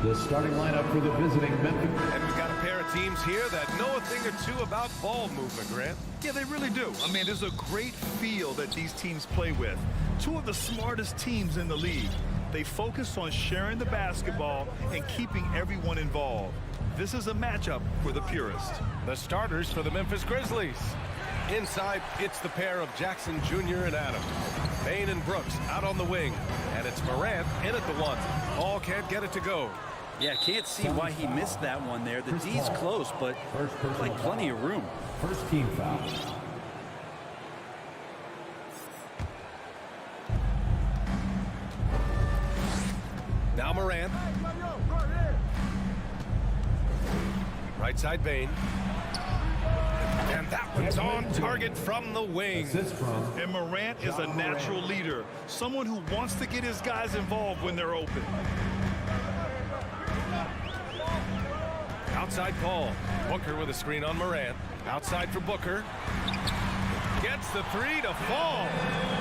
The starting lineup for the visiting Memphis. And we've got a pair of teams here that know a thing or two about ball movement, Grant. Yeah, they really do. I mean, there's a great feel that these teams play with. Two of the smartest teams in the league. They focus on sharing the basketball and keeping everyone involved. This is a matchup for the purist. The starters for the Memphis Grizzlies. Inside, it's the pair of Jackson Jr. and Adams. Bain and Brooks out on the wing. And it's Morant in at the one. Paul can't get it to go. Yeah, can't see why he missed that one there. The D's close, but like plenty of room. First team foul. Now Morant. Right side Bain. And that one's on target from the wing. And Morant is a natural leader. Someone who wants to get his guys involved when they're open. Outside Paul. Booker with a screen on Morant. Outside for Booker. Gets the three to fall.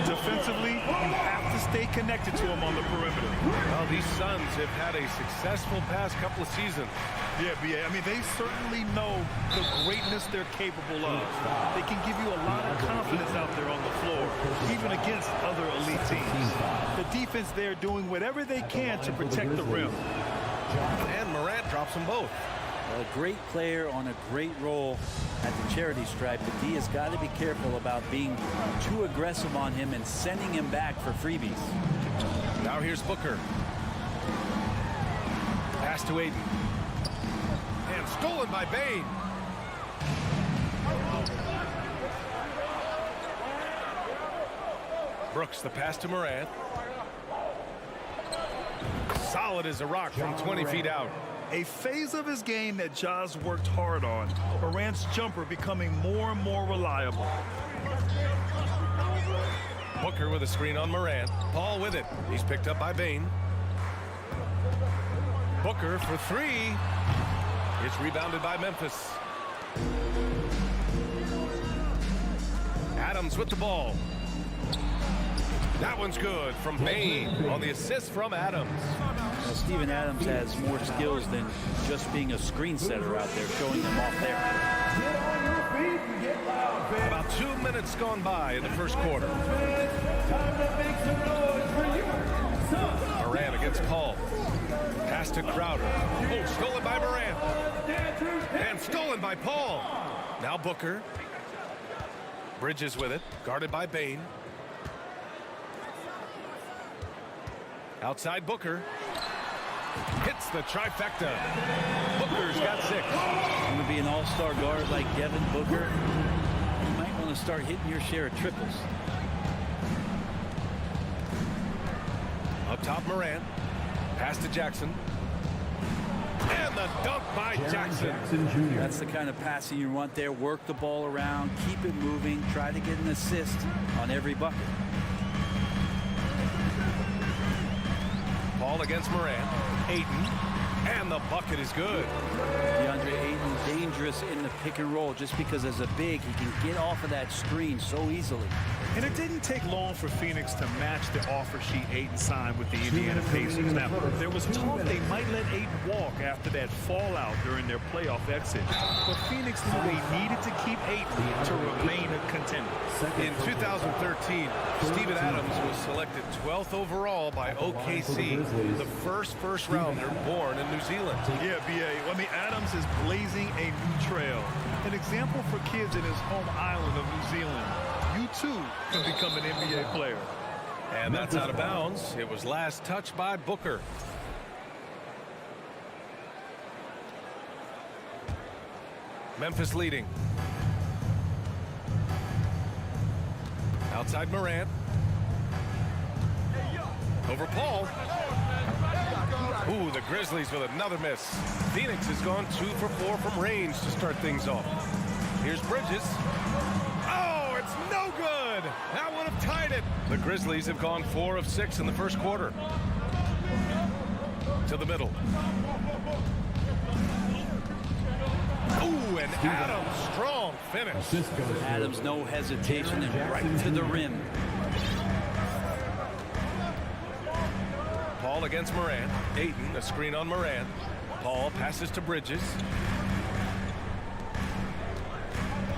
Defensively, you have to stay connected to him on the perimeter. Well, these Suns have had a successful past couple of seasons. Yeah, B.A. I mean, they certainly know the greatness they're capable of. They can give you a lot of confidence out there on the floor, even against other elite teams. The defense there doing whatever they can to protect the rim. And Morant drops them both. A great player on a great role at the charity stripe, but D has got to be careful about being too aggressive on him and sending him back for freebies. Now here's Booker. Pass to Aiden. And stolen by Bain. Brooks, the pass to Morant. Solid as a rock from 20 feet out. A phase of his game that Ja's worked hard on. Morant's jumper becoming more and more reliable. Booker with a screen on Morant. Paul with it. He's picked up by Bain. Booker for three. It's rebounded by Memphis. Adams with the ball. That one's good from Bain on the assist from Adams. Well, Steven Adams has more skills than just being a screen setter out there, showing them off there. About 2 minutes gone by in the first quarter. Morant against Paul. Pass to Crowder. Oh, stolen by Morant. And stolen by Paul. Now Booker. Bridges with it. Guarded by Bain. Outside Booker. Hits the trifecta. Booker's got 6. Going to be an all-star guard like Devin Booker. You might want to start hitting your share of triples. Up top Morant. Pass to Jackson. And the dunk by Jackson. That's the kind of passing you want there. Work the ball around. Keep it moving. Try to get an assist on every bucket. Paul against Morant. Ayton. And the bucket is good. DeAndre Ayton dangerous in the pick and roll just because as a big he can get off of that screen so easily. And it didn't take long for Phoenix to match the offer sheet Ayton signed with the Indiana Pacers. Now, there was talk they might let Ayton walk after that fallout during their playoff exit. But Phoenix knew they needed to keep Ayton to remain a contender. In 2013, Steven Adams was selected 12th overall by OKC, the first rounder born in New Zealand. Yeah, B.A. I mean, Adams is blazing a new trail. An example for kids in his home island of New Zealand. You too can become an NBA player. And that's out of bounds. It was last touched by Booker. Memphis leading. Outside Morant. Over Paul. Ooh, the Grizzlies with another miss. Phoenix has gone 2 for 4 from range to start things off. Here's Bridges. Oh, it's no good. That would have tied it. The Grizzlies have gone 4 of 6 in the first quarter. To the middle. Ooh, and Adams, strong finish. Adams, no hesitation, and right to the rim. Paul Paul against Moran. Ayton, a screen on Moran. Paul passes to Bridges.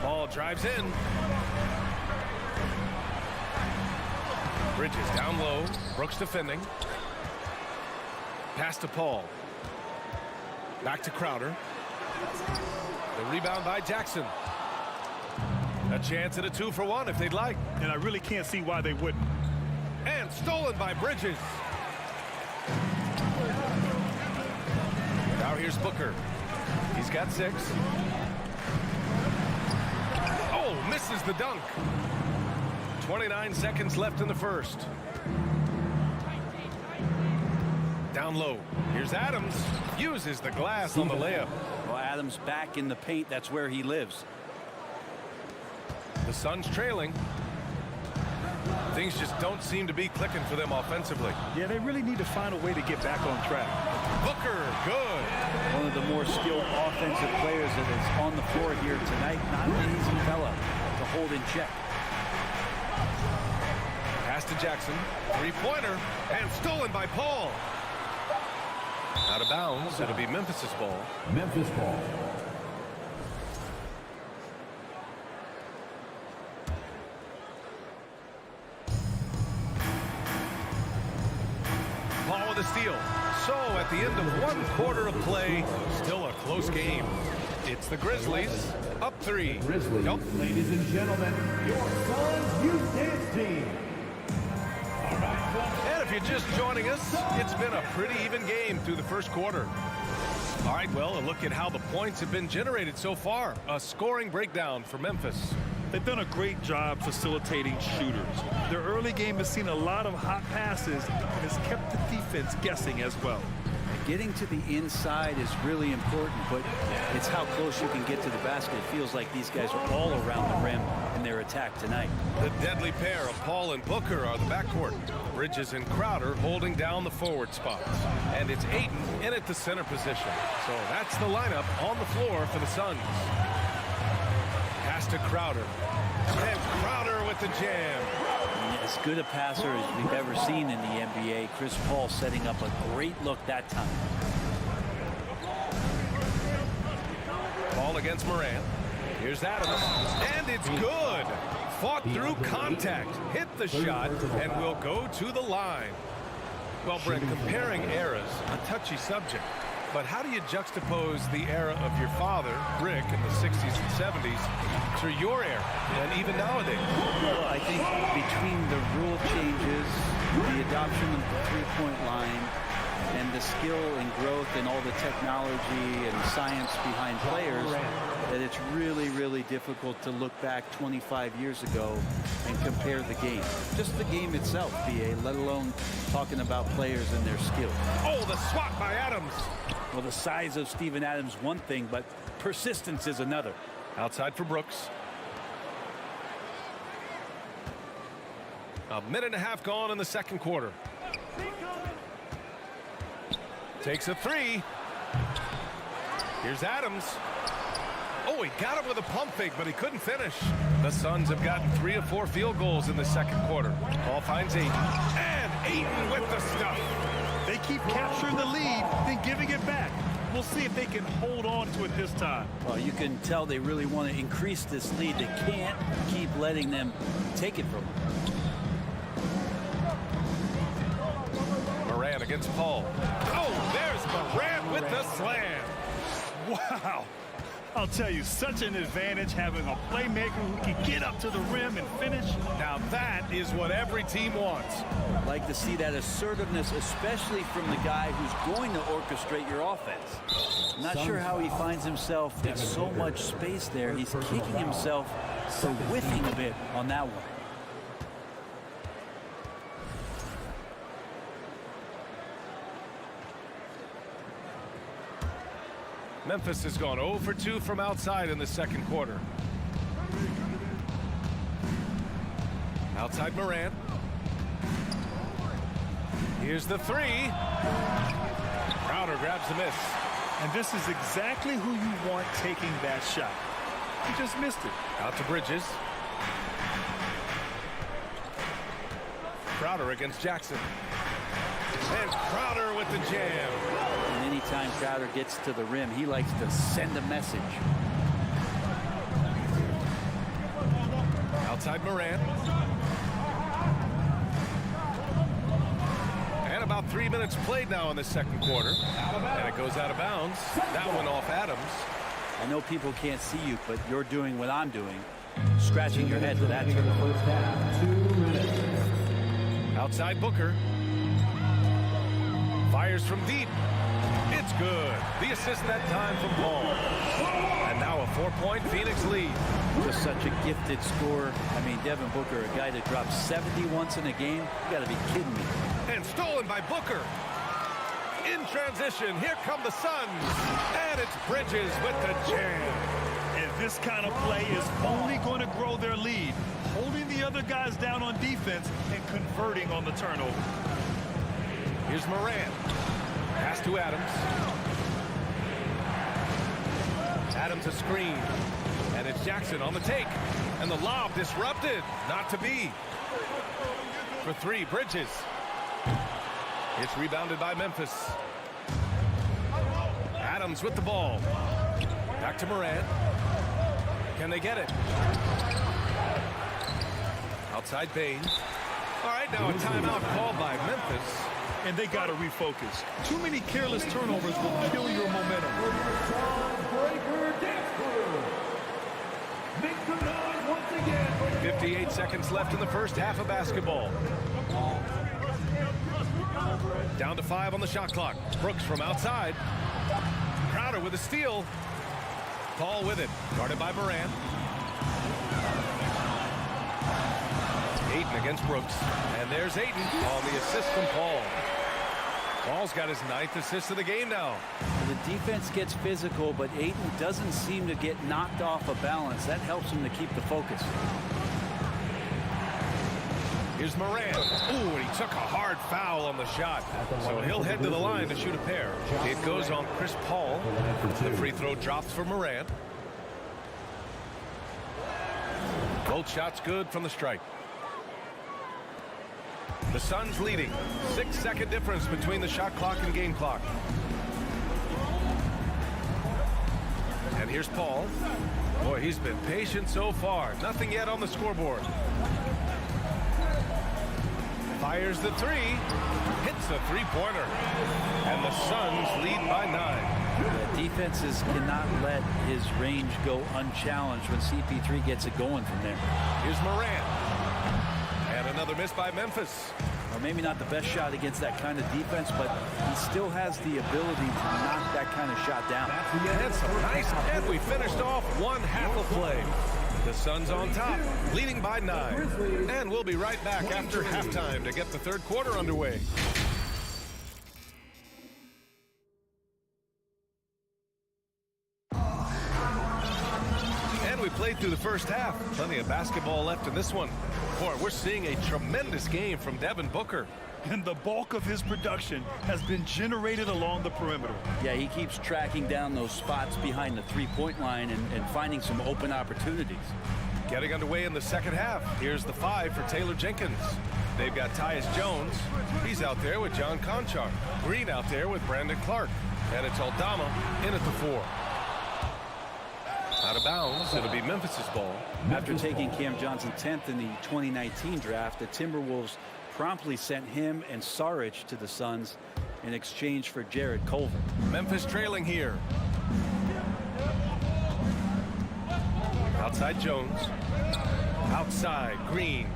Paul drives in. Bridges down low. Brooks defending. Pass to Paul. Back to Crowder. The rebound by Jackson. A chance at a 2-for-1 if they'd like. And I really can't see why they wouldn't. And stolen by Bridges. Now here's Booker. He's got 6. Oh, misses the dunk. 29 seconds left in the first. Down low. Here's Adams. Uses the glass on the layup. Well, Adams back in the paint. That's where he lives. The Suns trailing. Things just don't seem to be clicking for them offensively. Yeah, they really need to find a way to get back on track. Booker, good. One of the more skilled offensive players that is on the floor here tonight. Not an easy fella to hold in check. Pass to Jackson. Three-pointer. And stolen by Paul. Out of bounds. It'll be Memphis' ball. Memphis ball. Paul with a steal. So at the end of 1 quarter of play, still a close game. It's the Grizzlies up 3. Grizzlies, Nope. ladies and gentlemen, your Suns Youth Dance Team. All right, And if you're just joining us, it's been a pretty even game through the first quarter. All right, well, a look at how the points have been generated so far. A scoring breakdown for Memphis. They've done a great job facilitating shooters. Their early game has seen a lot of hot passes and has kept the defense guessing as well. Getting to the inside is really important, but it's how close you can get to the basket. It feels like these guys are all around the rim in their attack tonight. The deadly pair of Paul and Booker are the backcourt. Bridges and Crowder holding down the forward spots. And it's Ayton in at the center position. So that's the lineup on the floor for the Suns. Pass to Crowder. And Crowder with the jam. As good a passer as we've ever seen in the NBA. Chris Paul setting up a great look that time. Paul against Moran. Here's Adams. And it's good. Fought through contact. Hit the shot and will go to the line. Well, Brent, comparing eras, a touchy subject. But how do you juxtapose the era of your father, Rick, in the 60s and 70s, to your era, and even nowadays? Well, I think between the rule changes, the adoption of the three-point line, and the skill and growth and all the technology and science behind players, that it's really, really difficult to look back 25 years ago and compare the game. Just the game itself, B.A., let alone talking about players and their skill. Oh, the swat by Adams. Well, the size of Steven Adams, one thing, but persistence is another. Outside for Brooks. A minute and a half gone in the second quarter. Takes a 3. Here's Adams. Oh, he got it with a pump fake, but he couldn't finish. The Suns have gotten 3 of 4 field goals in the second quarter. Paul finds Ayton. And Ayton with the stuff. They keep capturing the lead, then giving it back. We'll see if they can hold on to it this time. Well, you can tell they really want to increase this lead. They can't keep letting them take it from them. Moran against Paul. Oh, there's Moran with the slam. Wow. I'll tell you, such an advantage having a playmaker who can get up to the rim and finish. Now that is what every team wants. Like to see that assertiveness, especially from the guy who's going to orchestrate your offense. Not sure how he finds himself in so much space there. He's kicking himself for whiffing a bit on that one. Memphis has gone 0 for 2 from outside in the second quarter. Outside Moran. Here's the 3. Crowder grabs the miss. And this is exactly who you want taking that shot. He just missed it. Out to Bridges. Crowder against Jackson. And Crowder with the jam. And anytime Crowder gets to the rim, he likes to send a message. Outside Morant. And about 3 minutes played now in the second quarter. And it goes out of bounds. That one off Adams. I know people can't see you, but you're doing what I'm doing. Scratching your head to that. First half, 2 minutes. Outside Booker. Fires from deep. It's good. The assist that time from Paul. And now a 4-point Phoenix lead. Just such a gifted scorer. I mean, Devin Booker, a guy that drops 70 once in a game. You got to be kidding me. And stolen by Booker. In transition, here come the Suns. And it's Bridges with the jam. And this kind of play is only going to grow their lead, holding the other guys down on defense and converting on the turnover. Here's Morant. Pass to Adams. Adams a screen. And it's Jackson on the take. And the lob disrupted. Not to be. For three, Bridges. It's rebounded by Memphis. Adams with the ball. Back to Morant. Can they get it? Outside Bain. All right, now a timeout called by Memphis. And they got to refocus. Too many careless turnovers will kill your momentum. Breaker dance crew. Make some noise once again. 58 seconds left in the first half of basketball. Down to 5 on the shot clock. Brooks from outside. Crowder with a steal. Paul with it. Guarded by Morant. Ayton against Brooks. And there's Ayton on the assist from Paul. Paul's got his 9th assist of the game now. The defense gets physical, but Ayton doesn't seem to get knocked off of balance. That helps him to keep the focus. Here's Morant. Ooh, and he took a hard foul on the shot. So he'll head to the line to shoot a pair. It goes on Chris Paul. The free throw drops for Morant. Both shots good from the strike. The Suns leading. 6-second difference between the shot clock and game clock. And here's Paul. Boy, he's been patient so far. Nothing yet on the scoreboard. Fires the three. Hits a three-pointer. And the Suns lead by 9. The defenses cannot let his range go unchallenged when CP3 gets it going from there. Here's Morant. And another miss by Memphis. Or maybe not the best shot against that kind of defense, but he still has the ability to knock that kind of shot down. And some nice. And we finished off one half of play. The Suns on top, leading by 9. And we'll be right back after halftime to get the third quarter underway. And we played through the first half. Plenty of basketball left in this one. Boy, we're seeing a tremendous game from Devin Booker. And the bulk of his production has been generated along the perimeter. Yeah, he keeps tracking down those spots behind the three-point line and finding some open opportunities. Getting underway in the second half. Here's the 5 for Taylor Jenkins. They've got Tyus Jones. He's out there with John Conchar. Green out there with Brandon Clark. And it's Aldama in at the 4. Out of bounds. It'll be Memphis's ball. After taking Cam Johnson 10th in the 2019 draft, the Timberwolves promptly sent him and Saric to the Suns in exchange for Jared Culver. Memphis trailing here. Outside Jones. Outside Green.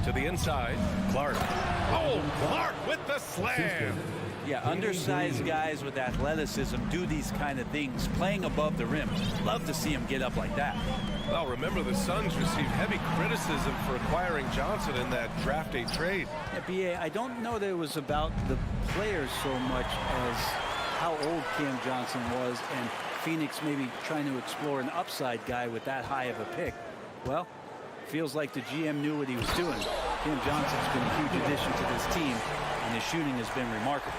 To the inside. Clark. Oh, Clark with the slam. Yeah, undersized guys with athleticism do these kind of things, playing above the rim. Love to see him get up like that. Well, remember the Suns received heavy criticism for acquiring Johnson in that draft day trade. Yeah, B.A., I don't know that it was about the players so much as how old Cam Johnson was and Phoenix maybe trying to explore an upside guy with that high of a pick. Well, feels like the GM knew what he was doing. Cam Johnson's been a huge addition to this team, and his shooting has been remarkable.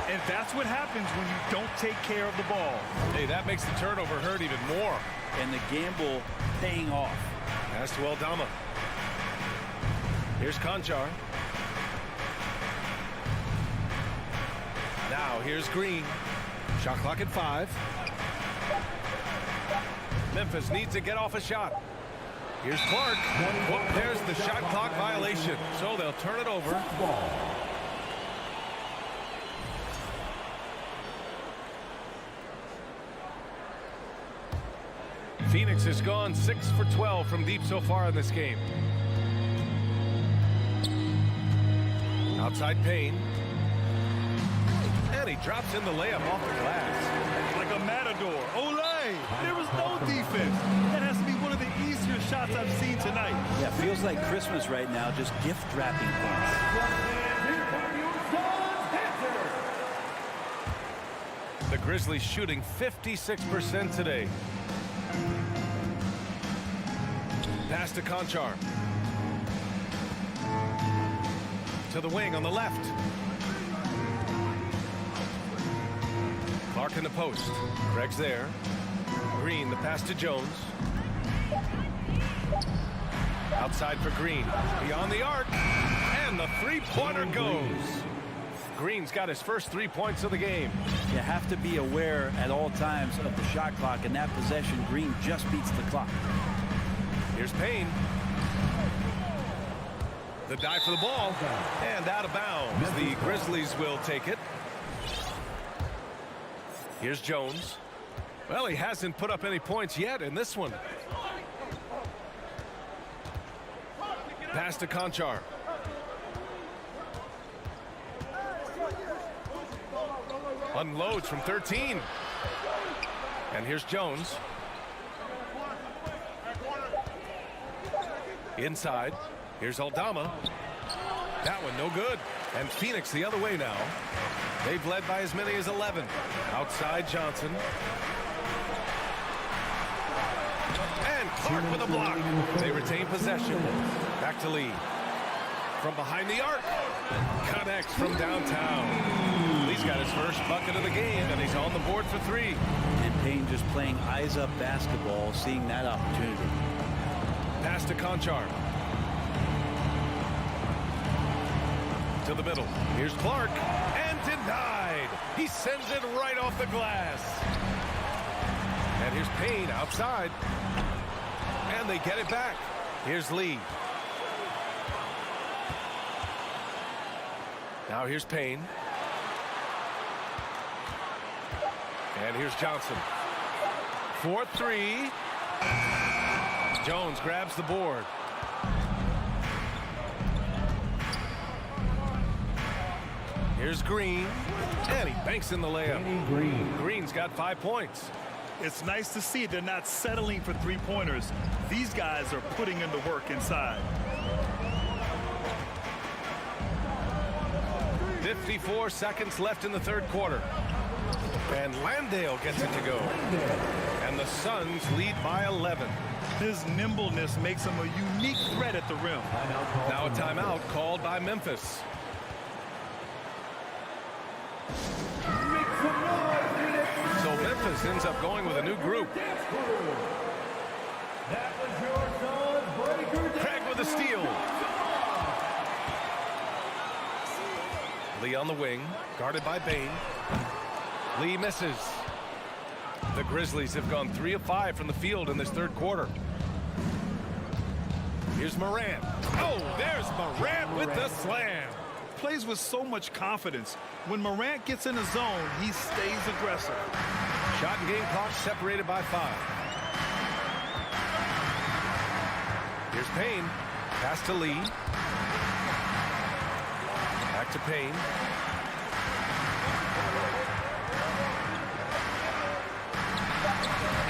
And that's what happens when you don't take care of the ball. Hey, that makes the turnover hurt even more. And the gamble paying off. As to Aldama. Here's Conchar. Now here's Green. Shot clock at 5. Memphis needs to get off a shot. Here's Clark. Oh, there's the shot clock violation. So they'll turn it over. Phoenix has gone 6 for 12 from deep so far in this game. Outside Payne. And he drops in the layup off the glass. Like a matador. Olay! There was no defense. That has to be one of the easier shots I've seen tonight. Yeah, feels like Christmas right now, just gift wrapping things. The Grizzlies shooting 56% today. Pass to Conchar. To the wing on the left. Clark in the post. Greg's there. Green, the pass to Jones. Outside for Green. Beyond the arc. And the three-pointer goes. Green's got his first 3 points of the game. You have to be aware at all times of the shot clock. In that possession, Green just beats the clock. Here's Payne. The dive for the ball. And out of bounds. The Grizzlies will take it. Here's Jones. Well, he hasn't put up any points yet in this one. Pass to Conchar. Unloads from 13. And here's Jones. Inside. Here's Aldama. That one no good. And Phoenix the other way now. They've led by as many as 11. Outside Johnson. And Clark with a block. They retain possession. Back to Lee. From behind the arc. Connects from downtown. Lee's got his first bucket of the game, and he's on the board for 3. And Payne just playing eyes-up basketball, seeing that opportunity. Pass to Conchar. To the middle. Here's Clark. And denied. He sends it right off the glass. And here's Payne outside. And they get it back. Here's Lee. Now here's Payne. And here's Johnson. 4-3. Jones grabs the board. Here's Green. And he banks in the layup. Green's got 5 points. It's nice to see they're not settling for three-pointers. These guys are putting in the work inside. 54 seconds left in the third quarter. And Landale gets it to go. And the Suns lead by 11. His nimbleness makes him a unique threat at the rim. Now a timeout called by Memphis. So Memphis ends up going with a new group. Craig with a steal. Lee on the wing, guarded by Bain. Lee misses. The Grizzlies have gone 3 of 5 from the field in this third quarter. Here's Morant. Oh, there's Morant with the slam. Plays with so much confidence. When Morant gets in a zone, he stays aggressive. Shot and game clock separated by 5. Here's Payne. Pass to Lee. Back to Payne.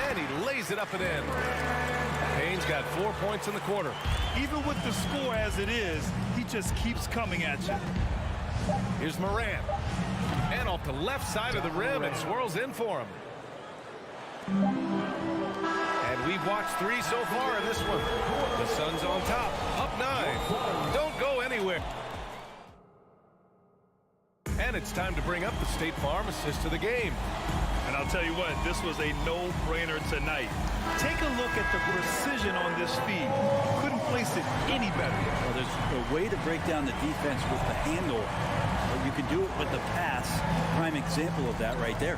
And he lays it up and in. Payne's got 4 points in the quarter. Even with the score as it is, he just keeps coming at you. Here's Morant. And off the left side of the rim, it swirls in for him. And we've watched 3 so far in this one. The Suns on top, up 9. Don't go anywhere. And it's time to bring up the State Farm assist of the game. And I'll tell you what, this was a no-brainer tonight. Take a look at the precision on this feed. Couldn't place it any better. Well, there's a way to break down the defense with the handle, but you can do it with the pass. Prime example of that right there.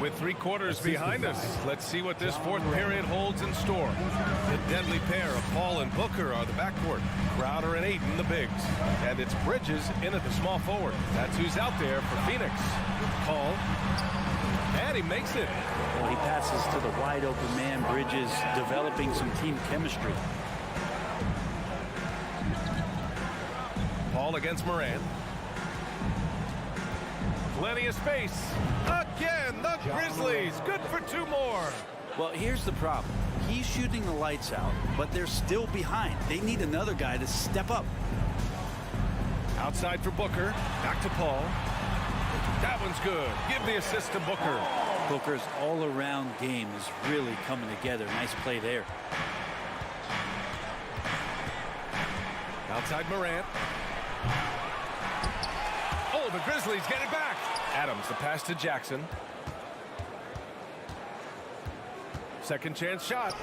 With 3 quarters behind us, let's see what this fourth period holds in store. The deadly pair of Paul and Booker are the backcourt. Crowder and Ayton the bigs. And it's Bridges in at the small forward. That's who's out there for Phoenix. Paul. And he makes it. Well, he passes to the wide open man. Bridges developing some team chemistry. Paul against Morant. Plenty of space. Again, the Grizzlies. Good for 2 more. Well, here's the problem. He's shooting the lights out, but they're still behind. They need another guy to step up. Outside for Booker. Back to Paul. That one's good. Give the assist to Booker. Booker's all-around game is really coming together. Nice play there. Outside Morant. Oh, the Grizzlies get it back. Adams, the pass to Jackson. Second chance shot.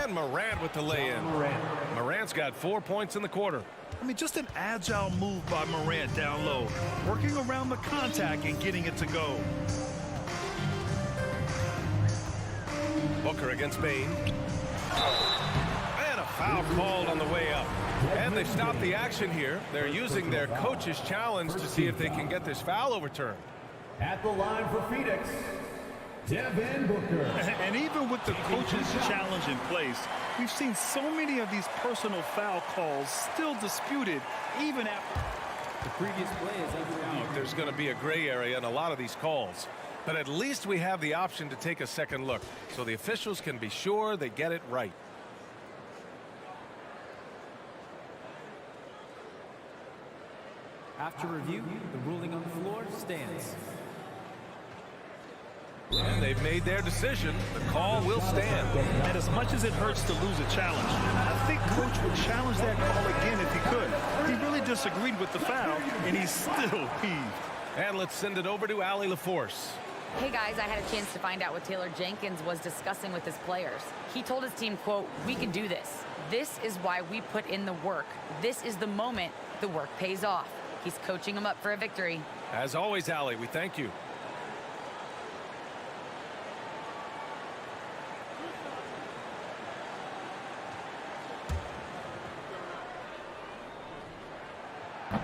And Morant with the lay-in. Morant's got 4 points in the quarter. I mean, just an agile move by Morant down low, working around the contact and getting it to go. Booker against Bain. And a foul called on the way up. And they stop the action here. They're using their coach's challenge to see if they can get this foul overturned. At the line for Phoenix, Devin Booker. And even with the coach's challenge in place, we've seen so many of these personal foul calls still disputed even after the previous play is under. There's going to be a gray area in a lot of these calls, but at least we have the option to take a second look so the officials can be sure they get it right. After review, the ruling on the floor stands. And they've made their decision. The call will stand. And as much as it hurts to lose a challenge, I think Coach would challenge that call again if he could. He really disagreed with the foul, and he's still peeved. And let's send it over to Allie LaForce. Hey guys, I had a chance to find out what Taylor Jenkins was discussing with his players. He told his team, quote, "We can do this. This is why we put in the work. This is the moment the work pays off." He's coaching them up for a victory. As always, Allie, we thank you.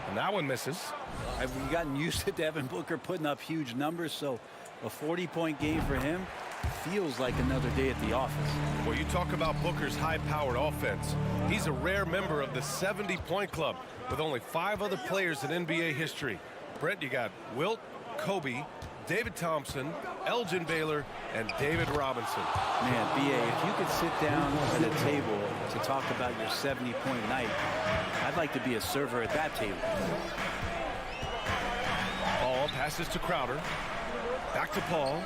And that one misses. Have we gotten used to Devin Booker putting up huge numbers, so a 40-point game for him feels like another day at the office. Well, you talk about Booker's high-powered offense. He's a rare member of the 70-point club with only 5 other players in NBA history. Brent, you got Wilt, Kobe, David Thompson, Elgin Baylor, and David Robinson. Man, B.A., if you could sit down at a table to talk about your 70-point night, I'd like to be a server at that table. Paul passes to Crowder. Back to Paul.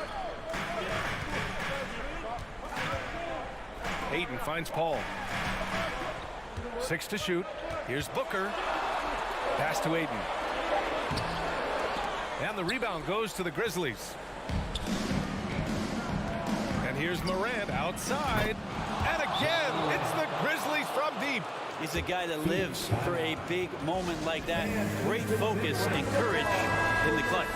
Ayton finds Paul. 6 to shoot. Here's Booker. Pass to Ayton. And the rebound goes to the Grizzlies. And here's Morant outside. And again, it's the Grizzlies from deep. He's a guy that lives for a big moment like that. Great focus and courage in the clutch.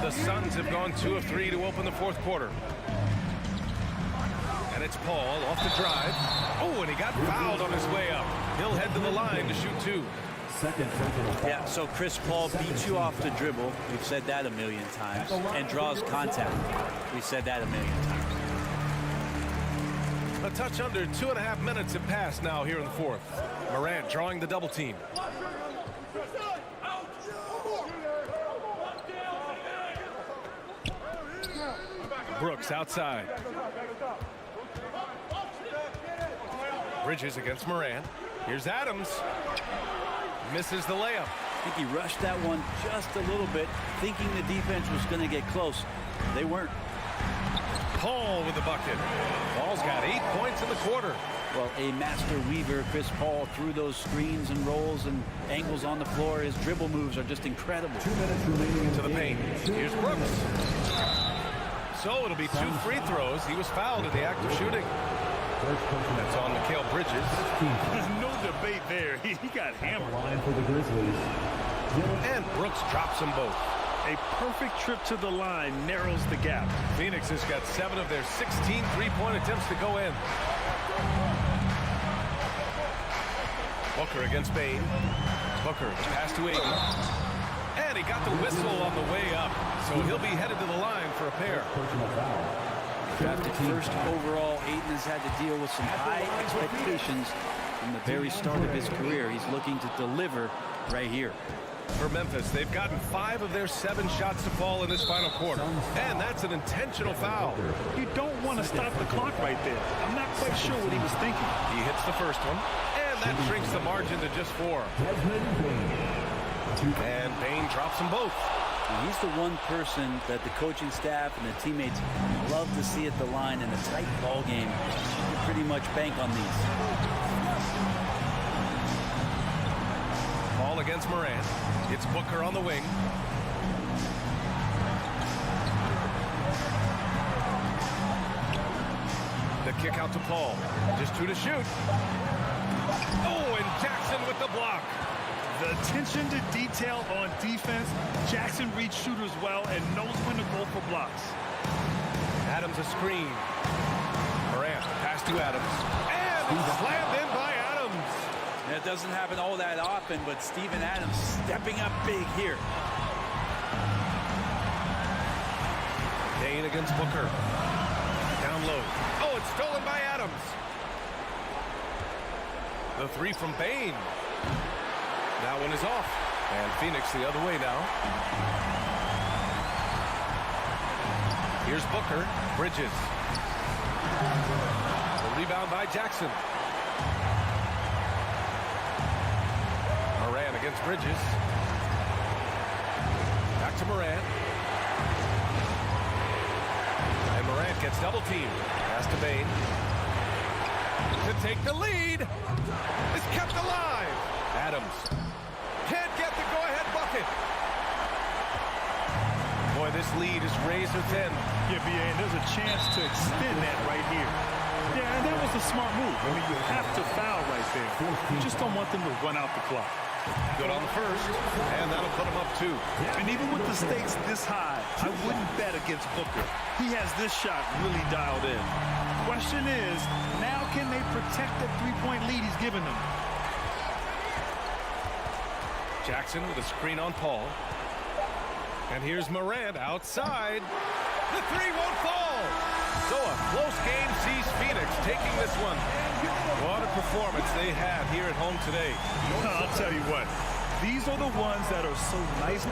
The Suns have gone 2 of 3 to open the fourth quarter. And it's Paul off the drive. Oh, and he got fouled on his way up. He'll head to the line to shoot 2. Yeah, so Chris Paul beats you off the dribble. We've said that a million times. And draws contact. We've said that a million times. A touch under 2.5 minutes have passed now here in the fourth. Morant drawing the double team. Brooks outside. Bridges against Morant. Here's Adams. Misses the layup. I think he rushed that one just a little bit, thinking the defense was going to get close. They weren't. Paul with the bucket. Paul's got 8 points in the quarter. Well, a master weaver, Chris Paul, through those screens and rolls and angles on the floor. His dribble moves are just incredible. 2 minutes remaining To the paint. Here's Brooks. So it'll be 2 free throws. He was fouled in the act of shooting. That's on Mikal Bridges. There's no debate there. He got hammered. line for the Grizzlies. And Brooks drops them both. A perfect trip to the line narrows the gap. Phoenix has got 7 of their 16 three-point attempts to go in. Booker against Bain. Booker, pass to Ayton. And he got the whistle on the way up. So he'll be headed to the line for a pair. Personal foul. Drafted first overall, Ayton has had to deal with some high expectations from the very start of his career. He's looking to deliver right here. For Memphis, they've gotten 5 of their 7 shots to fall in this final quarter. And that's an intentional foul. You don't want to stop the clock right there. I'm not quite sure what he was thinking. He hits the first one. And that shrinks the margin to just 4. And Bain drops them both. And he's the one person that the coaching staff and the teammates love to see at the line in a tight ball game. You pretty much bank on these. Ball against Morant. It's Booker on the wing. The kick out to Paul. Just 2 to shoot. Oh, and Jackson with the block. The attention to detail on defense. Jackson reads shooters well and knows when to go for blocks. Adams a screen. Morant, pass to Adams. And he's slammed in by Adams. That doesn't happen all that often, but Steven Adams stepping up big here. Bain against Booker. Down low. Oh, it's stolen by Adams. The 3 from Bain. That one is off. And Phoenix the other way now. Here's Booker. Bridges. The rebound by Jackson. Morant against Bridges. Back to Morant. And Morant gets double teamed. Pass to Bain. To take the lead. Is kept alive. Adams. Can't get the go-ahead bucket. Boy, this lead is razor thin. Yeah, BA, and there's a chance to extend that right here. Yeah, and that was a smart move. I mean, you have to foul right there. You just don't want them to run out the clock. Good on the first, and that'll put him up 2. And even with the stakes this high, I wouldn't bet against Booker. He has this shot really dialed in. Question is, now can they protect that three-point lead he's given them? Jackson with a screen on Paul. And here's Morant outside. The 3 won't fall. So a close game sees Phoenix taking this one. What a performance they had here at home today. I'll tell you what, these are the ones that are so nice.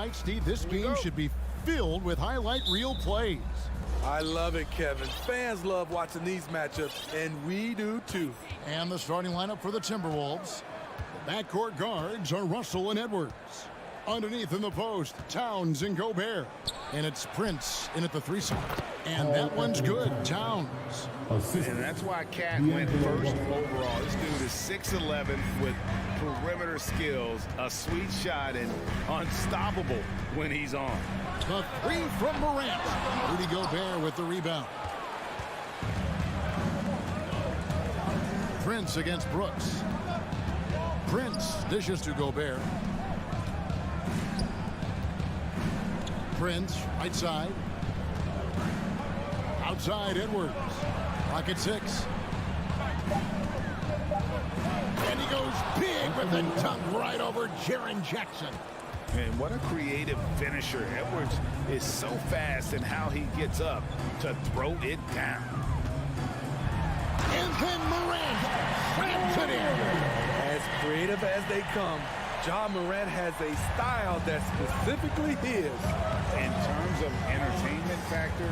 right, Steve, this game should be filled with highlight reel plays. I love it, Kevin. Fans love watching these matchups, and we do too. And the starting lineup for the Timberwolves. The backcourt guards are Russell and Edwards. Underneath in the post, Towns and Gobert. And it's Prince in at the 3 spot. And that one's good, Towns. And that's why Cat went first overall. This dude is 6'11" with perimeter skills, a sweet shot, and unstoppable when he's on. The 3 from Morant. Rudy Gobert with the rebound. Prince against Brooks. Prince dishes to Gobert. Prince, right side. Outside, Edwards. Rocket 6. And he goes big with the dunk right over Jaren Jackson. And what a creative finisher. Edwards is so fast in how he gets up to throw it down. And then Morant slams it in. As creative as they come, Ja Morant has a style that's specifically his. In terms of entertainment factor,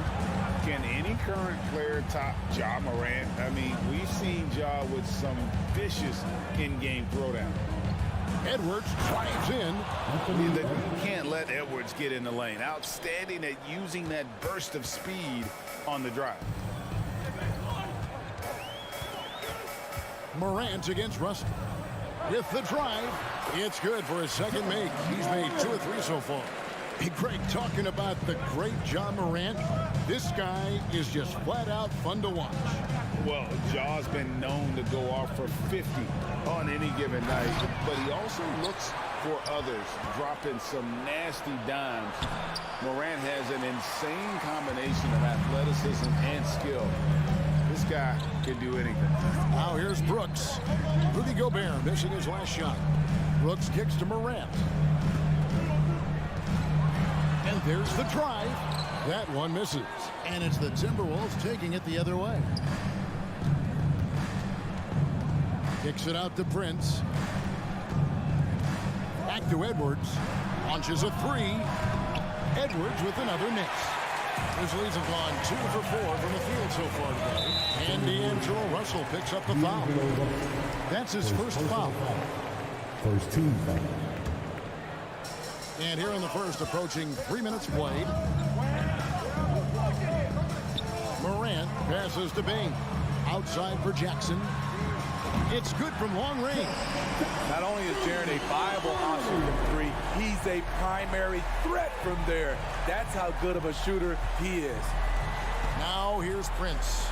can any current player top Ja Morant? I mean, we've seen Ja with some vicious in-game throwdown. Edwards drives in. You can't let Edwards get in the lane. Outstanding at using that burst of speed on the drive. Morant against Russell. With the drive, it's good for his second make. He's made 2 or 3 so far. Hey, Greg, talking about the great Ja Morant, this guy is just flat out fun to watch. Well, Ja's been known to go off for 50 on any given night, but he also looks for others, dropping some nasty dimes. Morant has an insane combination of athleticism and skill. This guy can do anything. Now here's Brooks. Rudy Gobert missing his last shot. Brooks kicks to Morant. And there's the drive. That one misses. And it's the Timberwolves taking it the other way. Kicks it out to Prince. Back to Edwards. Launches a 3. Edwards with another miss. Grizzlies have gone 2 for 4 from the field so far today. And D'Angelo Russell picks up the foul. That's his first foul. First team foul. And here in the first, approaching 3 minutes played. Morant passes to Bain. Outside for Jackson. It's good from long range. Not only is Jaren a viable option from 3, he's a primary threat from there. That's how good of a shooter he is. Now here's Prince.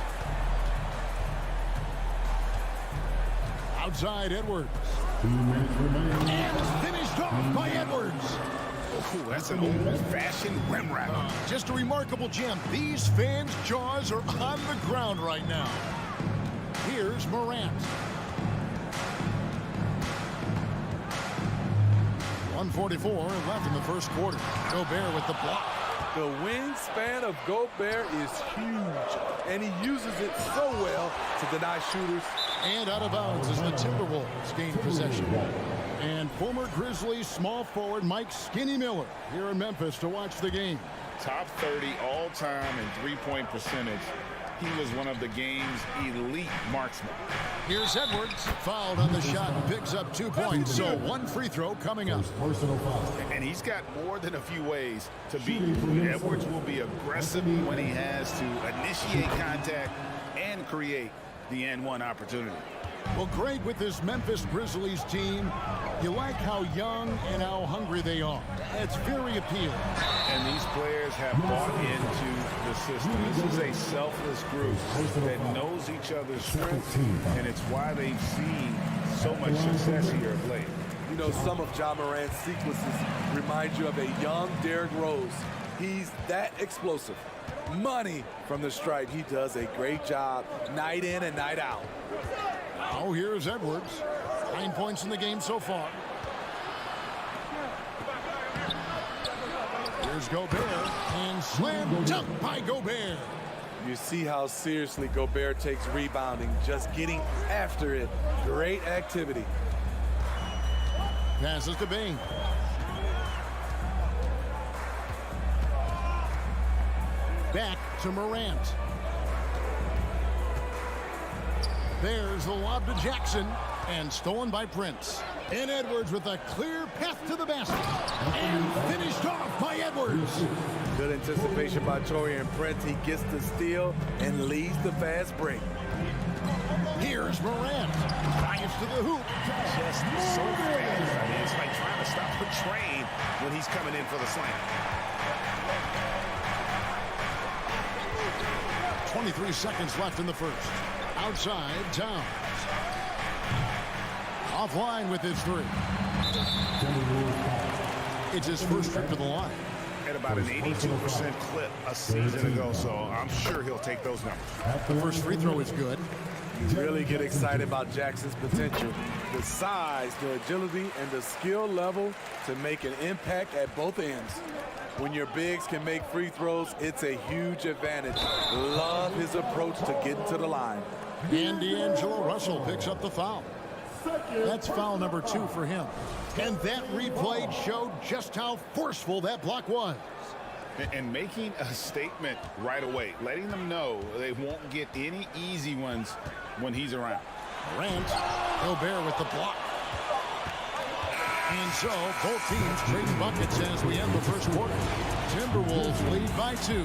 Outside Edwards. 2 minutes remaining. And finished off by Edwards. Ooh, that's an old-fashioned rim wrap. Just a remarkable gem. These fans' jaws are on the ground right now. Here's Morant. 1:44 left in the first quarter. Gobert with the block. The wingspan of Gobert is huge, and he uses it so well to deny shooters. And out of bounds as the Timberwolves gain possession. And former Grizzlies small forward Mike Skinny Miller here in Memphis to watch the game. Top 30 all-time in three-point percentage. He was one of the game's elite marksmen. Here's Edwards, fouled on the shot, and picks up 2 points. So 1 free throw coming up. Personal foul. And he's got more than a few ways to beat. Edwards will be aggressive when he has to initiate contact and create the N1 opportunity. Well, Greg, with this Memphis Grizzlies team, you like how young and how hungry they are. It's very appealing. And these players have bought into the system. This is a selfless group that knows each other's strengths, and it's why they've seen so much success here of late. You know, some of Ja Morant's sequences remind you of a young Derrick Rose. He's that explosive. Money from the stripe. He does a great job night in and night out. Now here's Edwards. 9 points in the game so far. Here's Gobert. And slam dunk by Gobert. You see how seriously Gobert takes rebounding, just getting after it. Great activity. Passes to Bain. Back to Morant. There's the lob to Jackson, and stolen by Prince. And Edwards with a clear path to the basket. And finished off by Edwards. Good anticipation by Taurean Prince. He gets the steal and leads the fast break. Here's Morant. Drives to the hoop. Just so fast. I mean, it's like trying to stop a train when he's coming in for the slam. 23 seconds left in the first. Outside, Towns. Offline with his three. It's his first trip to the line. At about an 82% clip a season ago, so I'm sure he'll take those numbers. The first free throw is good. You really get excited about Jackson's potential. The size, the agility, and the skill level to make an impact at both ends. When your bigs can make free throws, it's a huge advantage. Love his approach to getting to the line. And D'Angelo Russell picks up the foul. That's foul number 2 for him. And that replay showed just how forceful that block was. And making a statement right away, letting them know they won't get any easy ones when he's around. Morant, Gobert with the block. And so both teams trading buckets as we end the first quarter. Timberwolves lead by 2.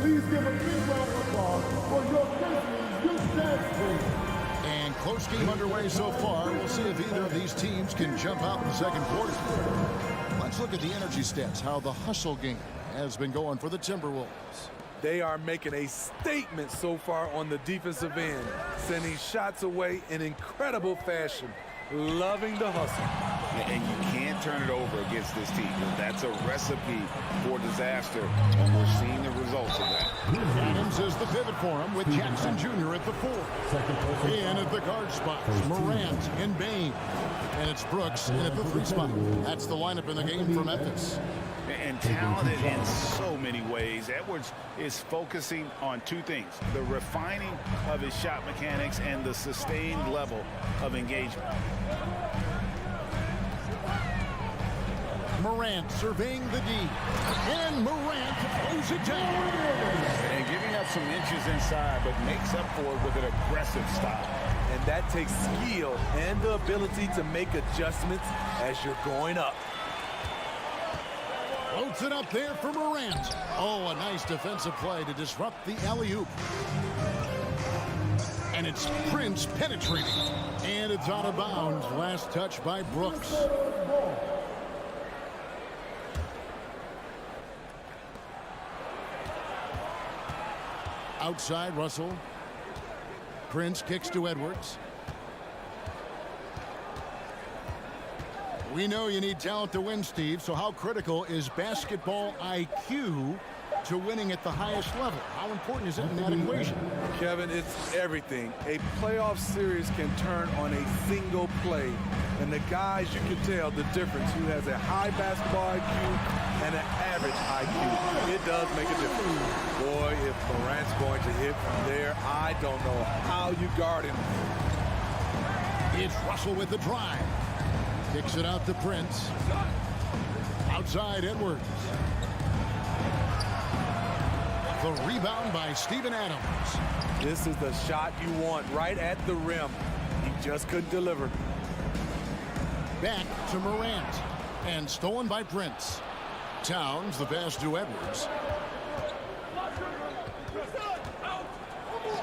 Please give a big round of applause for your Grizzlies youth dance team. And close game underway so far. We'll see if either of these teams can jump out in the second quarter. Let's look at the energy stats, how the hustle game has been going for the Timberwolves. They are making a statement so far on the defensive end, sending shots away in incredible fashion. Loving the hustle. And you can't turn it over against this team. That's a recipe for disaster, and we're seeing the results of that. Adams is the pivot for him with Jackson Jr. at the 4. And at the guard spots, Morant and Bain. And it's Brooks in at the 3 spot. That's the lineup in the game for Memphis. And talented in so many ways. Edwards is focusing on 2 things: the refining of his shot mechanics and the sustained level of engagement. Morant surveying the D. And Morant throws it down. And giving up some inches inside, but makes up for it with an aggressive style. And that takes skill and the ability to make adjustments as you're going up. Floats it up there for Morant. Oh, a nice defensive play to disrupt the alley-oop. And it's Prince penetrating. And it's out of bounds. Last touch by Brooks. Outside, Russell. Prince kicks to Edwards. We know you need talent to win, Steve, so how critical is basketball IQ to winning at the highest level? How important is it in that equation? Kevin, it's everything. A playoff series can turn on a single play. And the guys, you can tell the difference who has a high basketball IQ and an average IQ. It does make a difference. Boy, if Morant's going to hit from there, I don't know how you guard him. It's Russell with the drive. Kicks it out to Prince. Outside, Edwards. The rebound by Steven Adams. This is the shot you want right at the rim. He just couldn't deliver. Back to Morant. And stolen by Prince. Towns, the pass to Edwards.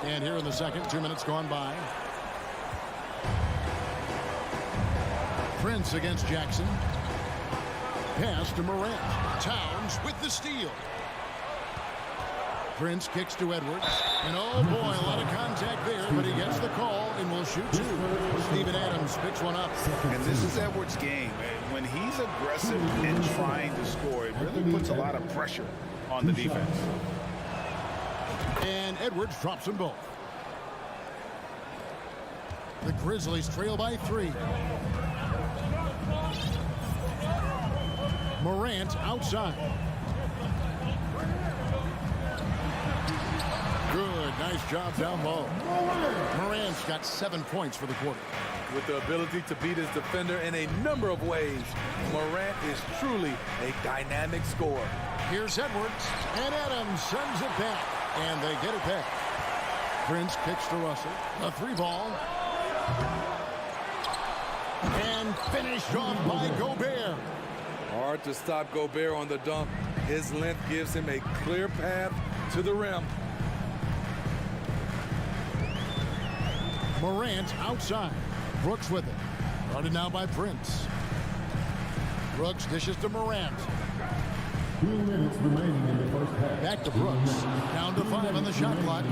And here in the second, 2 minutes gone by. Prince against Jackson. Pass to Morant. Towns with the steal. Prince kicks to Edwards. And oh boy, a lot of contact there, but he gets the call and will shoot 2. Steven Adams picks one up. And this is Edwards' game. When he's aggressive and trying to score, it really puts a lot of pressure on the defense. And Edwards drops them both. The Grizzlies trail by 3. Morant outside. Good, nice job down low. Morant's got 7 points for the quarter. With the ability to beat his defender in a number of ways, Morant is truly a dynamic scorer. Here's Edwards, and Adams sends it back, and they get it back. Prince kicks to Russell. A 3-ball. And finished off by Gobert. Hard to stop Gobert on the dunk. His length gives him a clear path to the rim. Morant outside. Brooks with it. Guarded now by Prince. Brooks dishes to Morant. 2 minutes remaining in the first half. Back to Brooks. Down to 5 on the shot clock.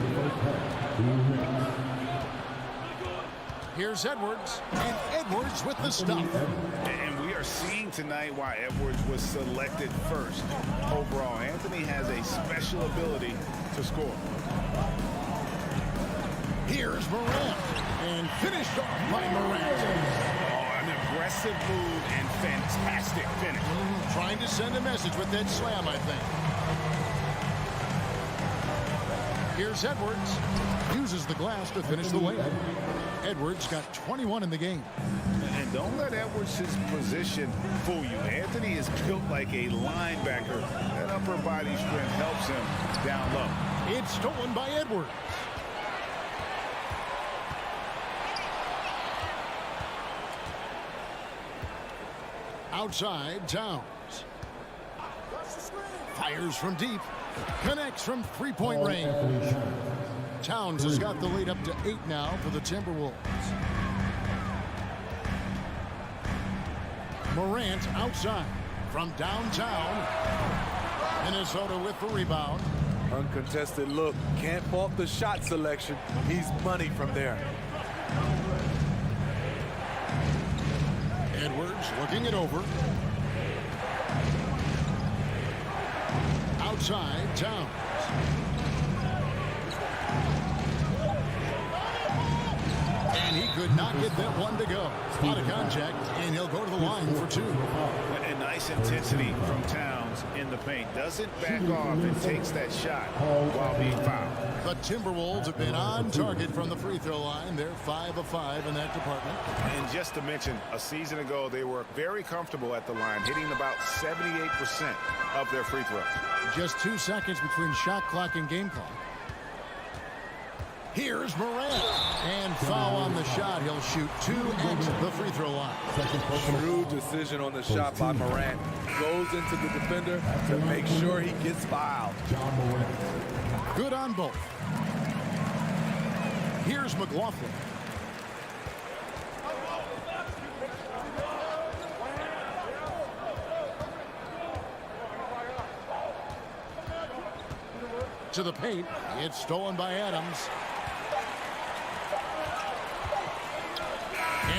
Here's Edwards. And Edwards with the stuff. And we are seeing tonight why Edwards was selected first. Overall, Anthony has a special ability to score. Here's Morant. And finished off by Morant. An aggressive move and fantastic finish. Trying to send a message with that slam, I think. Here's Edwards. Uses the glass to finish the layup. Edwards got 21 in the game. And don't let Edwards' position fool you. Anthony is built like a linebacker. That upper body strength helps him down low. It's stolen by Edwards. Outside, Towns. Fires from deep. Connects from three-point range. Towns has got the lead up to 8 now for the Timberwolves. Morant outside from downtown. Minnesota with the rebound. Uncontested look. Can't fault the shot selection. He's money from there. Edwards looking it over. Outside, Towns. And he could not get that one to go. Out of contact, and he'll go to the line for 2. And nice intensity from Towns in the paint. Doesn't back off and takes that shot while being fouled. The Timberwolves have been on target from the free throw line. They're 5 of 5 in that department. And just to mention, a season ago, they were very comfortable at the line, hitting about 78% of their free throws. Just 2 seconds between shot clock and game clock. Here's Morant. And foul on the shot. He'll shoot 2 at the free throw line. True decision on the shot by Morant. Goes into the defender to make sure he gets fouled. Good on both. Here's McLaughlin. To the paint. It's stolen by Adams.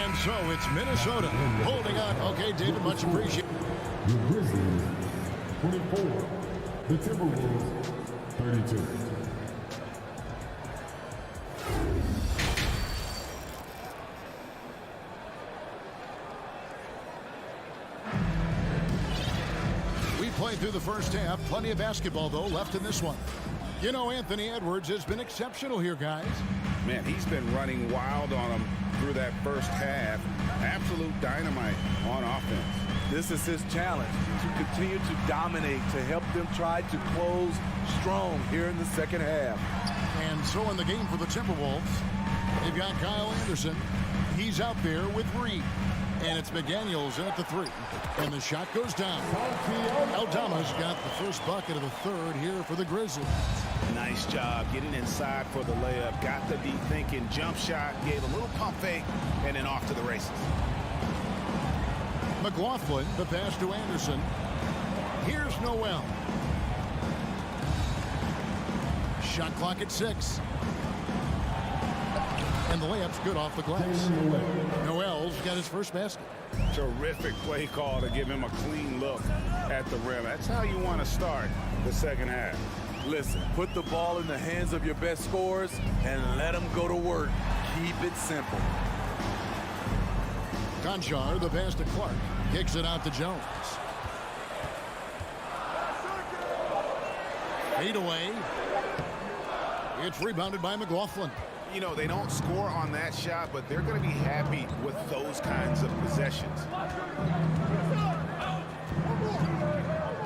And so it's Minnesota holding on. Okay, David, much appreciated. The Grizzlies, 24. The Timberwolves, 32. We played through the first half. Plenty of basketball, though, left in this one. You know, Anthony Edwards has been exceptional here, guys. Man, he's been running wild on them through that first half. Absolute dynamite on offense. This is his challenge, to continue to dominate, to help them try to close strong here in the second half. And so in the game for the Timberwolves, they've got Kyle Anderson. He's out there with Reed. And it's McDaniels in at the 3. And the shot goes down. Aldama's got the first bucket of the third here for the Grizzlies. Nice job getting inside for the layup. Got the deep thinking jump shot, gave a little pump fake, and then off to the races. McLaughlin, the pass to Anderson. Here's Noel. Shot clock at 6. And the layup's good off the glass. Noel's got his first basket. Terrific play call to give him a clean look at the rim. That's how you want to start the second half. Listen, put the ball in the hands of your best scorers and let them go to work. Keep it simple. Conchar, the pass to Clark. Kicks it out to Jones. Fade away. It's rebounded by McLaughlin. You know, they don't score on that shot, but they're going to be happy with those kinds of possessions.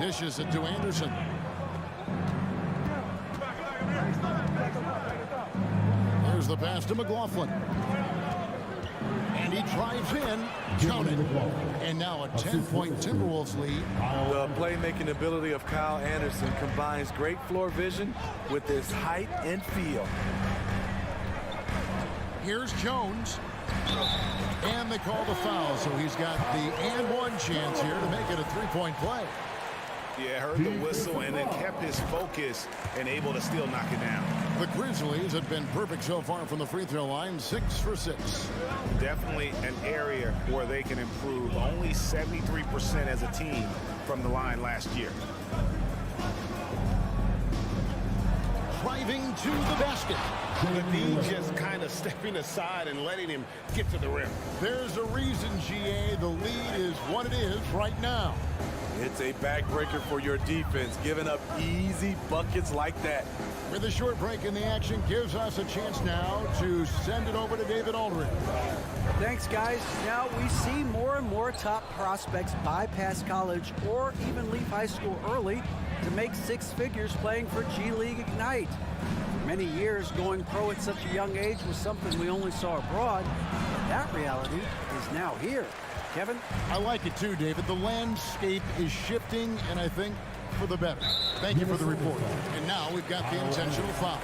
Dishes it to Anderson. There's the pass to McLaughlin. And he drives in. Count it. And now a 10-point Timberwolves lead. The playmaking ability of Kyle Anderson combines great floor vision with his height and feel. Here's Jones. And they call the foul, so he's got the and one chance here to make it a three-point play. Yeah, heard the whistle and then kept his focus and able to still knock it down. The Grizzlies have been perfect so far from the free throw line, 6 for 6. Definitely an area where they can improve. Only 73% as a team from the line last year. Driving to the basket. The D just kind of stepping aside and letting him get to the rim. There's a reason, GA, the lead is what it is right now. It's a backbreaker for your defense, giving up easy buckets like that. With a short break in the action, gives us a chance now to send it over to David Aldridge. Thanks, guys. Now we see more and more top prospects bypass college or even leave high school early to make 6 figures playing for G League Ignite. For many years, going pro at such a young age was something we only saw abroad. But that reality is now here. Kevin? I like it too, David. The landscape is shifting, and I think for the better. Thank you for the report. And now we've got the intentional foul.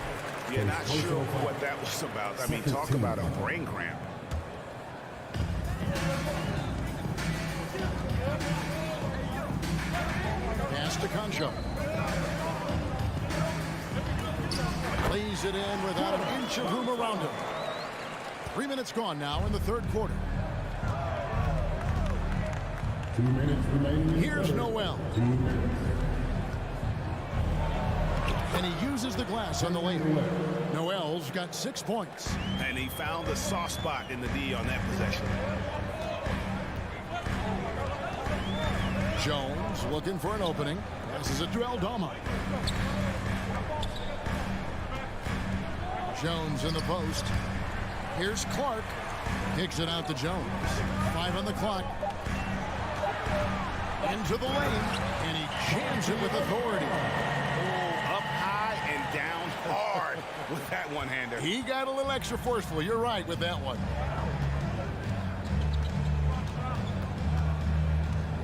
Yeah, not sure what that was about. I mean, talk about a brain cramp. Pass to Concho. Lays it in without an inch of room around him. 3 minutes gone now in the third quarter. 2 minutes remaining. Here's Noel. And he uses the glass on the lane. Noel's got 6 points. And he found the soft spot in the D on that possession. Jones looking for an opening. Passes it to Aldama. Jones in the post. Here's Clark. Kicks it out to Jones. 5 on the clock. Into the lane. And he jams it with authority. Oh, up high and down hard with that one-hander. He got a little extra forceful. You're right with that one.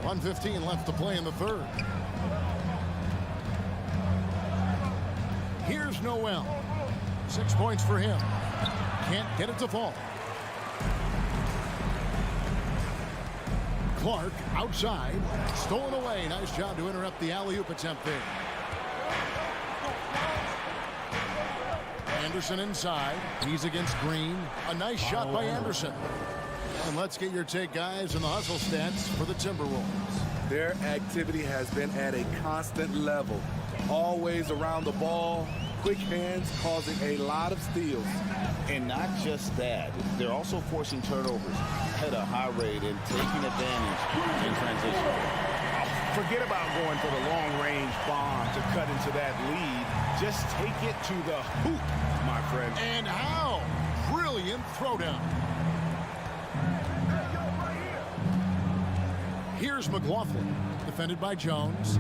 1:15 left to play in the third. Here's Noel. 6 points for him. Can't get it to fall. Clark outside. Stolen away. Nice job to interrupt the alley-oop attempt there. Anderson inside. He's against Green. A nice shot by Anderson. And let's get your take, guys, on the hustle stats for the Timberwolves. Their activity has been at a constant level. Always around the ball. Quick hands causing a lot of steals. And not just that, they're also forcing turnovers at a high rate and taking advantage in transition. Forget about going for the long-range bomb to cut into that lead. Just take it to the hoop, my friend. And how? Brilliant throwdown. Here's McLaughlin, defended by Jones.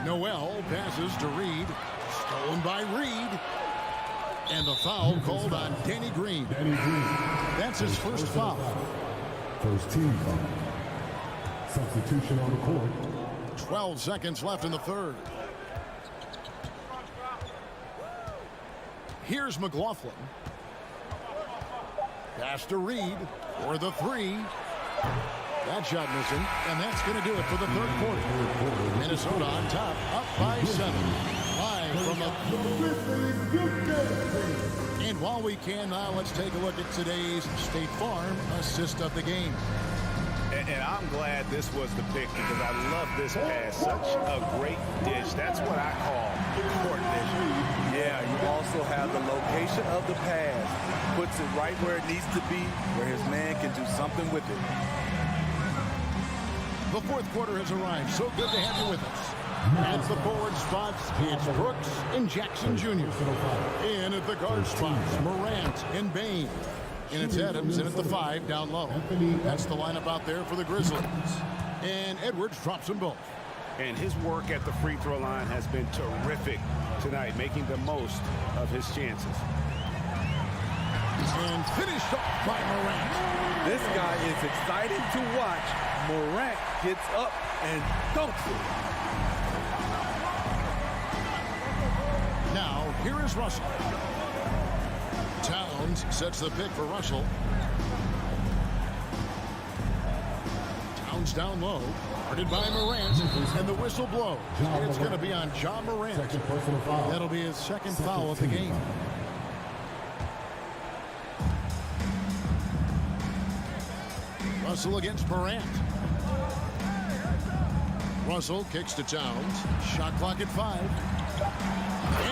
Noel passes to Reed. Stolen by Reed. And the foul called on Danny Green. That's his first foul. First team foul. Substitution on the court. 12 seconds left in the third. Here's McLaughlin. Pass to Reed for the three. That shot missing, and that's going to do it for the third quarter. Minnesota on top, up by 7. Live from the... And while we can now, let's take a look at today's State Farm assist of the game. And I'm glad this was the pick because I love this pass. Such a great dish. That's what I call court vision. Yeah, you also have the location of the pass. Puts it right where it needs to be, where his man can do something with it. The fourth quarter has arrived. So good to have you with us. At the forward spots, it's Brooks and Jackson Jr. In at the guard spots, Morant and Bain. And it's Adams in at the 5 down low. That's the lineup out there for the Grizzlies. And Edwards drops them both. And his work at the free throw line has been terrific tonight, making the most of his chances. And finished off by Morant. This guy is exciting to watch. Morant gets up and dunks it. Now, here is Russell. Towns sets the pick for Russell. Towns down low. Guarded by Morant. And the whistle blows. It's going to be on John Morant. That'll be his second foul of the game. Russell against Morant. Russell kicks to Towns. Shot clock at 5.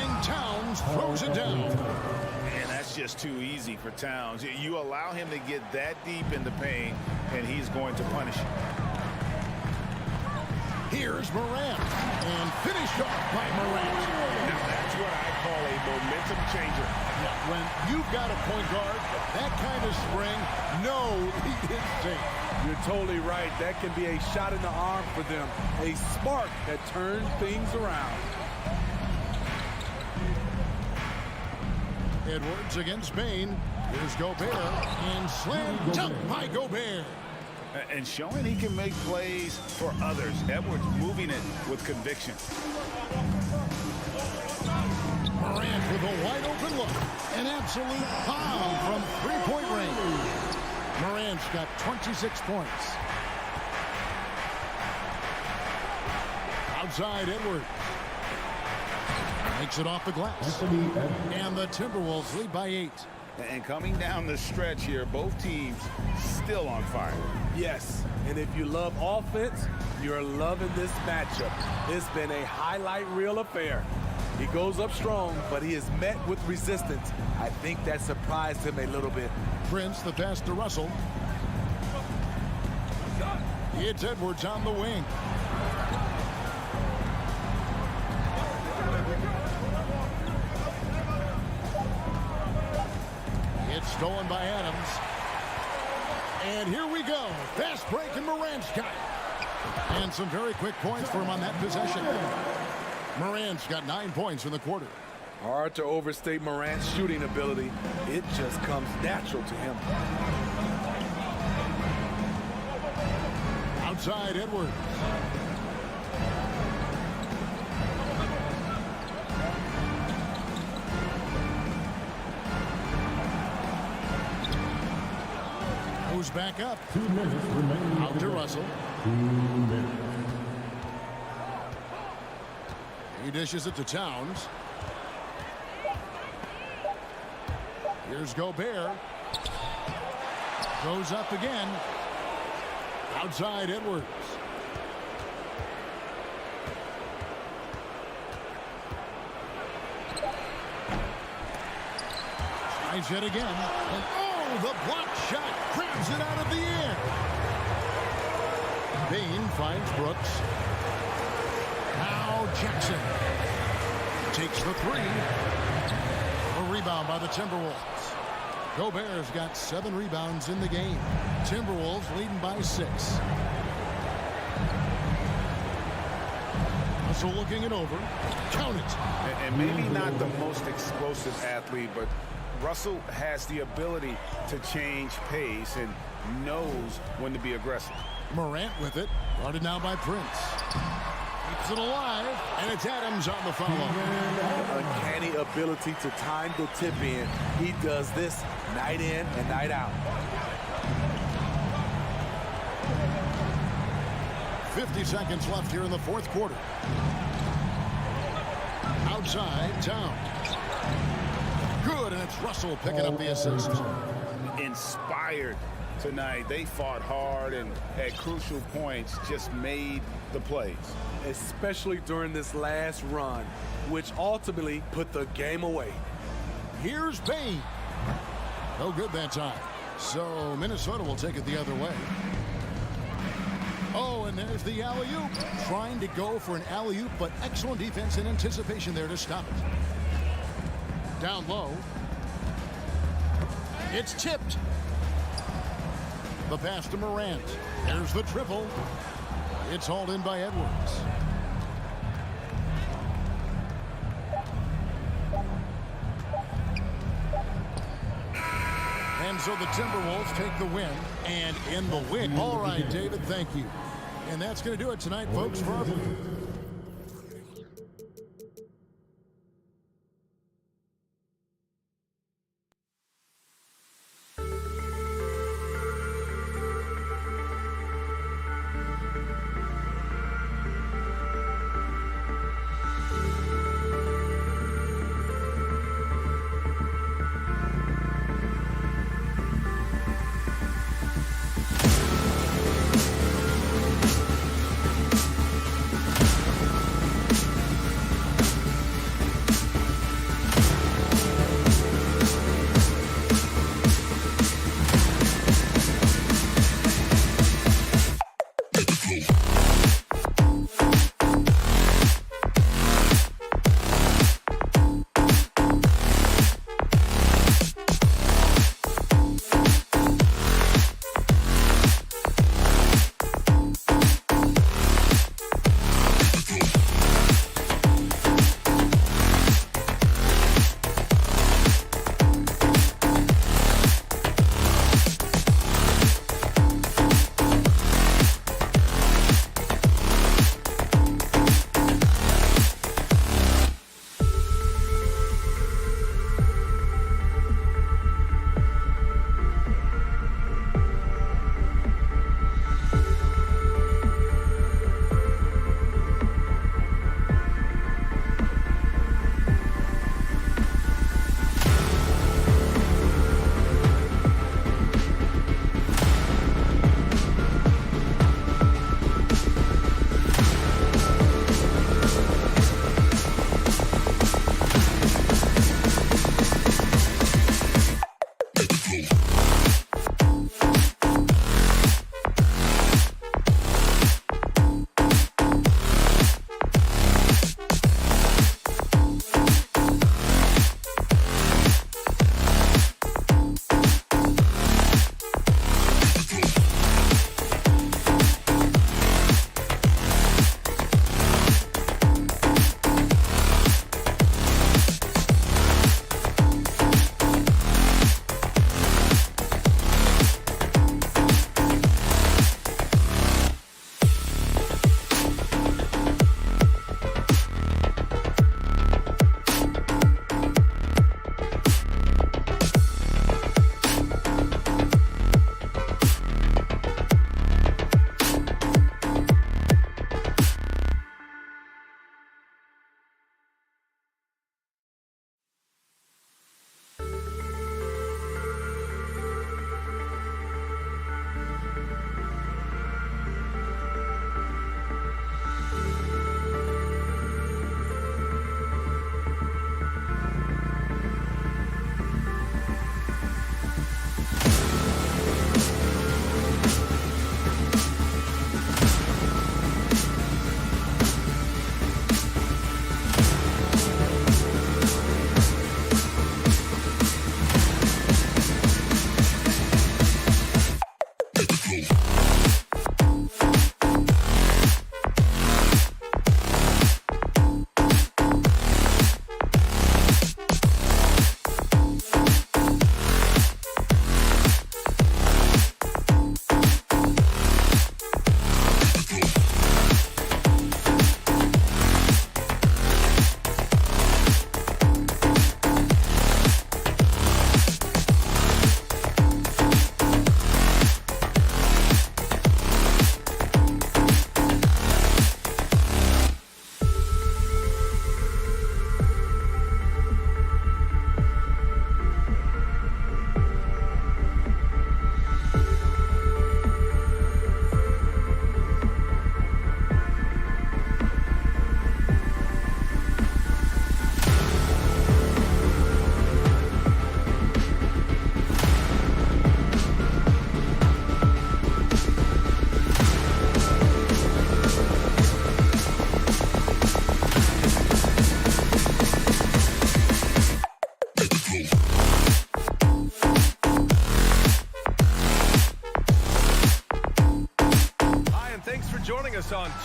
And Towns throws it down. And that's just too easy for Towns. You allow him to get that deep in the paint, and he's going to punish you. Here's Morant. And finished off by Morant. Now that's what I call a momentum changer. When you've got a point guard, that kind of spring, no lead is safe. You're totally right. That can be a shot in the arm for them. A spark that turns things around. Edwards against Bain. Here's Gobert. And slam dunk by Gobert. And showing he can make plays for others. Edwards moving it with conviction. Morant with a wide open look. An absolute bomb from three-point range. Morant's got 26 points. Outside Edwards. Makes it off the glass. And the Timberwolves lead by 8. And coming down the stretch here, both teams still on fire. Yes, and if you love offense, you're loving this matchup. It's been a highlight reel affair. He goes up strong, but he is met with resistance. I think that surprised him a little bit. Prince, the pass to Russell. It's Edwards on the wing. It's stolen by Adams. And here we go. Fast break, and Morant's got it. And some very quick points for him on that possession. Morant's got 9 points in the quarter. Hard to overstate Morant's shooting ability. It just comes natural to him. Outside Edwards. Goes back up. 2 minutes remaining. Out to Russell. 2 minutes. He dishes it to Towns. Here's Gobert. Goes up again. Outside Edwards. Tries it again. And oh, the block shot grabs it out of the air. Bain finds Brooks. Now Jackson takes the 3. A rebound by the Timberwolves. Gobert's got 7 rebounds in the game. Timberwolves leading by 6. Russell looking it over. Count it. And maybe not the most explosive athlete, but Russell has the ability to change pace and knows when to be aggressive. Morant with it. Guarded now by Prince. Keeps it alive, and it's Adams on the follow. Uncanny ability to time the tip in. He does this night in and night out. 50 seconds left here in the fourth quarter. Outside, Towns. Good, and it's Russell picking up the assist. Inspired tonight. They fought hard and at crucial points just made the plays. Especially during this last run, which ultimately put the game away. Here's Bain. No good that time. So Minnesota will take it the other way. Oh, and there's the alley-oop. Trying to go for an alley-oop, but excellent defense and anticipation there to stop it. Down low. It's tipped. The pass to Morant. There's the triple. It's hauled in by Edwards. And so the Timberwolves take the win, and in the win. All right, David, thank you. And that's going to do it tonight, folks, for our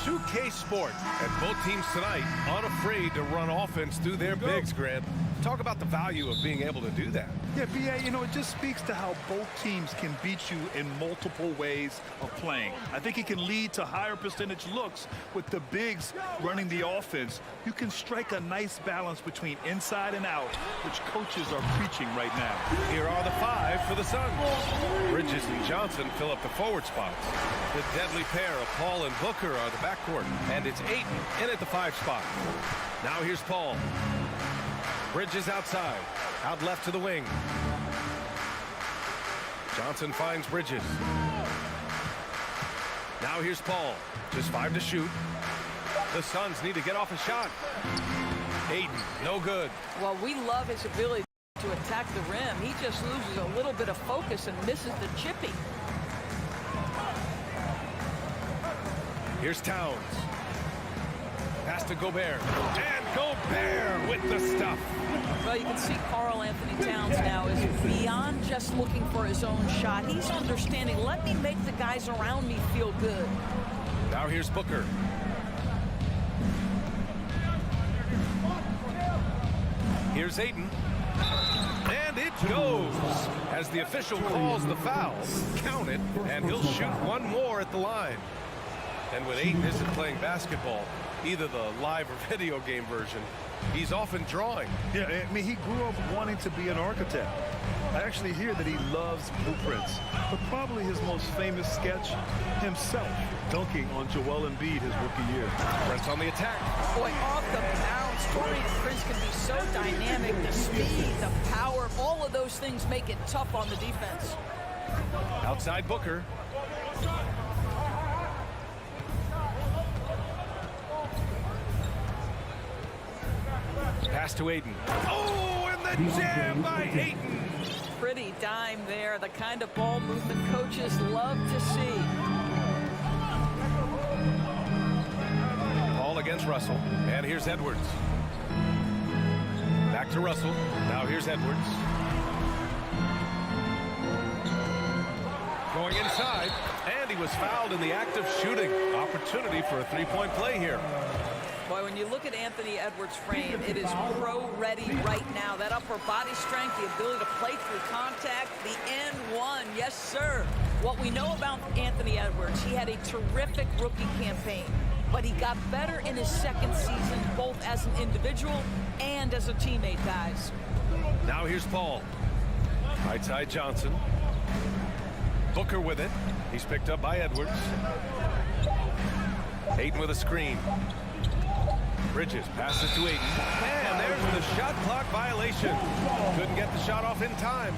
2K Sport. And both teams tonight unafraid to run offense through their bigs, Grant. Talk about the value of being able to do that. Yeah, B.A., you know, it just speaks to how both teams can beat you in multiple ways of playing. I think it can lead to higher percentage looks with the bigs running the offense. You can strike a nice balance between inside and out, which coaches are preaching right now. Here are the 5 for the Suns. Bridges and Johnson fill up the forward spots. The deadly pair of Paul and Booker are the backcourt. And it's Ayton in at the 5 spot. Now here's Paul. Bridges outside. Out left to the wing. Johnson finds Bridges. Now here's Paul. Just 5 to shoot. The Suns need to get off a shot. Ayton, no good. Well, we love his ability to attack the rim. He just loses a little bit of focus and misses the chippy. Here's Towns. Pass to Gobert. And Gobert with the stuff. Well, you can see Karl Anthony Towns now is beyond just looking for his own shot. He's understanding, let me make the guys around me feel good. Now here's Booker. Here's Ayton. And it goes. As the official calls the foul, count it, and he'll shoot one more at the line. And when Ayton isn't playing basketball, either the live or video game version, he's often drawing. Yeah, I mean, he grew up wanting to be an architect. I actually hear that he loves blueprints, but probably his most famous sketch, himself dunking on Joel Embiid his rookie year. Prince on the attack. Boy, off the bounce, Taurean Prince can be so dynamic. The speed, the power, all of those things make it tough on the defense. Outside Booker. Pass to Ayton. Oh, and the jam by Ayton. Pretty dime there, the kind of ball movement coaches love to see. Ball against Russell, and here's Edwards. Back to Russell. Now here's Edwards. Going inside, and he was fouled in the act of shooting. Opportunity for a three-point play here. Boy, when you look at Anthony Edwards' frame, it is pro-ready right now. That upper body strength, the ability to play through contact, the N1, yes, sir. What we know about Anthony Edwards, he had a terrific rookie campaign, but he got better in his second season, both as an individual and as a teammate, guys. Now here's Paul. Right side Johnson. Booker with it. He's picked up by Edwards. Ayton with a screen. Bridges passes to Ayton. And there's the shot clock violation. Couldn't get the shot off in time.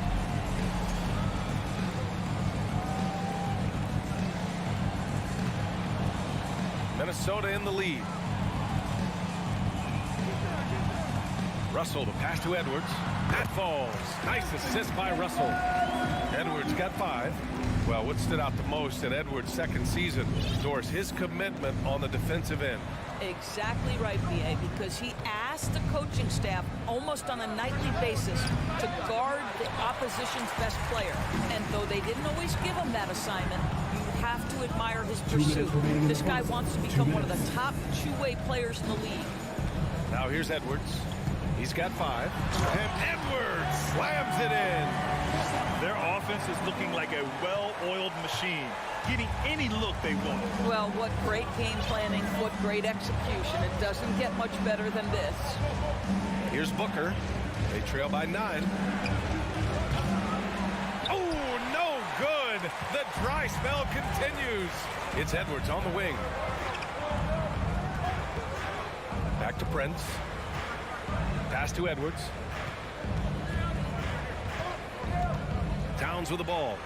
Minnesota in the lead. Russell to pass to Edwards. That falls. Nice assist by Russell. Edwards got 5. Well, what stood out the most in Edwards' second season, Doris, his commitment on the defensive end. Exactly right, B.A., because he asked the coaching staff almost on a nightly basis to guard the opposition's best player. And though they didn't always give him that assignment, you have to admire his pursuit. This guy wants to become one of the top two-way players in the league. Now here's Edwards. He's got 5. And Edwards slams it in. Their offense is looking like a well-oiled machine, getting any look they want. Well, what great game planning, what great execution. It doesn't get much better than this. Here's Booker. They trail by 9. Oh, no good. The dry spell continues. It's Edwards on the wing. Back to Prince. Pass to Edwards. Towns with the ball.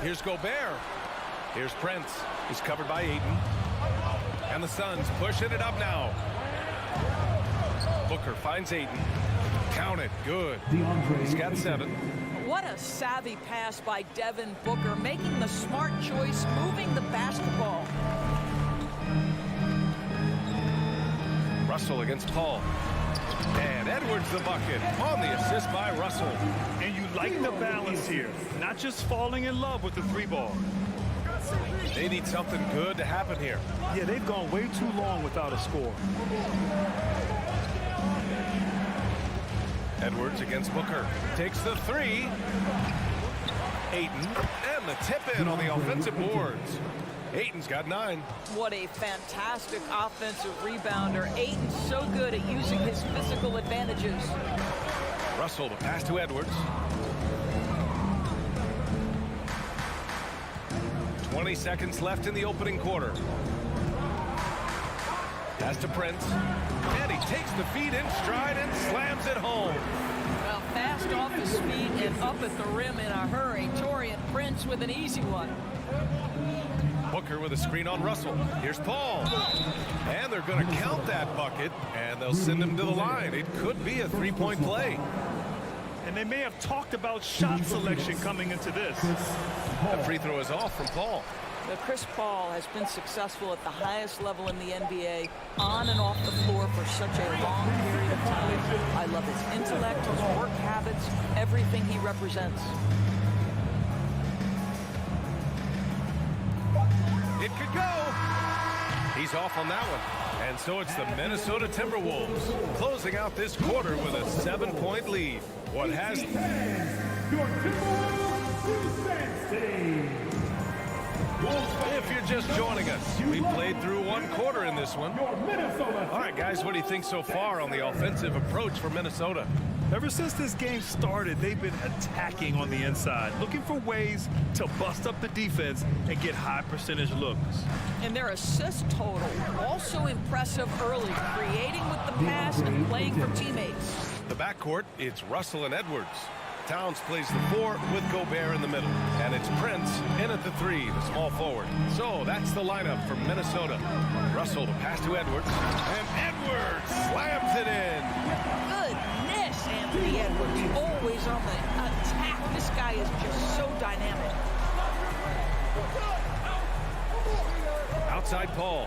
Here's Gobert. Here's Prince. He's covered by Ayton. And the Suns pushing it up now. Booker finds Ayton. Count it. Good. He's got 7. What a savvy pass by Devin Booker, making the smart choice, moving the basketball. Russell against Paul. And Edwards the bucket on the assist by Russell. And you like the balance here, not just falling in love with the three ball. They need something good to happen here. Yeah, they've gone way too long without a score. Edwards against Booker. Takes the three. Ayton, and the tip in on the offensive boards. Ayton's got 9. What a fantastic offensive rebounder. Ayton's so good at using his physical advantages. Russell to pass to Edwards. 20 seconds left in the opening quarter. Pass to Prince. And he takes the feed in stride and slams it home. Well, fast off his feet and up at the rim in a hurry. Taurean Prince with an easy one. Booker with a screen on Russell. Here's Paul. And they're going to count that bucket, and they'll send him to the line. It could be a three-point play. And they may have talked about shot selection coming into this. The free throw is off from Paul. Now, Chris Paul has been successful at the highest level in the NBA, on and off the floor for such a long period of time. I love his intellect, his work habits, everything he represents. It could go. He's off on that one. And so it's the Minnesota Timberwolves closing out this quarter with a 7-point lead. What has... Your Timberwolves defense team. If you're just joining us, we played through one quarter in this one. All right, guys, what do you think so far on the offensive approach for Minnesota? Ever since this game started, they've been attacking on the inside, looking for ways to bust up the defense and get high percentage looks. And their assist total, also impressive early, creating with the pass and playing for teammates. The backcourt, it's Russell and Edwards. Towns plays the 4 with Gobert in the middle. And it's Prince in at the 3, the small forward. So that's the lineup for Minnesota. Russell to pass to Edwards. And Edwards slams it in. Goodness, Anthony Edwards, always on the attack. This guy is just so dynamic. Outside Paul.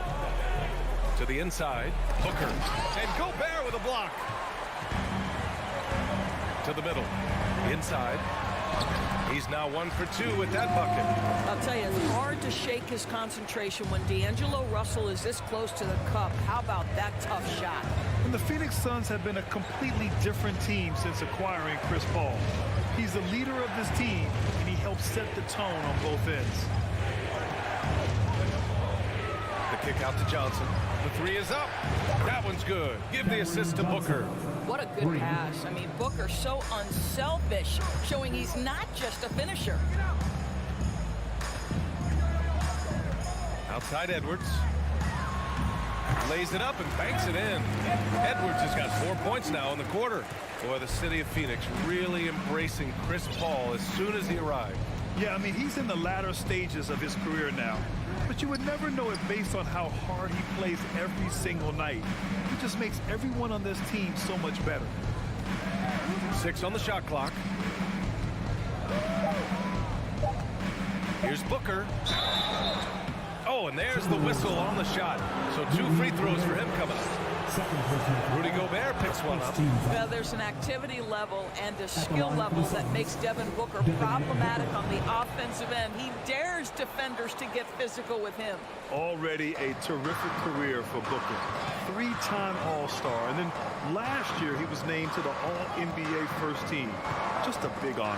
To the inside, Booker. And Gobert with a block. To the middle. Inside. He's now 1 for 2 with that bucket. I'll tell you, it's hard to shake his concentration when D'Angelo Russell is this close to the cup. How about that tough shot? And the Phoenix Suns have been a completely different team since acquiring Chris Paul. He's the leader of this team, and he helps set the tone on both ends. The kick out to Johnson. The 3 is up. That one's good. Give the assist to Booker. What a good pass. I mean, Booker so unselfish, showing he's not just a finisher. Outside Edwards. Lays it up and banks it in. Edwards has got 4 points now in the quarter. Boy, the city of Phoenix really embracing Chris Paul as soon as he arrived. Yeah, I mean, he's in the latter stages of his career now. But you would never know it based on how hard he plays every single night. He just makes everyone on this team so much better. 6 on the shot clock. Here's Booker. Oh, and there's the whistle on the shot. So 2 free throws for him coming up. Rudy Gobert picks one up. Well, there's an activity level and a skill level that makes Devin Booker problematic on the offensive end. He dares defenders to get physical with him. Already a terrific career for Booker. 3-time All-Star, and then last year he was named to the All-NBA first team. Just a big honor.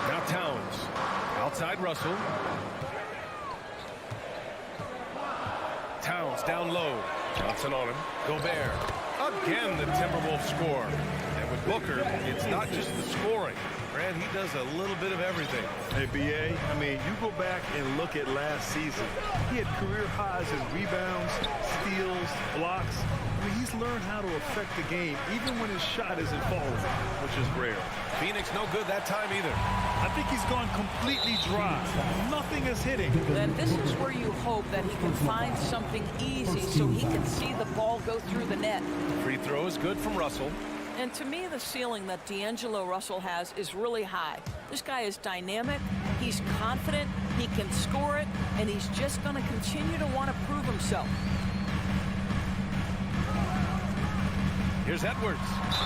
Now Towns. Outside Russell. Towns down low. Johnson on him. Gobert. Again, the Timberwolves score. And with Booker, it's not just the scoring. Brad, he does a little bit of everything. Hey, B.A., I mean, you go back and look at last season. He had career highs in rebounds, steals, blocks. I mean, he's learned how to affect the game, even when his shot isn't falling, which is rare. Phoenix no good that time either. I think he's gone completely dry. Nothing is hitting. And this is where you hope that he can find something easy so he can see the ball go through the net. Free throw is good from Russell. And to me, the ceiling that D'Angelo Russell has is really high. This guy is dynamic, he's confident, he can score it, and he's just going to continue to want to prove himself. Here's Edwards,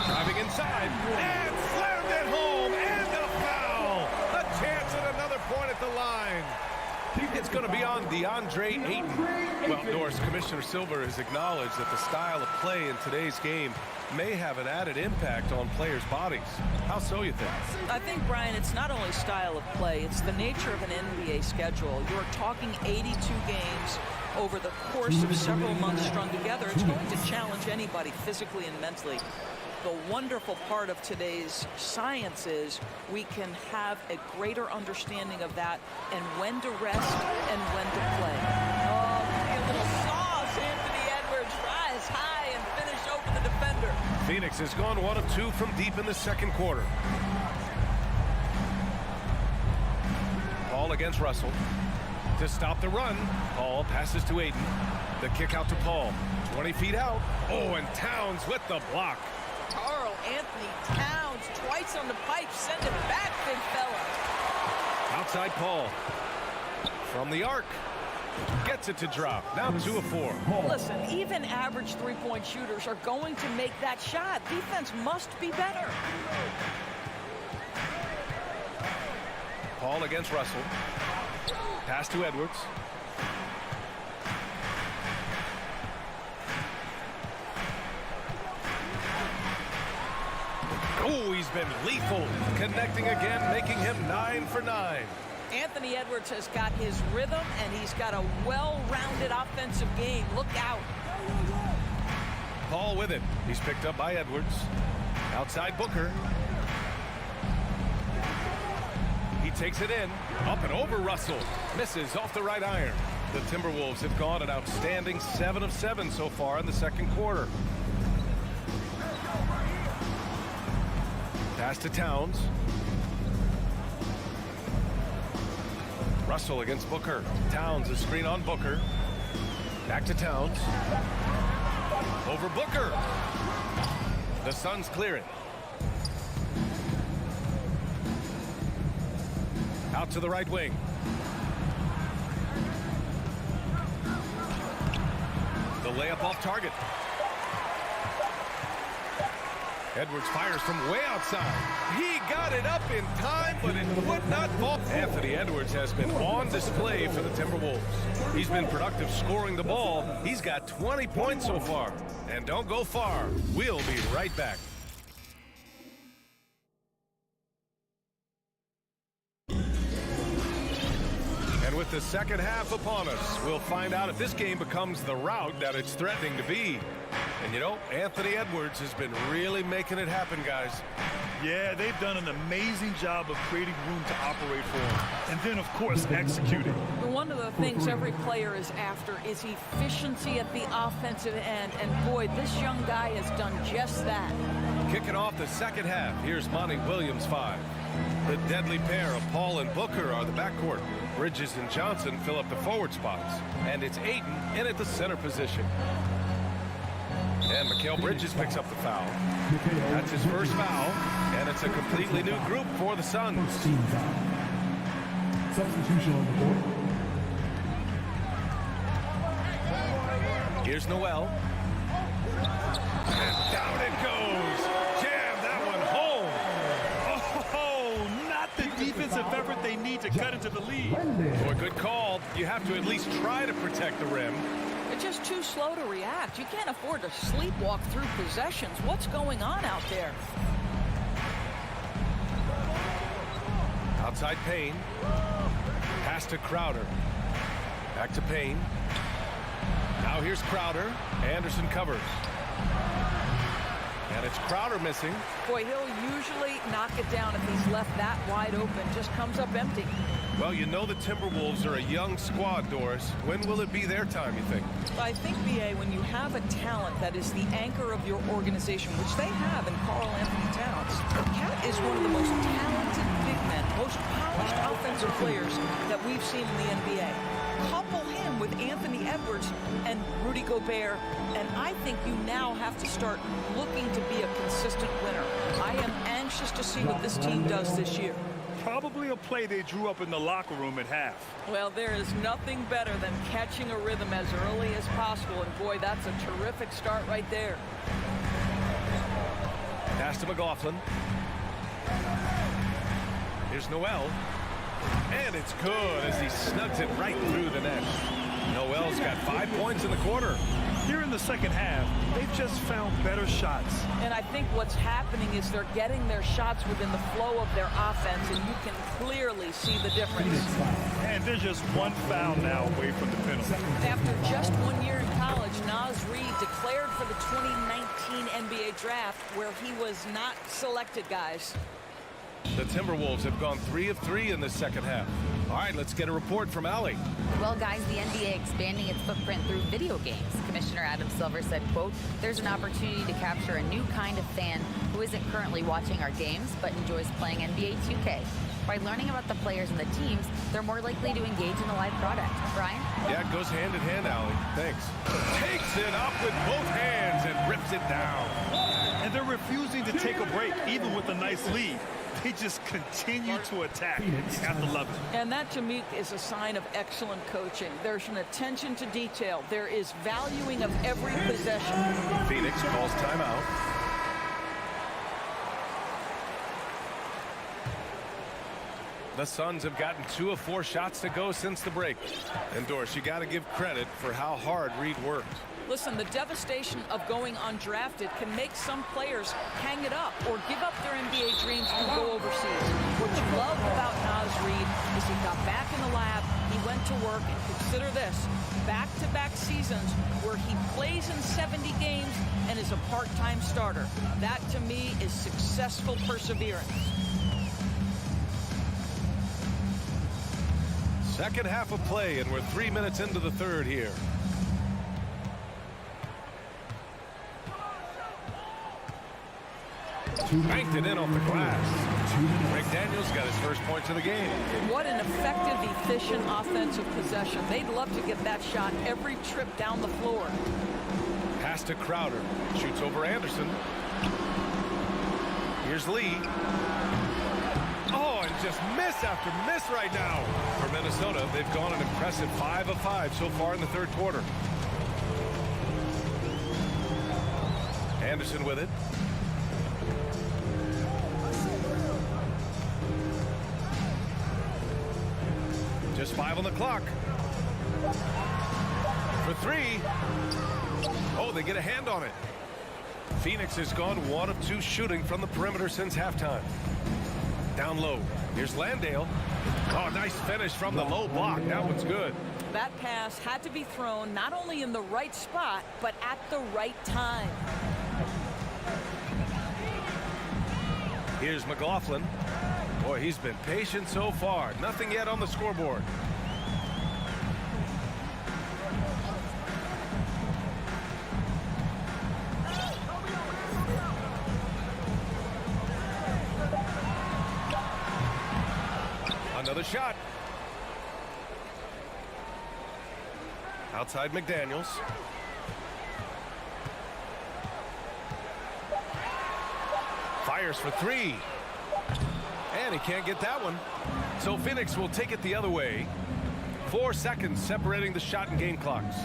driving inside, and slammed it home, and a foul! A chance at another point at the line. It's going to be on DeAndre Ayton. Well, Norris, Commissioner Silver has acknowledged that the style of play in today's game may have an added impact on players' bodies. How so, you think? I think, Brian, it's not only style of play, it's the nature of an NBA schedule. You're talking 82 games over the course of several months strung together. It's going to challenge anybody physically and mentally. The wonderful part of today's science is we can have a greater understanding of that and when to rest and when to play. Oh, a little sauce. Anthony Edwards rise high and finish over the defender. Phoenix has gone 1 of 2 from deep in the second quarter. Paul against Russell. To stop the run, Paul passes to Ayton. The kick out to Paul. 20 feet out. Oh, and Towns with the block. Carl Anthony Towns twice on the pipe. Send it back, big fella. Outside Paul. From the arc. Gets it to drop. Now 2 of 4. Listen, even average three-point shooters are going to make that shot. Defense must be better. Paul against Russell. Pass to Edwards. Oh, he's been lethal. Connecting again, making him 9 for 9. Anthony Edwards has got his rhythm, and he's got a well-rounded offensive game. Look out. Paul with it. He's picked up by Edwards. Outside Booker. He takes it in. Up and over Russell. Misses off the right iron. The Timberwolves have gone an outstanding 7 of 7 so far in the second quarter. Pass to Towns. Russell against Booker. Towns, a screen on Booker. Back to Towns. Over Booker. The Suns clear it. Out to the right wing. The layup off target. Edwards fires from way outside. He got it up in time, but it would not fall. Anthony Edwards has been on display for the Timberwolves. He's been productive scoring the ball. He's got 20 points so far. And don't go far. We'll be right back. And with the second half upon us, we'll find out if this game becomes the rout that it's threatening to be. And you know, Anthony Edwards has been really making it happen, guys. Yeah, they've done an amazing job of creating room to operate for him. And then, of course, executing. One of the things every player is after is efficiency at the offensive end. And boy, this young guy has done just that. Kicking off the second half, here's Monty Williams 5. The deadly pair of Paul and Booker are the backcourt. Bridges and Johnson fill up the forward spots. And it's Ayton in at the center position. And Mikal Bridges picks up the foul. That's his first foul, and it's a completely new group for the Suns. Substitution on the board. Here's Noel. And down it goes. Jam that one home. Oh, not the defensive effort they need to cut into the lead. Boy, good call. You have to at least try to protect the rim. They're just too slow to react. You can't afford to sleepwalk through possessions. What's going on out there? Outside Payne. Pass to Crowder. Back to Payne. Now here's Crowder. Anderson covers. And it's Crowder missing. Boy, he'll usually knock it down if he's left that wide open. Just comes up empty. Well, you know the Timberwolves are a young squad, Doris. When will it be their time, you think? I think, B.A., when you have a talent that is the anchor of your organization, which they have in Carl Anthony Towns, Cat is one of the most talented big men, most polished offensive players that we've seen in the NBA. Couple him with Anthony Edwards and Rudy Gobert, and I think you now have to start looking to be a consistent winner. I am anxious to see what this team does this year. Probably a play they drew up in the locker room at half. Well, there is nothing better than catching a rhythm as early as possible, and boy, that's a terrific start right there. Pass to McLaughlin. Here's Noel. And it's good as he snugs it right through the net. Noel's got 5 points in the quarter. Here in the second half, they've just found better shots. And I think what's happening is they're getting their shots within the flow of their offense, and you can clearly see the difference. And they're just one foul now away from the penalty. After just 1 year in college, Naz Reid declared for the 2019 NBA draft, where he was not selected, guys. The Timberwolves have gone 3 of 3 in the second half. All right, let's get a report from Allie. Well, guys, the NBA expanding its footprint through video games. Commissioner Adam Silver said, quote, "There's an opportunity to capture a new kind of fan who isn't currently watching our games but enjoys playing NBA 2K. By learning about the players and the teams, they're more likely to engage in the live product." Brian? Yeah, it goes hand in hand, Allie. Thanks. Takes it up with both hands and rips it down. And they're refusing to take a break, even with a nice lead. They just continue to attack. You have to love it. And that, to me, is a sign of excellent coaching. There's an attention to detail. There is valuing of every possession. Phoenix calls timeout. The Suns have gotten 2 of 4 shots to go since the break. And Doris, you got to give credit for how hard Reid worked. Listen, the devastation of going undrafted can make some players hang it up or give up their NBA dreams and go overseas. What you love about Naz Reid is he got back in the lab, he went to work, and consider this, back-to-back seasons where he plays in 70 games and is a part-time starter. That, to me, is successful perseverance. Second half of play, and we're 3 minutes into the third here. Banked it in off the glass. McDaniels got his first points of the game. What an effective, efficient offensive possession. They'd love to get that shot every trip down the floor. Pass to Crowder. Shoots over Anderson. Here's Lee. Oh, and just miss after miss right now. For Minnesota, they've gone an impressive 5 of 5 so far in the third quarter. Anderson with it. Just 5 on the clock. For 3. Oh, they get a hand on it. Phoenix has gone 1 of 2 shooting from the perimeter since halftime. Down low. Here's Landale. Oh, nice finish from the low block. That one's good. That pass had to be thrown not only in the right spot, but at the right time. Here's McLaughlin. Boy, he's been patient so far. Nothing yet on the scoreboard. Another shot. Outside McDaniels. Fires for 3. And he can't get that one. So Phoenix will take it the other way. 4 seconds separating the shot and game clocks.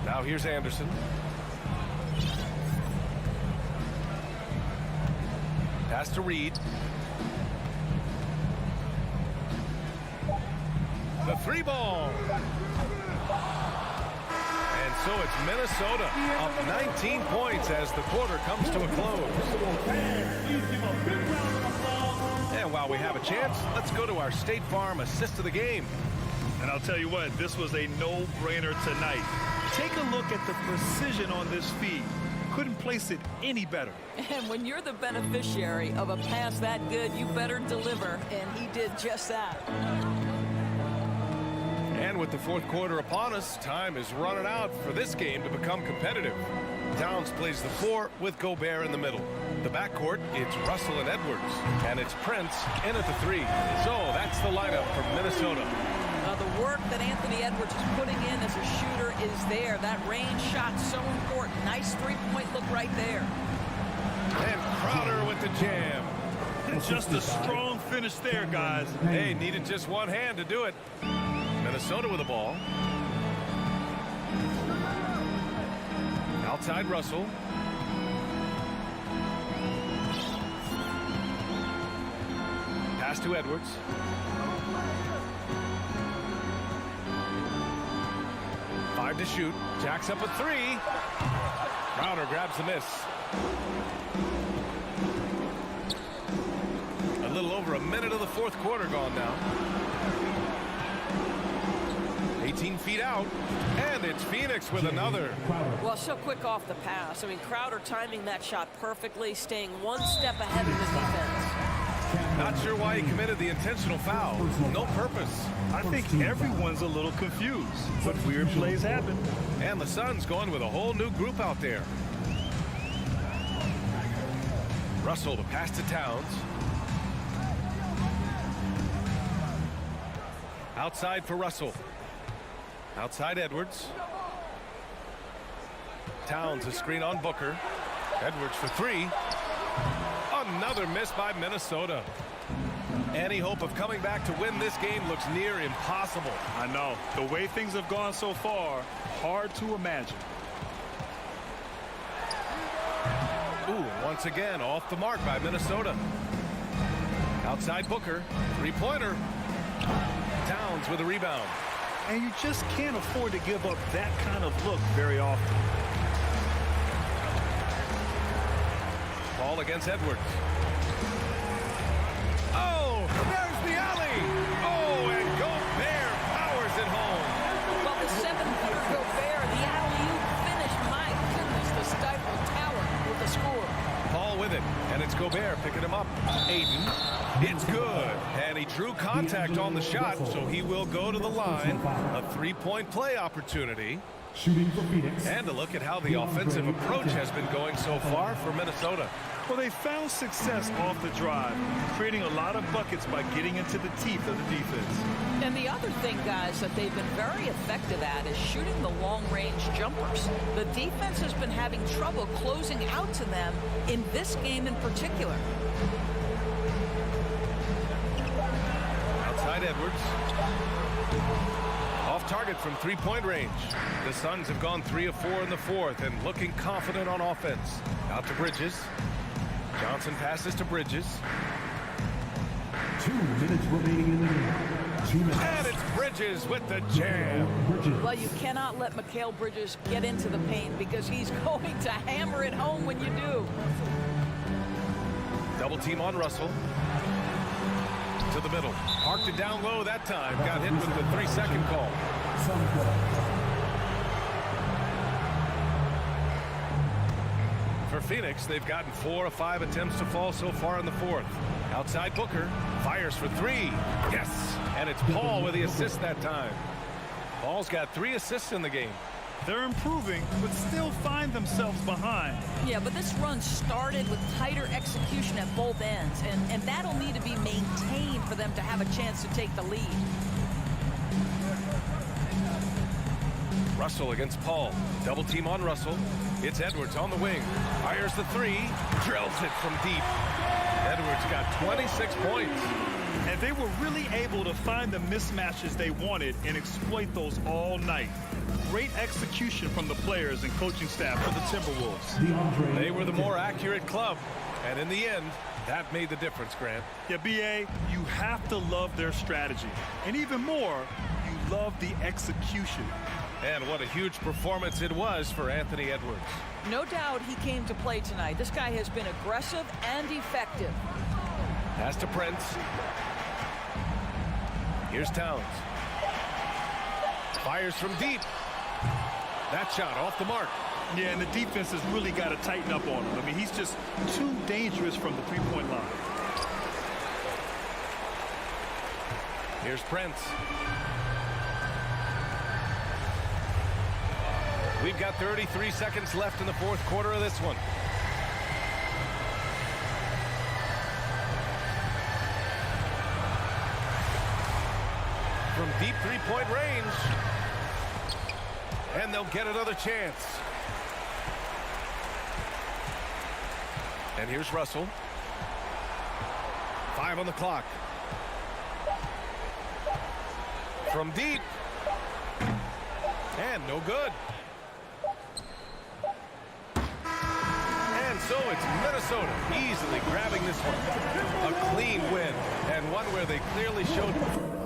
Now here's Anderson. Pass to Reid. The 3 ball. And so it's Minnesota up 19 points as the quarter comes to a close. And while we have a chance, let's go to our State Farm assist of the game. And I'll tell you what, this was a no-brainer tonight. Take a look at the precision on this feed. Couldn't place it any better. And when you're the beneficiary of a pass that good, you better deliver. And he did just that. And with the fourth quarter upon us, time is running out for this game to become competitive. Downs plays the 4 with Gobert in the middle. The backcourt, it's Russell and Edwards. And it's Prince in at the 3. So that's the lineup from Minnesota. The work that Anthony Edwards is putting in as a shooter is there. That range shot so important. Nice three-point look right there. And Crowder with the jam. And just a strong finish there, guys. Hey, needed just one hand to do it. Minnesota with the ball. Outside Russell. Pass to Edwards. Five to shoot. Jacks up a three. Crowder grabs the miss. A little over a minute of the fourth quarter gone now. 18 feet out, and it's Phoenix with another. Well, so quick off the pass. I mean, Crowder timing that shot perfectly, staying one step ahead of his defense. Not sure why he committed the intentional foul. No purpose. I think everyone's a little confused, but weird plays happen. And the Suns going with a whole new group out there. Russell to pass to Towns. Outside for Russell. Outside Edwards. Towns a screen on Booker. Edwards for three. Another miss by Minnesota. Any hope of coming back to win this game looks near impossible. I know. The way things have gone so far, hard to imagine. Ooh, once again off the mark by Minnesota. Outside Booker. Three-pointer. Towns with a rebound. And you just can't afford to give up that kind of look very often. Ball against Edwards. Oh, there's the alley. Oh, and Gobert powers it home. Well, the 7-footer Gobert, the alley-oop finish. My goodness, the Stifle Tower with the score. Paul with it, and it's Gobert picking him up. Aiden. It's good, and he drew contact on the shot, so he will go to the line. A three-point play opportunity. Shooting for Phoenix. And a look at how the offensive approach has been going so far for Minnesota. Well, they found success off the drive, creating a lot of buckets by getting into the teeth of the defense. And the other thing, guys, that they've been very effective at is shooting the long-range jumpers. The defense has been having trouble closing out to them in this game in particular. Outside Edwards. Off target from three-point range. The Suns have gone 3 of 4 in the fourth and looking confident on offense. Out to Bridges. Johnson passes to Bridges. 2 minutes remaining in the game. 2 minutes. And it's Bridges with the jam. Well, you cannot let Mikal Bridges get into the paint because he's going to hammer it home when you do. Double team on Russell. To the middle. Parked it down low that time. Got hit with the 3-second call. For Phoenix, they've gotten 4 of 5 attempts to fall so far in the fourth. Outside Booker. Fires for three. Yes. And it's Paul with the assist that time. Paul's got 3 assists in the game. They're improving, but still find themselves behind. Yeah, but this run started with tighter execution at both ends, and that'll need to be maintained for them to have a chance to take the lead. Russell against Paul. Double team on Russell. It's Edwards on the wing. Fires the three. Drills it from deep. Edwards got 26 points. And they were really able to find the mismatches they wanted and exploit those all night. Great execution from the players and coaching staff for the Timberwolves. They were the more accurate club, and in the end, that made the difference, Grant. Yeah, B.A., you have to love their strategy. And even more, you love the execution. And what a huge performance it was for Anthony Edwards. No doubt he came to play tonight. This guy has been aggressive and effective. Pass to Prince. Here's Towns. Fires from deep. That shot off the mark. Yeah, and the defense has really got to tighten up on him. I mean, he's just too dangerous from the three-point line. Here's Prince. We've got 33 seconds left in the fourth quarter of this one. From deep three-point range. And they'll get another chance. And here's Russell. 5 on the clock. From deep. And no good. so it's Minnesota easily grabbing this one. A clean win, and one where they clearly showed...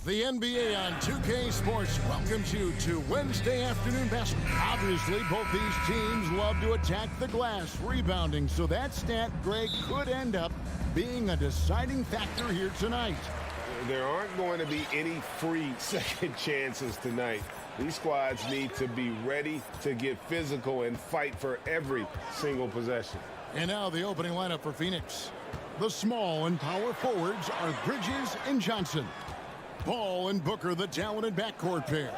The NBA on 2K Sports welcomes you to Wednesday afternoon basketball. Obviously, both these teams love to attack the glass, rebounding, so that stat, Greg, could end up being a deciding factor here tonight. There aren't going to be any free second chances tonight. These squads need to be ready to get physical and fight for every single possession. And now the opening lineup for Phoenix. The small and power forwards are Bridges and Johnson. Paul and Booker, the talented backcourt pair.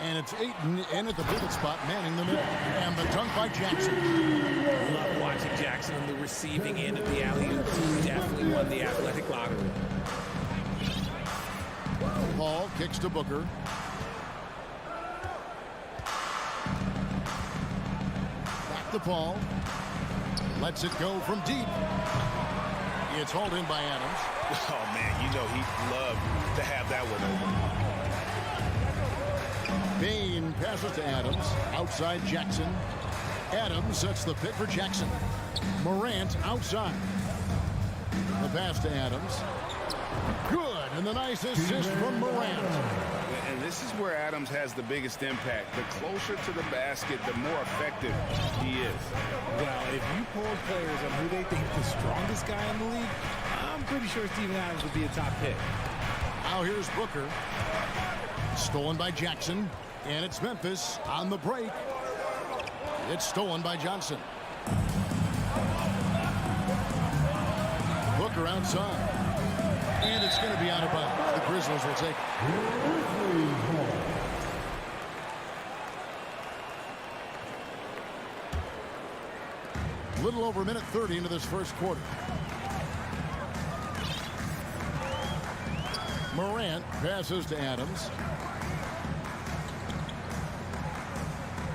And it's Ayton in at the pivot spot, manning the middle. And the dunk by Jackson. Love watching Jackson on the receiving end of the alley-oop. Definitely won the athletic lottery. Paul kicks to Booker. Back to Paul. Lets it go from deep. It's hauled in by Adams. Oh, man, you know he'd love to have that one over. Bain passes to Adams. Outside Jackson. Adams sets the pick for Jackson. Morant outside. The pass to Adams. Good, and the nice assist from Morant. And this is where Adams has the biggest impact. The closer to the basket, the more effective he is. Well, if you poll players on who they think is the strongest guy in the league, I'm pretty sure Steven Adams would be a top pick. Now here's Booker. Stolen by Jackson. And it's Memphis on the break. It's stolen by Johnson. Booker outside. And it's going to be out of bounds. The Grizzlies will take it. Little over a minute 30 into this first quarter. Morant passes to Adams.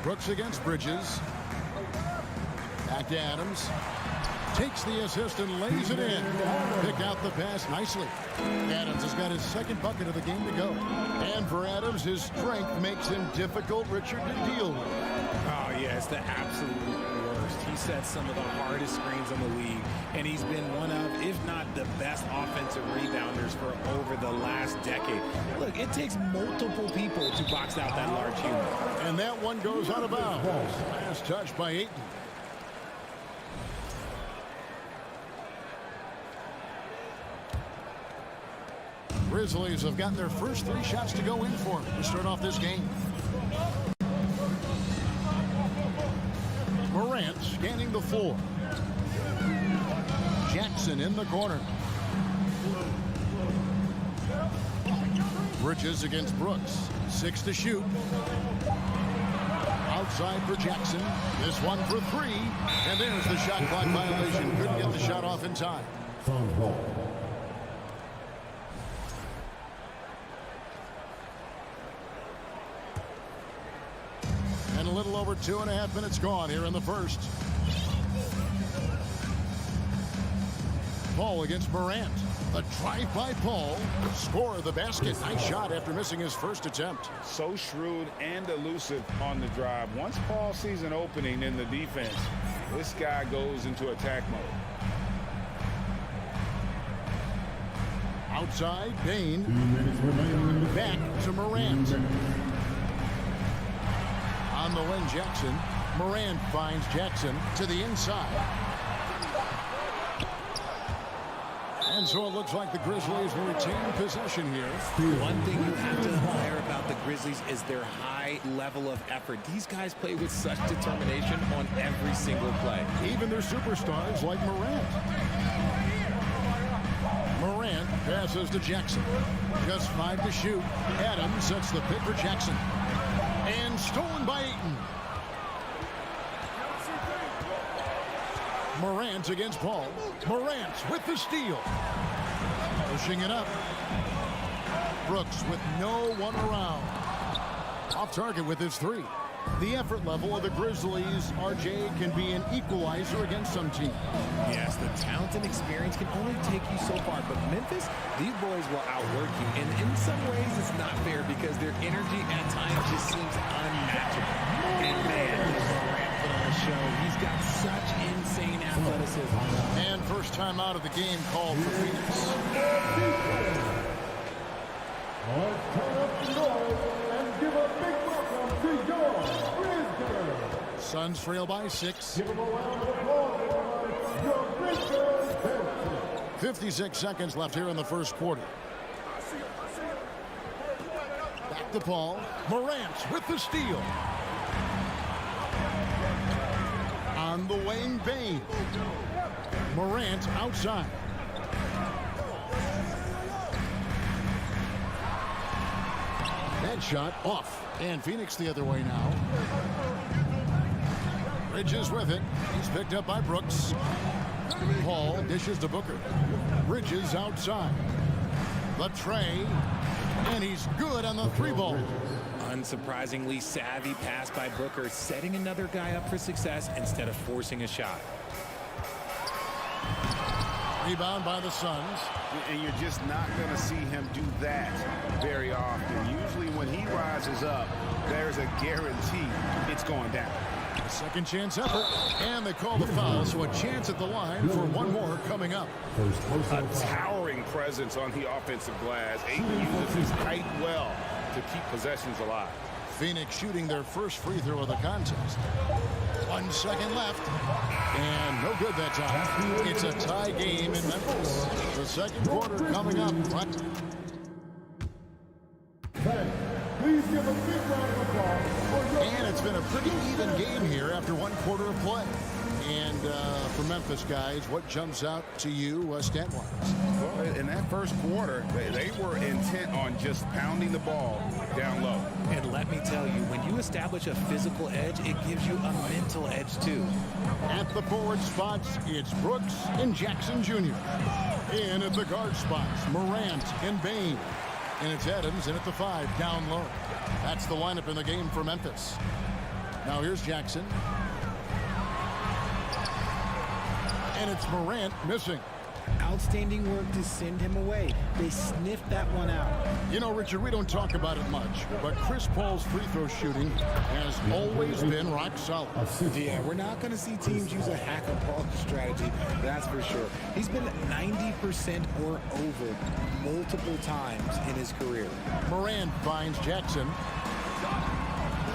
Brooks against Bridges. Back to Adams. Takes the assist and lays it in. Pick out the pass nicely. Adams has got his second bucket of the game to go. And for Adams, his strength makes him difficult, Richard, to deal with. Oh, yeah, it's the absolute worst. He sets some of the hardest screens in the league, and he's been one of, if not the best offensive rebounders for over the last decade. Look, it takes multiple people to box out that large human. And that one goes out of bounds. Last touch by Ayton. Grizzlies have gotten their first 3 shots to go in for to start off this game. Morant scanning the floor. Jackson in the corner. Bridges against Brooks. 6 to shoot. Outside for Jackson. This one for 3. And there's the shot clock violation. Couldn't get the shot off in time. And a little over 2.5 minutes gone here in the first. Paul against Morant. The drive by Paul. Score of the basket. Nice shot after missing his first attempt. So shrewd and elusive on the drive. Once Paul sees an opening in the defense, this guy goes into attack mode. Outside, Bain. Back to Morant. On the wing, Jackson. Morant finds Jackson to the inside. And so it looks like the Grizzlies will retain possession here. One thing you have to admire about the Grizzlies is their high level of effort. These guys play with such determination on every single play. Even their superstars like Morant. Morant passes to Jackson. Just 5 to shoot. Adams sets the pick for Jackson. And stolen by Ayton. Morant against Paul. Morant with the steal. Pushing it up. Brooks with no one around. Off target with his 3. The effort level of the Grizzlies, RJ, can be an equalizer against some teams. Yes, the talent and experience can only take you so far, but Memphis, these boys will outwork you. And in some ways, it's not fair because their energy at times just seems unmatchable. And man, Morant put on a show. He's got such insane athleticism. And first time out of the game called for Phoenix. Suns trail by 6. Give them a round of applause. Your Grizzlies. 56 seconds left here in the first quarter. Back to Paul. Morant with the steal. On the wing, Bain. Morant outside. That shot off. And Phoenix the other way now. Bridges with it. He's picked up by Brooks. Paul dishes to Booker. Bridges outside. Latrey. And he's good on the 3-ball. Unsurprisingly savvy pass by Booker, setting another guy up for success instead of forcing a shot. Rebound by the Suns. And you're just not going to see him do that very often. Usually when he rises up, there's a guarantee it's going down. Second chance effort. And they call the foul, so a chance at the line for one more coming up. A towering presence on the offensive glass. Ayton uses his height well to keep possessions alive. Phoenix shooting their first free throw of the contest. 1 second left. And no good that time. It's a tie game in Memphis. The second quarter coming up. Please give a big round of applause for your... And it's been a pretty even game here after 1 quarter of play. And for Memphis, guys, what jumps out to you stat-wise? Well, in that first quarter, they were intent on just pounding the ball down low. And let me tell you, when you establish a physical edge, it gives you a mental edge too. At the forward spots, it's Brooks and Jackson Jr. In at the guard spots, Morant and Bain. And it's Adams in at the 5, down low. That's the lineup in the game for Memphis. Now here's Jackson. And it's Morant missing. Outstanding work to send him away. They sniffed that one out. You know, Richard, we don't talk about it much, but Chris Paul's free throw shooting has always been rock solid. Yeah, we're not going to see teams use a hack and ball strategy, that's for sure. He's been 90% or over multiple times in his career. Morant finds Jackson.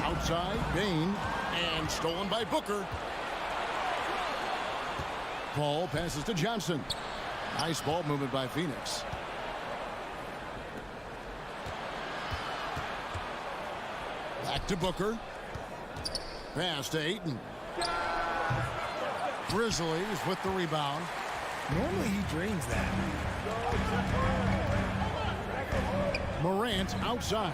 Outside, Bain, and stolen by Booker. Paul passes to Johnson. Nice ball movement by Phoenix. Back to Booker. Pass to Ayton. Grizzlies with the rebound. Normally he drains that. Morant outside.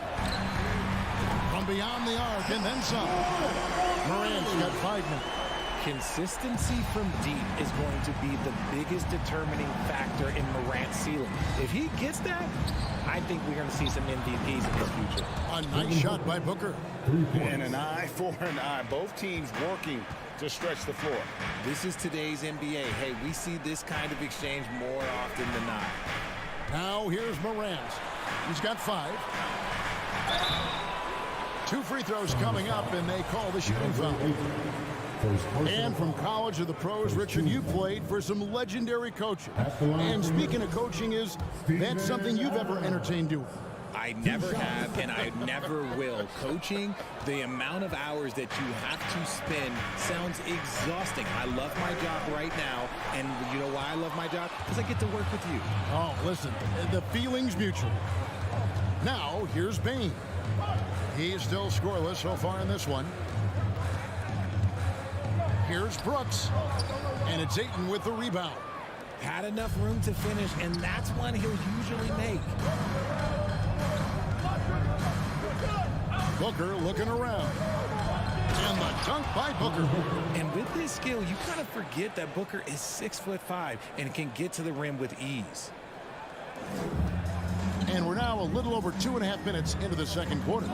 From beyond the arc and then some. Morant's got 5 minutes. Consistency from deep is going to be the biggest determining factor in Morant's ceiling. If he gets that, I think we're going to see some MVPs in his future. A nice shot by Booker. And an eye for an eye. Both teams working to stretch the floor. This is today's NBA. Hey, we see this kind of exchange more often than not. Now here's Morant. He's got 5. 2 free throws coming up, and they call the shooting foul. And from college to the pros, Richard, you played for some legendary coaching. And speaking of coaching, is that something you've ever entertained doing? I never have, and I never will. Coaching, the amount of hours that you have to spend sounds exhausting. I love my job right now, and you know why I love my job? Because I get to work with you. Oh, listen, the feeling's mutual. Now, here's Bain. He's still scoreless so far in this one. Here's Brooks, and it's Ayton with the rebound. Had enough room to finish, and that's one he'll usually make. Booker looking around. And the dunk by Booker. And with this skill, you kind of forget that Booker is 6'5" and can get to the rim with ease. And we're now a little over 2.5 minutes into the second quarter.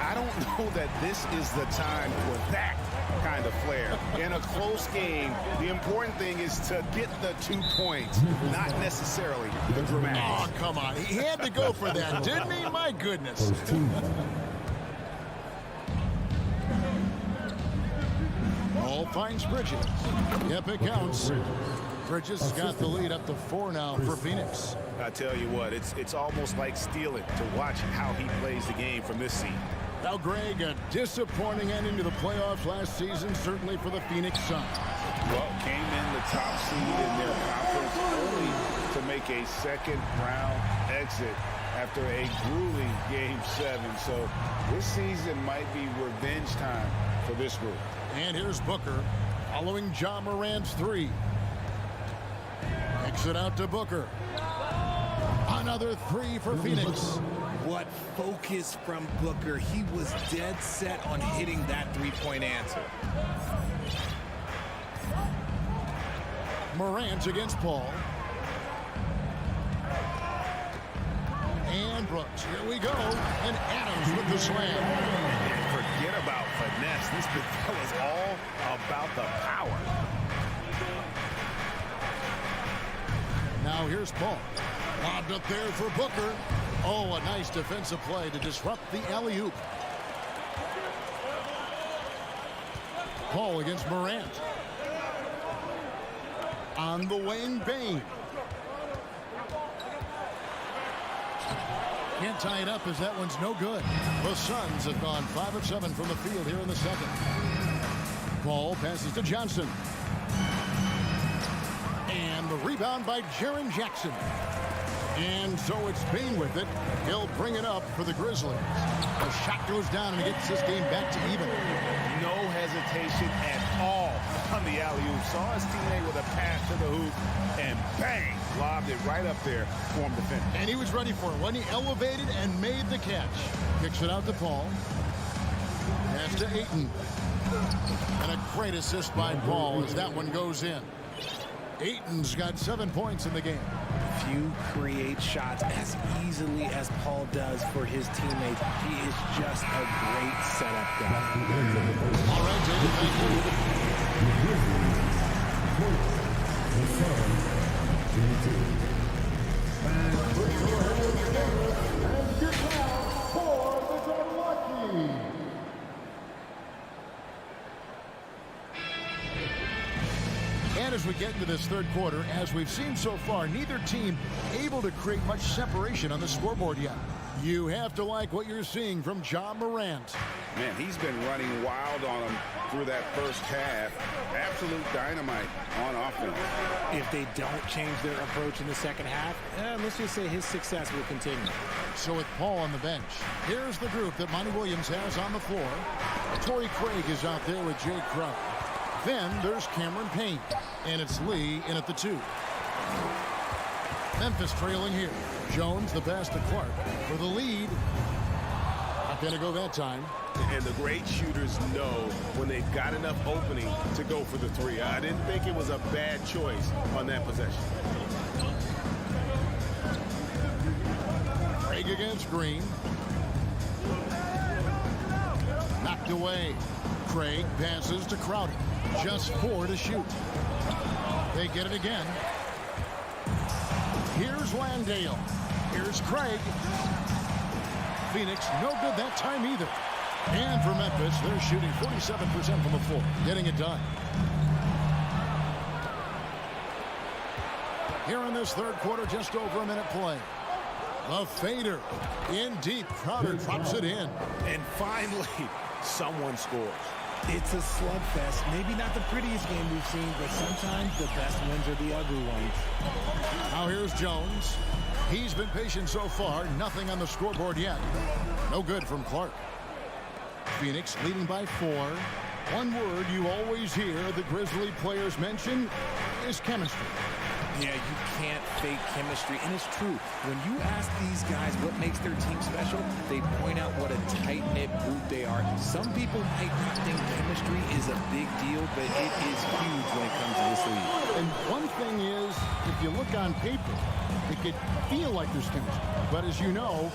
I don't know that this is the time for that kind of flair. In a close game, the important thing is to get the 2 points, not necessarily the dramatics. Oh, come on. He had to go for that, didn't he? My goodness. Ball finds Bridges. Yep, it counts. Bridges has got the lead up to 4 now for Phoenix. I tell you what, it's almost like stealing to watch how he plays the game from this seat. Now, Greg, a disappointing ending to the playoffs last season, certainly for the Phoenix Suns. Well, came in the top seed in their conference only to make a second-round exit after a grueling Game 7. So this season might be revenge time for this group. And here's Booker following Ja Morant's 3. Kicks it out to Booker. Another 3 for Phoenix. What focus from Booker. He was dead set on hitting that three-point answer. Morant against Paul. And Brooks. Here we go. And Adams with the slam. And forget about finesse. This is all about the power. Now here's Paul. Lobbed up there for Booker. Oh, a nice defensive play to disrupt the alley-oop. Paul against Morant. On the wing, Bain. Can't tie it up as that one's no good. The Suns have gone 5 of 7 from the field here in the second. Ball passes to Johnson. And the rebound by Jaren Jackson. And so it's Bain with it. He'll bring it up for the Grizzlies. The shot goes down and he gets this game back to even. No hesitation at all on the alley-oop. Saw his teammate with a pass to the hoop and bang, lobbed it right up there for him to finish. And he was ready for it when he elevated and made the catch. Kicks it out to Paul. Pass to Ayton. And a great assist by Paul as that one goes in. Ayton's got 7 points in the game. Few create shots as easily as Paul does for his teammates. He is just a great setup guy. All right, David, And as we get into this third quarter, as we've seen so far, neither team able to create much separation on the scoreboard yet. You have to like what you're seeing from Ja Morant. Man, he's been running wild on him through that first half. Absolute dynamite on offense. If they don't change their approach in the second half, let's just say his success will continue. So with Paul on the bench, here's the group that Monty Williams has on the floor. Torrey Craig is out there with Jay Crowder. Then there's Cameron Payne, and it's Lee in at the 2. Memphis trailing here. Jones the pass to Clark for the lead. Not going to go that time. And the great shooters know when they've got enough opening to go for the 3. I didn't think it was a bad choice on that possession. Craig against Green. Knocked away. Craig passes to Crowder. Just 4 to shoot. They get it again. Here's Landale. Here's Craig. Phoenix, no good that time either. And for Memphis, they're shooting 47% from the floor. Getting it done. Here in this third quarter, just over a minute play. The fader. In deep. Crowder drops it in. And finally, someone scores. It's a slugfest. Maybe not the prettiest game we've seen, but sometimes the best wins are the ugly ones. Now here's Jones. He's been patient so far. Nothing on the scoreboard yet. No good from Clark. Phoenix leading by 4. One word you always hear the Grizzly players mention is chemistry. Yeah, you can't fake chemistry, and it's true. When you ask these guys what makes their team special, they point out what a tight-knit group they are. Some people might not think chemistry is a big deal, but it is huge when it comes to this league. And one thing is, if you look on paper, it could feel like there's chemistry. But as you know,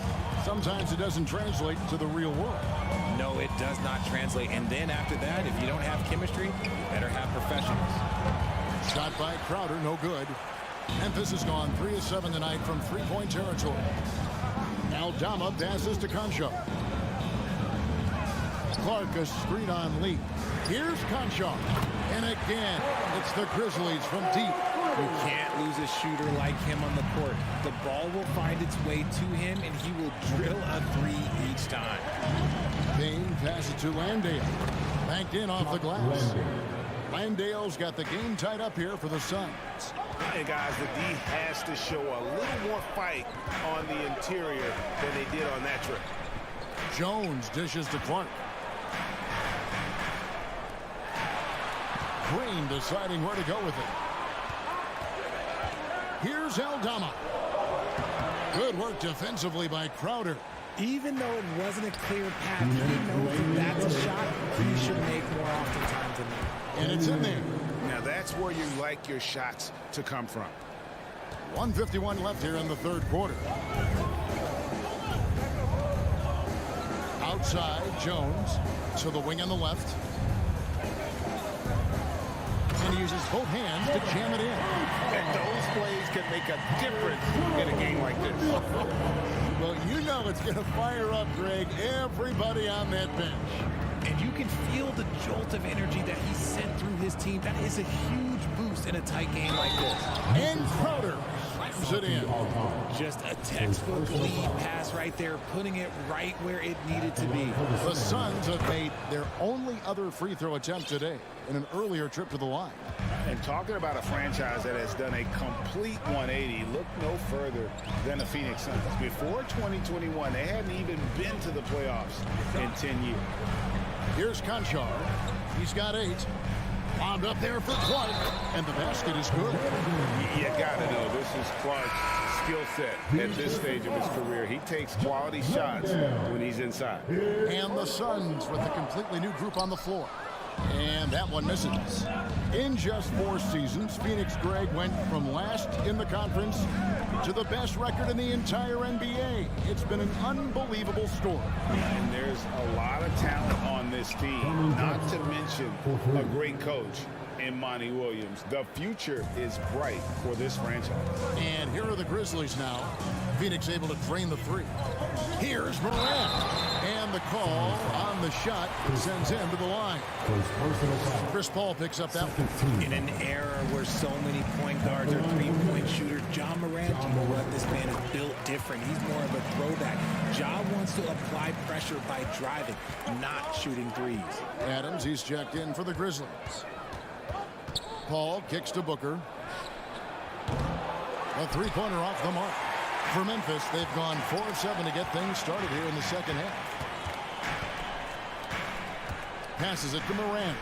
sometimes it doesn't translate to the real world. No, it does not translate. And then after that, if you don't have chemistry, you better have professionals. Shot by Crowder, no good. Memphis has gone 3 of 7 tonight from three-point territory. Aldama passes to Concho. Clark a screen on Lee. Here's Concho. And again, it's the Grizzlies from deep. You can't lose a shooter like him on the court. The ball will find its way to him, and he will drill a three each time. Payne passes to Landale. Banked in off the glass. Landale's got the game tied up here for the Suns. Hey, guys, the D has to show a little more fight on the interior than they did on that trip. Jones dishes to Clark. Green deciding where to go with it. Here's Aldama. Good work defensively by Crowder. Even though it wasn't a clear path, he knows that's a shot he should make more oftentimes than that. And it's in there. Now, that's where you like your shots to come from. 1:51 left here in the third quarter. Outside, Jones to the wing on the left. And he uses both hands to jam it in. And those plays can make a difference in a game like this. Well, you know it's going to fire up, Greg, everybody on that bench. And you can feel the jolt of energy that he sent through his team. That is a huge boost in a tight game like this. And Crowder slams it in. Just a textbook lead pass right there, putting it right where it needed to be. The Suns have made their only other free throw attempt today in an earlier trip to the line. And talking about a franchise that has done a complete 180, look no further than the Phoenix Suns. Before 2021, they hadn't even been to the playoffs in 10 years. Here's Conchar. He's got 8. Bombed up there for Clark. And the basket is good. You got to know this is Clark's skill set at this stage of his career. He takes quality shots when he's inside. And the Suns with a completely new group on the floor. And that one misses. In just 4 seasons, Phoenix, Greg, went from last in the conference to the best record in the entire NBA. It's been an unbelievable story. And there's a lot of talent on this team, not to mention a great coach in Monty Williams. The future is bright for this franchise. And here are the Grizzlies now. Phoenix able to drain the 3. Here's Morant. And the call on the shot sends him to the line. Chris Paul picks up that one. In an era where so many point guards are three-point shooters, Ja Morant, you know what? This man is built different. He's more of a throwback. Ja wants to apply pressure by driving, not shooting threes. Adams, he's checked in for the Grizzlies. Paul kicks to Booker. A three-pointer off the mark. For Memphis, they've gone 4 of 7 to get things started here in the second half. Passes it to Morant.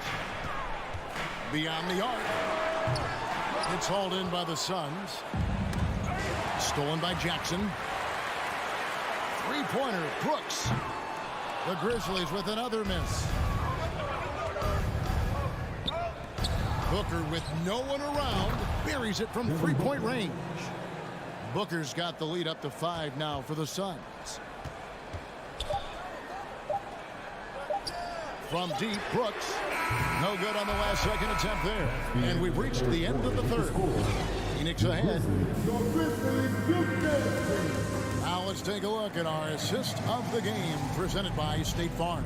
Beyond the arc. It's hauled in by the Suns. Stolen by Jackson. Three-pointer, Brooks. The Grizzlies with another miss. Booker with no one around. Buries it from three-point range. Booker's got the lead up to 5 now for the Suns. From deep, Brooks. No good on the last second attempt there. And we've reached the end of the third. Phoenix ahead. Now let's take a look at our assist of the game presented by State Farm.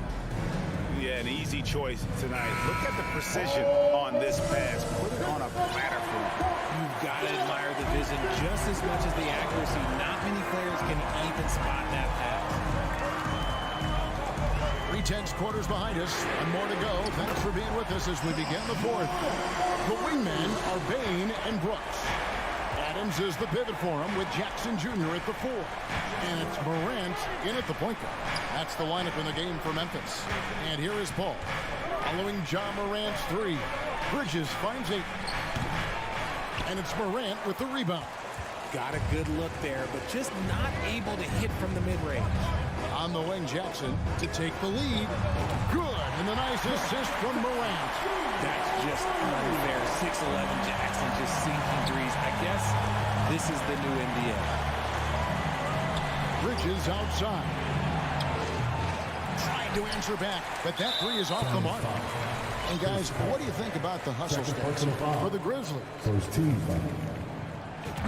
Yeah, an easy choice tonight. Look at the precision on this pass. Put it on a platter for him. You've got to admire the vision just as much as the accuracy. Not many players can even spot that pass. 3/10 quarters behind us and more to go. Thanks for being with us as we begin the fourth. The wingmen are Bain and Brooks. Adams is the pivot for him with Jackson Jr. at the 4. And it's Morant in at the point guard. That's the lineup in the game for Memphis. And here is Paul. Following Ja Morant's 3. Bridges finds 8. And it's Morant with the rebound. Got a good look there, but just not able to hit from the mid-range. On the wing, Jackson to take the lead. Good. And the nice assist from Morant. That's just unfair. 6'11" Jackson just sinking threes. I guess this is the new NBA. Bridges outside. Trying to answer back, but that 3 is off the mark. And guys, what do you think about the hustle stats for the Grizzlies?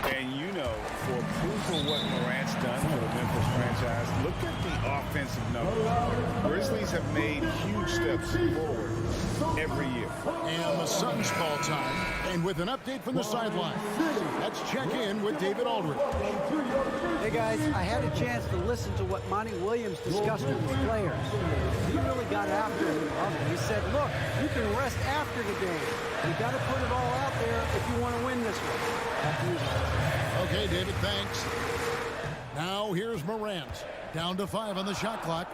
And you know, for proof of what Morant's done for the Memphis franchise, look at the offensive numbers. Grizzlies have made huge steps forward every year. And the Suns call time. And with an update from the sideline, let's check in with David Aldridge. Hey guys, I had a chance to listen to what Monty Williams discussed with the players. He really got after them. He said, look, you can rest after the game. You got to put it all out there if you want to win this one. Back to you, guys. Okay, David, thanks. Now here's Morant. Down to 5 on the shot clock.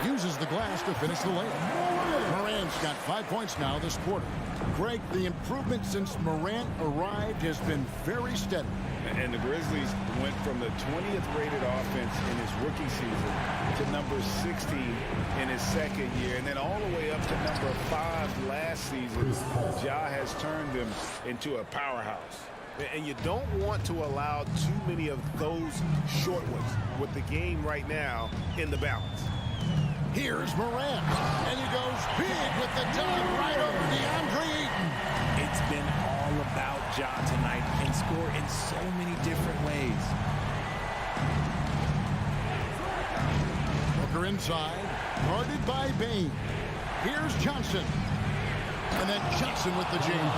Uses the glass to finish the layup. Morant's got 5 points now this quarter. Greg, the improvement since Morant arrived has been very steady. And the Grizzlies went from the 20th rated offense in his rookie season to number 16 in his second year, and then all the way up to number 5 last season. Ja has turned them into a powerhouse. And you don't want to allow too many of those short ones with the game right now in the balance. Here's Morant, and he goes big with the dunk right over DeAndre Ayton. It's been all about Ja tonight. Can score in so many different ways. Booker inside, guarded by Bain. Here's Johnson. And then Johnson with the jam.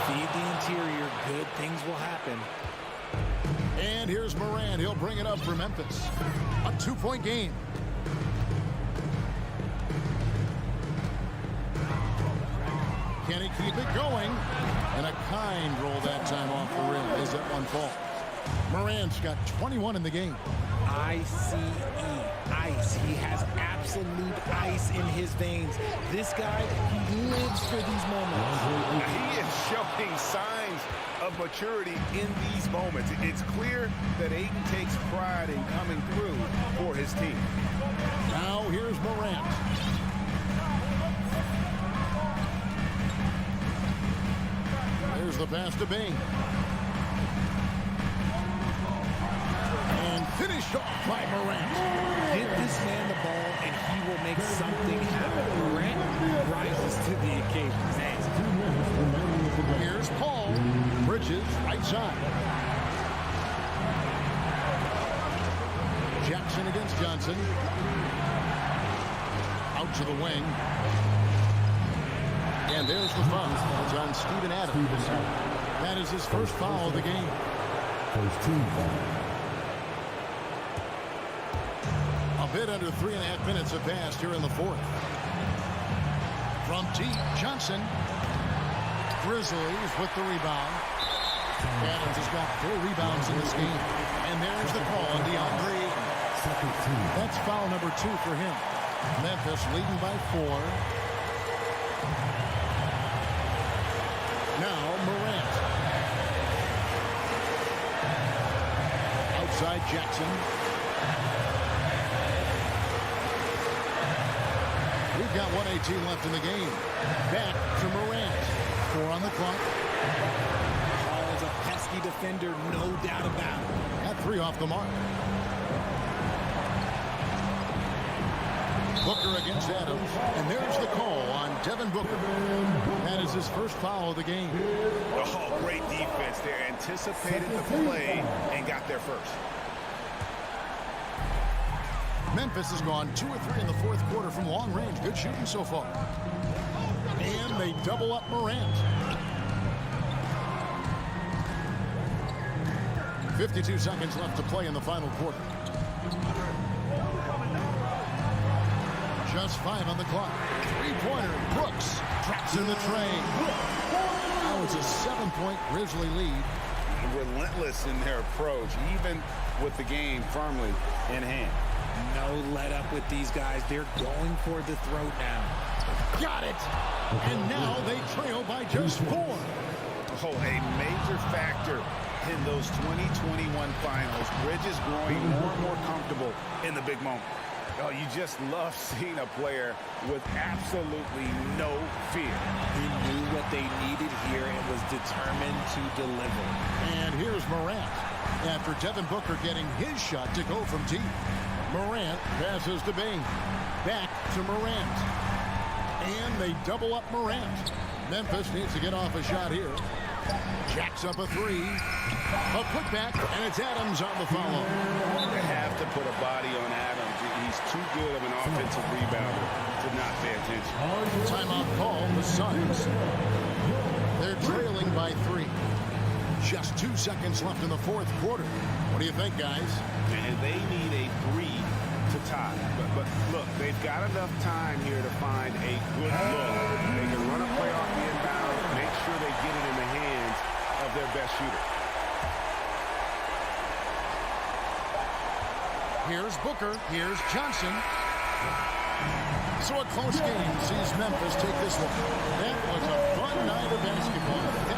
Feed the interior. Good things will happen. And here's Morant. He'll bring it up for Memphis. A 2-point game. Can he keep it going? And a kind roll that time off the rim as that one falls. Morant's got 21 in the game. ICE. Ice. He has absolute ice in his veins. This guy, he lives for these moments. He is showing signs of maturity in these moments. It's clear that Ayton takes pride in coming through for his team. Now here's Morant. There's the pass to Bain. And finished off by Morant. Give this man the ball and he will make something happen. Morant rises to the occasion. Here's Paul. Bridges, right side. Jackson against Johnson. Out to the wing. And there's the foul. It's on Steven Adams. That is his first foul of the game. First team foul. A bit under 3.5 minutes have passed here in the fourth. From deep, Johnson. Grizzlies with the rebound. Adams has got 4 rebounds in this game. And there's the call on DeAndre Ayton. That's foul number 2 for him. Memphis leading by 4. Now Morant. Outside Jackson. We've got 1:18 left in the game. Back to Morant. 4 on the clock. Paul's a pesky defender, no doubt about it. At 3 off the mark. Booker against Adams. And there's the call on Devin Booker. That is his first foul of the game. Oh, great defense there. Anticipated the play and got there first. Memphis has gone 2 or 3 in the fourth quarter from long range. Good shooting so far. And they double up Morant. 52 seconds left to play in the final quarter. Just 5 on the clock. 3-pointer. Brooks drops in the tray. Now it's a 7-point Grizzly lead. Relentless in their approach, even with the game firmly in hand. No let up with these guys. They're going for the throat now. Got it. And now they trail by just 4. Oh, a major factor in those 2021 finals. Bridges growing more and more comfortable in the big moment. Oh, you just love seeing a player with absolutely no fear. He knew what they needed here and was determined to deliver. And here's Morant. After Devin Booker getting his shot to go from deep. Morant passes to Bain. Back to Morant. And they double up Morant. Memphis needs to get off a shot here. Jacks up a 3. A putback, and it's Adams on the follow. They have to put a body on Adams. He's too good of an offensive rebounder to not pay attention. Timeout call, the Suns. They're trailing by 3. Just 2 seconds left in the fourth quarter. What do you think, guys? And they need a 3 to tie. But look, they've got enough time here to find a good look. They can run a play off the inbound, make sure they get it in the hands of their best shooter. Here's Booker. Here's Johnson. So a close game sees Memphis take this one. That was a fun night of basketball.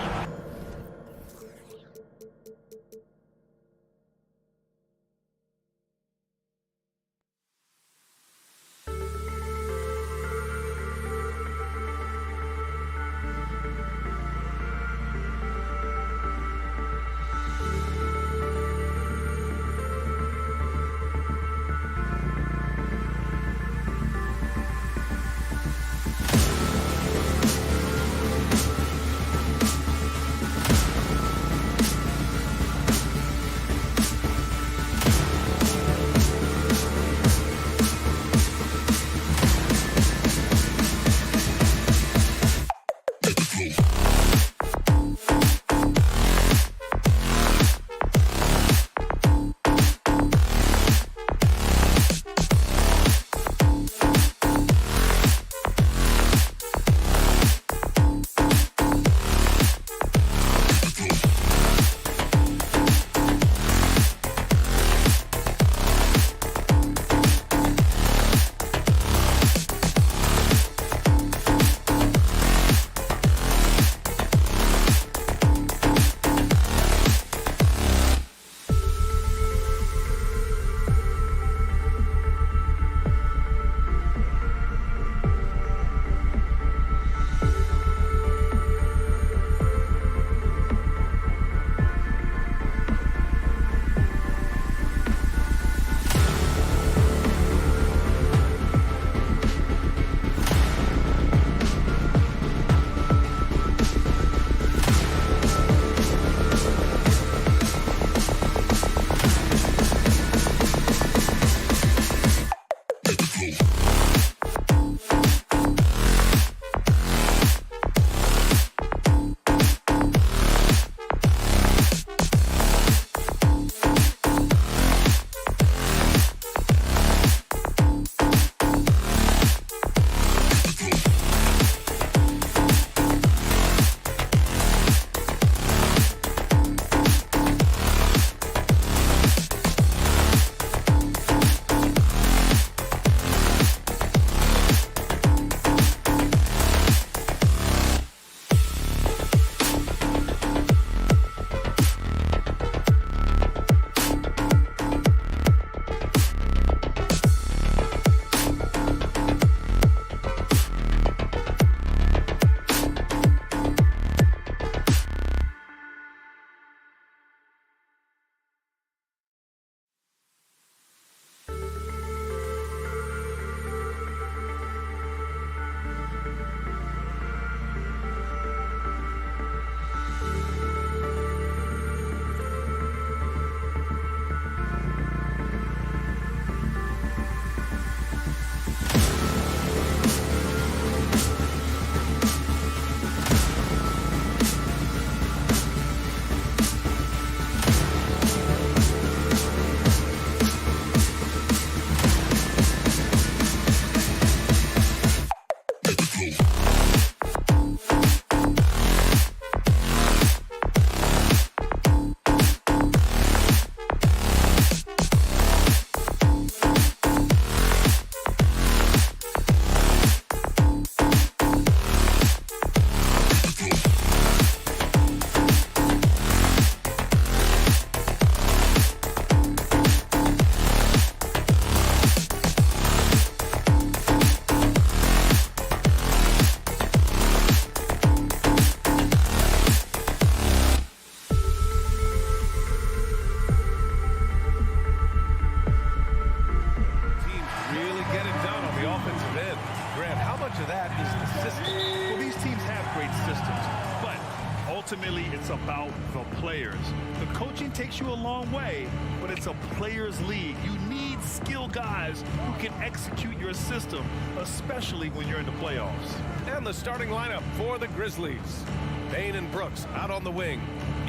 Ultimately, it's about the players. The coaching takes you a long way, but it's a players' league. You need skilled guys who can execute your system, especially when you're in the playoffs. And the starting lineup for the Grizzlies. Bain and Brooks out on the wing.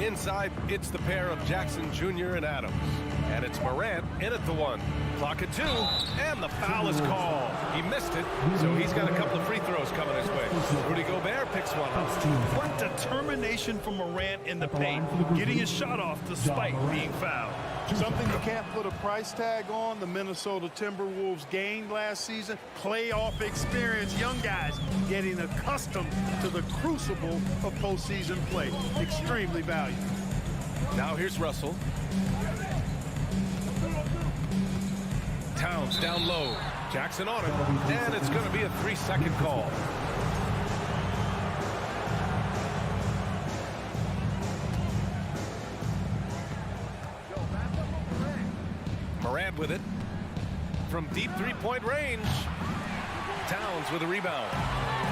Inside, it's the pair of Jackson Jr. and Adams. And it's Morant in at the 1. Clock at 2, and the foul is called. He missed it, so he's got a couple of free throws coming his way. Rudy Gobert picks one up. What determination from Morant in the paint, getting his shot off despite being fouled. Something you can't put a price tag on, the Minnesota Timberwolves gained last season. Playoff experience, young guys getting accustomed to the crucible of postseason play. Extremely valuable. Now here's Russell. Towns down low. Jackson on it, and it's going to be a 3-second call. Morant with it. From deep three-point range. Towns with a rebound.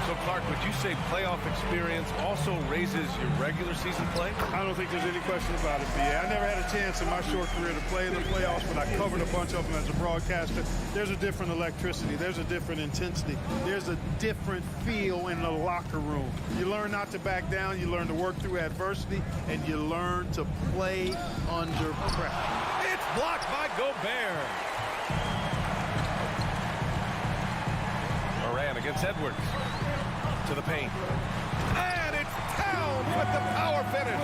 So, Clark, would you say playoff experience also raises your regular season play? I don't think there's any question about it, B.A. I never had a chance in my short career to play in the playoffs, but I covered a bunch of them as a broadcaster. There's a different electricity. There's a different intensity. There's a different feel in the locker room. You learn not to back down. You learn to work through adversity, and you learn to play under pressure. It's blocked by Gobert. Morant against Edwards. To the paint. And it's Towns with the power finish.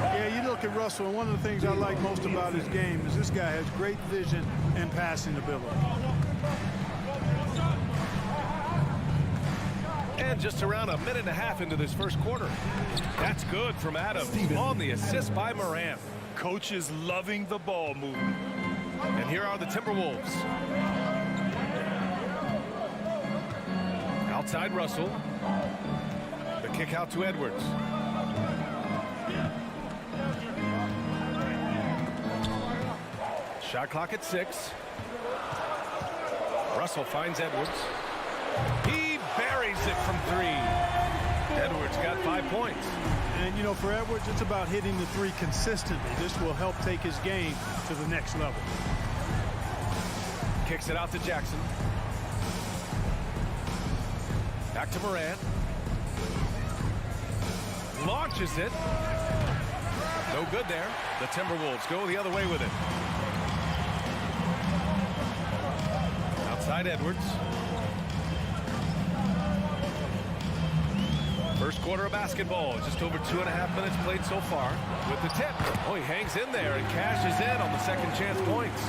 Yeah, you look at Russell, and one of the things I like most about his game is this guy has great vision and passing ability. And just around a minute and a half into this first quarter. That's good from Adams on the assist by Morant. Coach is loving the ball movement. And here are the Timberwolves. Outside Russell. The kick out to Edwards. Shot clock at 6. Russell finds Edwards. He buries it from 3. Edwards got 5 points. And, you know, for Edwards, it's about hitting the 3 consistently. This will help take his game to the next level. Kicks it out to Jackson. Back to Morant. Launches it. No good there. The Timberwolves go the other way with it. Outside Edwards. First quarter of basketball. Just over 2.5 minutes played so far. With the tip. Oh, he hangs in there and cashes in on the second chance points.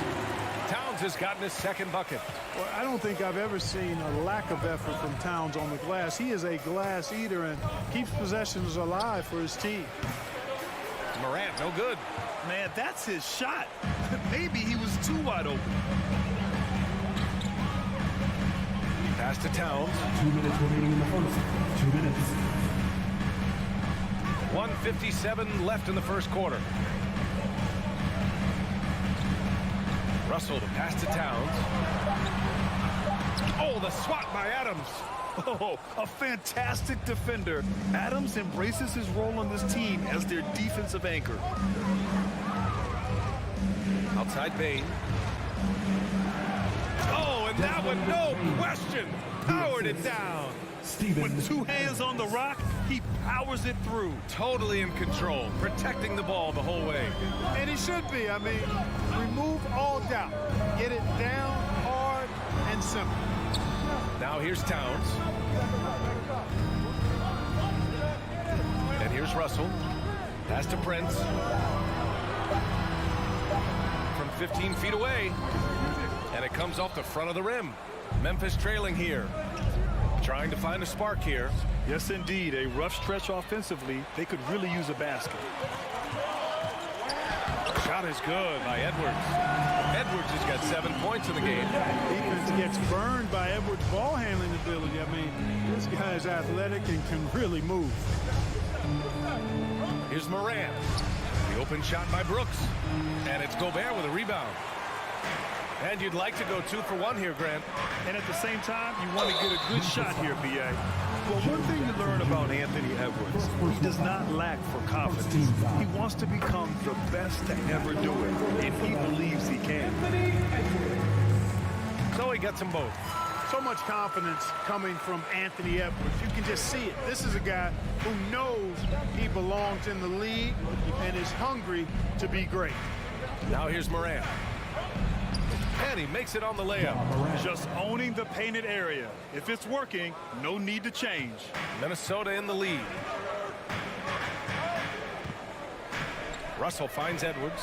Towns has gotten his second bucket. Well, I don't think I've ever seen a lack of effort from Towns on the glass. He is a glass eater and keeps possessions alive for his team. Morant, no good. Man, that's his shot. Maybe he was too wide open. Pass to Towns. 2 minutes remaining in the first. 2 minutes. 1:57 left in the first quarter. Russell, the pass to Towns. Oh, the swat by Adams. Oh, a fantastic defender. Adams embraces his role on this team as their defensive anchor. Outside Bain. Oh, and that one, no question, powered it down. With 2 hands on the rock, he powers it through. Totally in control, protecting the ball the whole way. And he should be. I mean, remove all doubt. Get it down hard and simple. Now here's Towns. And here's Russell. Pass to Prince. From 15 feet away. And it comes off the front of the rim. Memphis trailing here. Trying to find a spark here. Yes, indeed. A rough stretch offensively. They could really use a basket. Shot is good by Edwards. Edwards has got 7 points in the game. Defense gets burned by Edwards' ball handling ability. I mean, this guy is athletic and can really move. Here's Morant. The open shot by Brooks. And it's Gobert with a rebound. And you'd like to go 2 for 1 here, Grant. And at the same time, you want to get a good shot here, B.A. Well, one thing you learn about Anthony Edwards, he does not lack for confidence. He wants to become the best to ever do it, and he believes he can. So he gets them both. So much confidence coming from Anthony Edwards. You can just see it. This is a guy who knows he belongs in the league and is hungry to be great. Now here's Morant. And he makes it on the layup. Just owning the painted area. If it's working, no need to change. Minnesota in the lead. Russell finds Edwards.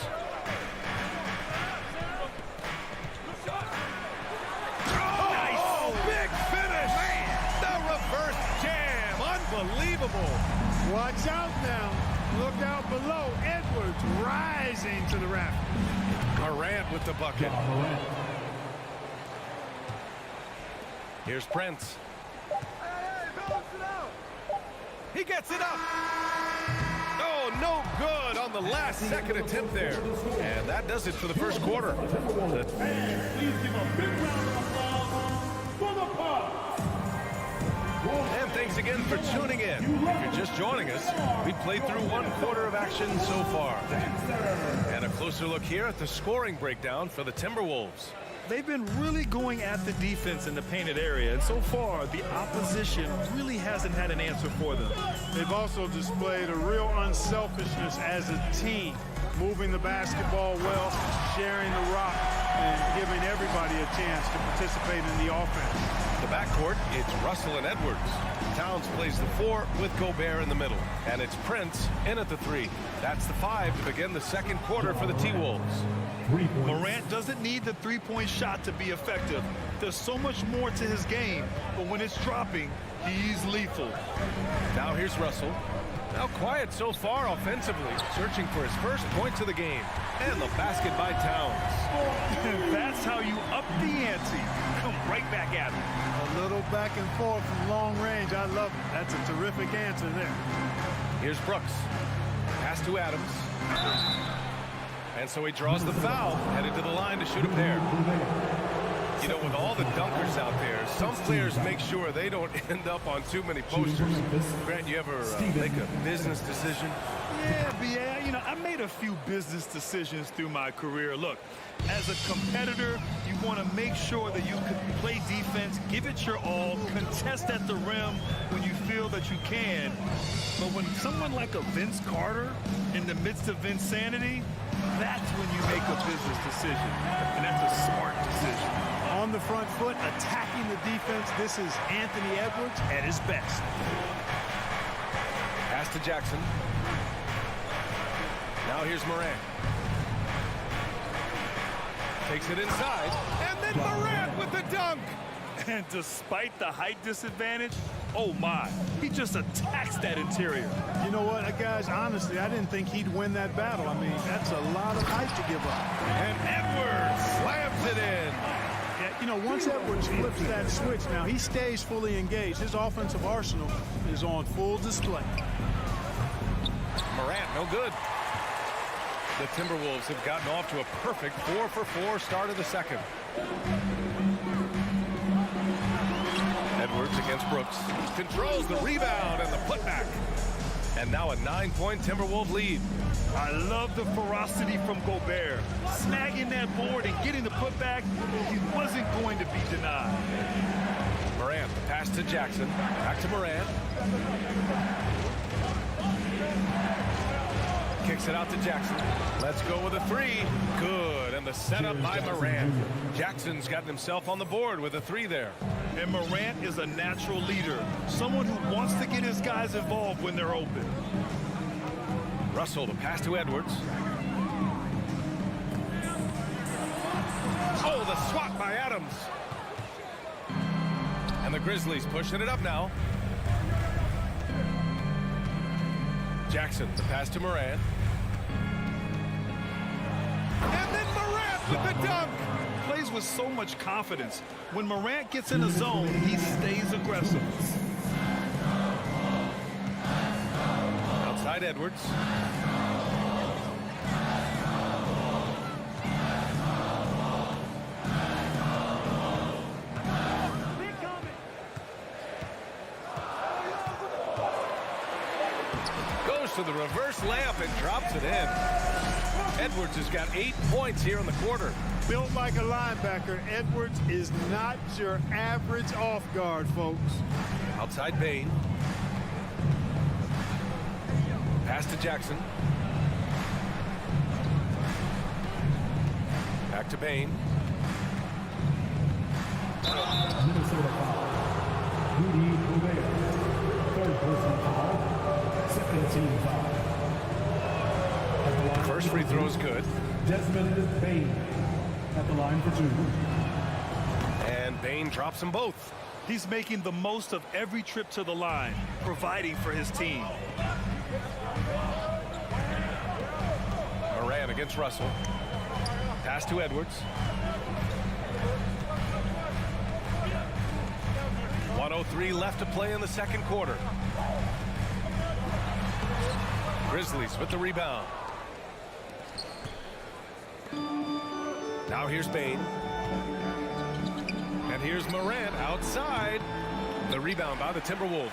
Oh, big finish! The reverse jam. Unbelievable. Watch out now. Look out below. Edwards rising to the raft. Morant with the bucket. Here's Prince. He gets it up. Oh, no good on the last second attempt there. And that does it for the first quarter. Please give a big round of applause for the Pods. And thanks again for tuning in. If you're just joining us, we played through 1 quarter of action so far. And a closer look here at the scoring breakdown for the Timberwolves. They've been really going at the defense in the painted area, and so far, the opposition really hasn't had an answer for them. They've also displayed a real unselfishness as a team, moving the basketball well, sharing the rock, and giving everybody a chance to participate in the offense. The backcourt, it's Russell and Edwards. Towns plays the 4 with Gobert in the middle. And it's Prince in at the 3. That's the 5 to begin the second quarter for the T-Wolves. Morant doesn't need the three-point shot to be effective. There's so much more to his game, but when it's dropping, he's lethal. Now here's Russell. Now quiet so far offensively, searching for his first points of the game. And the basket by Towns. That's how you up the ante. Come right back at him. A little back and forth from long range. I love it. That's a terrific answer there. Here's Brooks. Pass to Adams. And so he draws the foul, headed to the line to shoot a pair. You know, with all the dunkers out there, some players make sure they don't end up on too many posters. Grant, you ever make a business decision? Yeah, B.A., you know, I made a few business decisions through my career. Look, as a competitor, you want to make sure that you can play defense, give it your all, contest at the rim when you feel that you can. But when someone like a Vince Carter in the midst of insanity, that's when you make a business decision. And that's a smart decision. On the front foot, attacking the defense, this is Anthony Edwards at his best. Pass to Jackson. Now here's Morant. Takes it inside, and then Morant with the dunk. And despite the height disadvantage, oh my, he just attacks that interior. You know what, guys, honestly, I didn't think he'd win that battle. I mean, that's a lot of height to give up. And Edwards slams it in. Yeah, you know, once Edwards flips that switch, now he stays fully engaged. His offensive arsenal is on full display. Morant, no good. The Timberwolves have gotten off to a perfect 4-for-4 start of the second. Edwards against Brooks. Controls the rebound and the putback. And now a 9-point Timberwolves lead. I love the ferocity from Gobert. Snagging that board and getting the putback, he wasn't going to be denied. Morant, the pass to Jackson. Back to Morant. Kicks it out to Jackson. Let's go with a 3. Good. And the setup by Morant. Jackson's gotten himself on the board with a 3 there. And Morant is a natural leader. Someone who wants to get his guys involved when they're open. Russell, the pass to Edwards. Oh, the swat by Adams. And the Grizzlies pushing it up now. Jackson, the pass to Morant. And then Morant with the dunk. Plays with so much confidence. When Morant gets in a zone, he stays aggressive. Outside Edwards. to the reverse layup and drops it in. Edwards has got 8 points here in the quarter. Built like a linebacker, Edwards is not your average off guard, folks. Outside Bain. Pass to Jackson. Back to Bain. Minnesota foul. Rudy Gobert. Third personal foul. Second team foul. First free throw is good. Desmond Bain at the line for 2. And Bain drops them both. He's making the most of every trip to the line, providing for his team. Moran against Russell. Pass to Edwards. 1:03 left to play in the second quarter. Grizzlies with the rebound. Now here's Bain. And here's Moran outside. The rebound by the Timberwolves.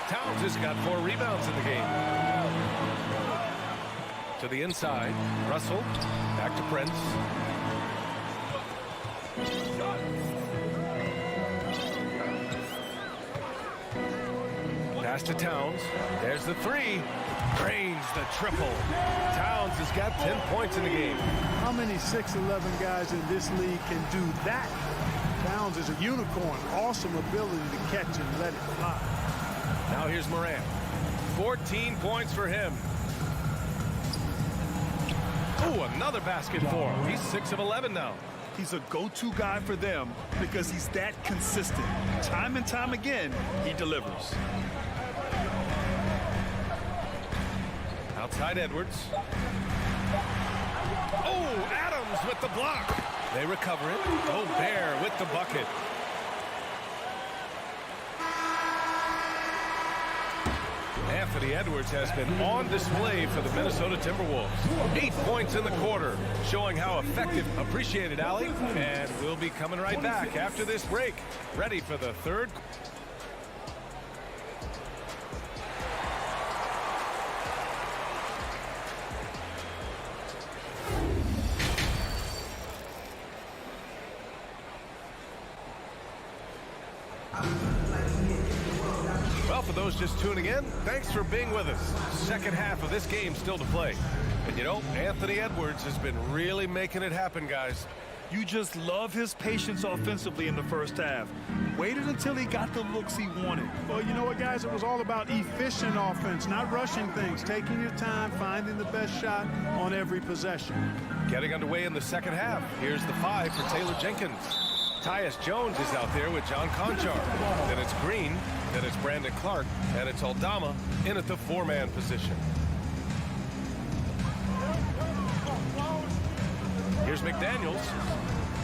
Towns has got 4 rebounds in the game. To the inside. Russell. Back to Prince. Pass to Towns. There's the 3. Drains the triple. Towns has got 10 points in the game. How many 6'11" guys in this league can do that? Towns is a unicorn. Awesome ability to catch and let it fly. Now here's Moran. 14 points for him. Oh, another basket for him. He's 6 of 11 now. He's a go-to guy for them because he's that consistent. Time and time again, he delivers. Outside Edwards. Oh, Adams with the block. They recover it. Gobert with the bucket. Anthony Edwards has been on display for the Minnesota Timberwolves. 8 points in the quarter, showing how effective. Appreciated, Allie. And we'll be coming right back after this break. Ready for the third. Well, for those just tuning in, thanks for being with us. Second half of this game still to play. And you know, Anthony Edwards has been really making it happen, guys. You just love his patience offensively in the first half. Waited until he got the looks he wanted. Well, you know what, guys? It was all about efficient offense, not rushing things, taking your time, finding the best shot on every possession. Getting underway in the second half. Here's the 5 for Taylor Jenkins. Tyus Jones is out there with John Conchar. Then it's Green, then it's Brandon Clark, and it's Aldama in at the 4-man position. Here's McDaniels.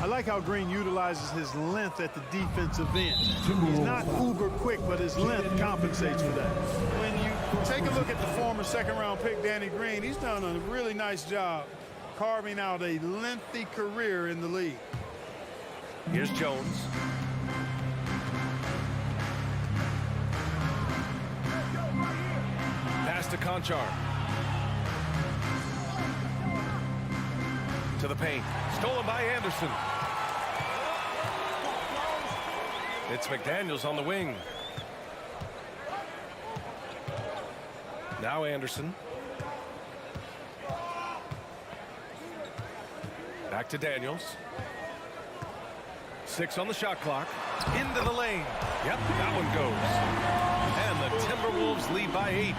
I like how Green utilizes his length at the defensive end. He's not uber quick, but his length compensates for that. When you take a look at the former second-round pick, Danny Green, he's done a really nice job carving out a lengthy career in the league. Here's Jones. Pass to Conchar. To the paint. Stolen by Anderson. It's McDaniels on the wing. Now Anderson. Back to Daniels. 6 on the shot clock. Into the lane. Yep, that one goes. And the Timberwolves lead by 8.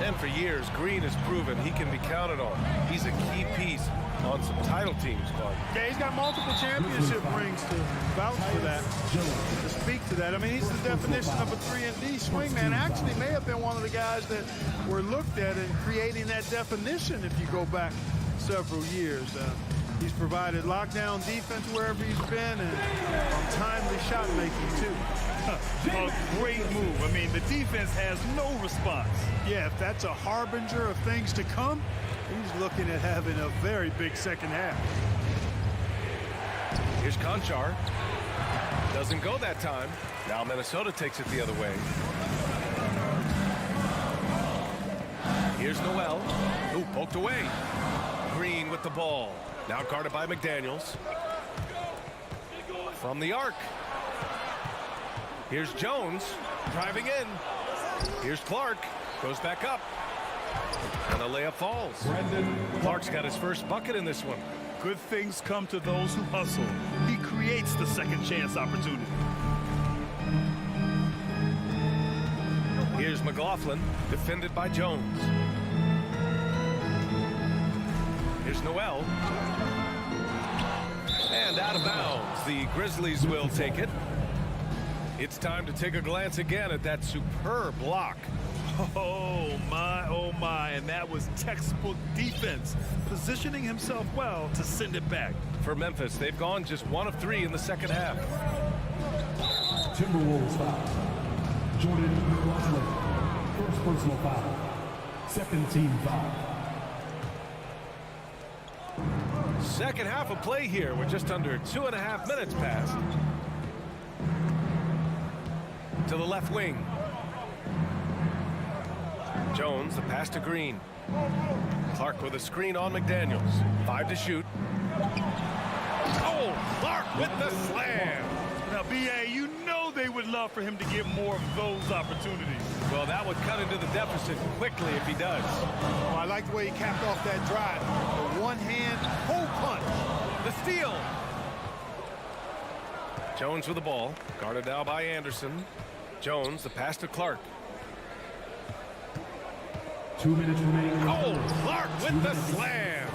And for years, Green has proven he can be counted on. He's a key piece on some title teams, Clark. Yeah, he's got multiple championship rings to vouch for that, to speak to that. I mean, he's the definition of a 3-and-D swingman. Actually may have been one of the guys that were looked at in creating that definition if you go back several years. He's provided lockdown defense wherever he's been and timely shot making, too. A great move. I mean, the defense has no response. Yeah, if that's a harbinger of things to come, he's looking at having a very big second half. Here's Conchar. Doesn't go that time. Now Minnesota takes it the other way. Here's Noel. Ooh, poked away. Green with the ball. Now guarded by McDaniels. From the arc. Here's Jones driving in. Here's Clark. Goes back up. And the layup falls. Clark's got his first bucket in this one. Good things come to those who hustle. He creates the second chance opportunity. Here's McLaughlin, defended by Jones. Here's Noel. And out of bounds. The Grizzlies will take it. It's time to take a glance again at that superb block. Oh my, and that was textbook defense, positioning himself well to send it back. For Memphis, they've gone just 1 of 3 in the second half. Timberwolves foul. Jordan McLaughlin, first personal foul. Second team foul. Second half of play here with just under 2.5 minutes passed. To the left wing. Jones, the pass to Green. Clark with a screen on McDaniels. 5 to shoot. Oh, Clark with the slam. Now, B.A., you know they would love for him to get more of those opportunities. Well, that would cut into the deficit quickly if he does. Oh, I like the way he capped off that drive. The one-hand hole punch. The steal. Jones with the ball. Guarded now by Anderson. Jones, the pass to Clark. 2 minutes remaining. Oh, Clark with the slam.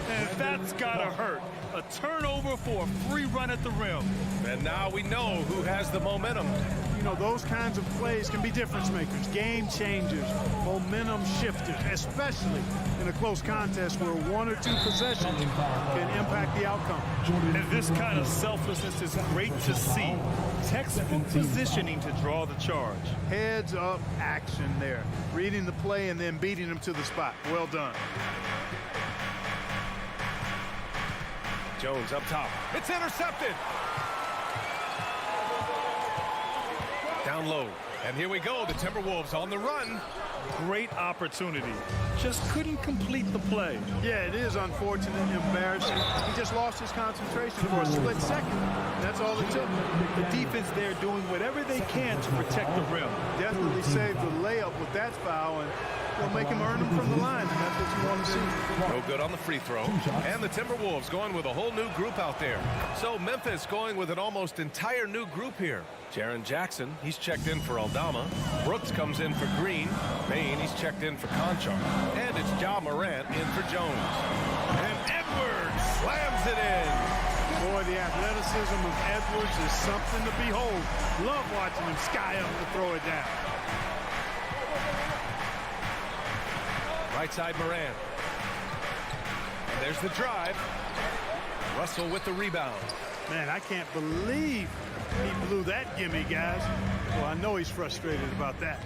And that's gotta hurt. A turnover for a free run at the rim. And now we know who has the momentum. You know, those kinds of plays can be difference makers, game changers, momentum shifters, especially in a close contest where 1 or 2 possessions can impact the outcome. And this kind of selflessness is great to see. Textbook positioning to draw the charge. Heads up action there. Reading the play and then beating them to the spot. Well done. Jones up top. It's intercepted. Down low. And here we go. The Timberwolves on the run. Great opportunity. Just couldn't complete the play. Yeah, it is unfortunate and embarrassing. He just lost his concentration for a split second. That's all it took. The defense there doing whatever they can to protect the rim. Definitely saved the layup with that foul, and they'll make him earn them from the line, and that's what you want to see. No good on the free throw. And the Timberwolves going with a whole new group out there. So Memphis going with an almost entire new group here. Jaren Jackson, he's checked in for Aldama. Brooks comes in for Green. Payne, he's checked in for Conchar. And it's Ja Morant in for Jones. And Edwards slams it in. Boy, the athleticism of Edwards is something to behold. Love watching him sky up to throw it down. Right side Morant. And there's the drive. Russell with the rebound. Man, I can't believe he blew that gimme, guys. Well, I know he's frustrated about that.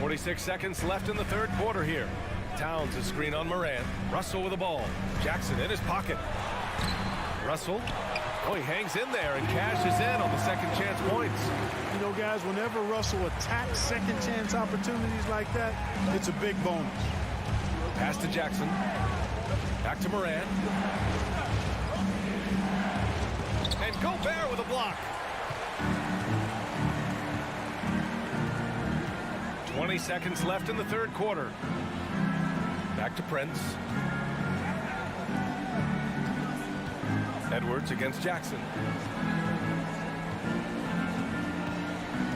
46 seconds left in the third quarter here. Towns a screen on Morant. Russell with the ball. Jackson in his pocket. Russell. Oh, he hangs in there and cashes in on the second chance points. You know, guys, whenever Russell attacks second chance opportunities like that, it's a big bonus. Pass to Jackson. Back to Morant. And Gobert with a block. 20 seconds left in the third quarter. Back to Prince. Edwards against Jackson.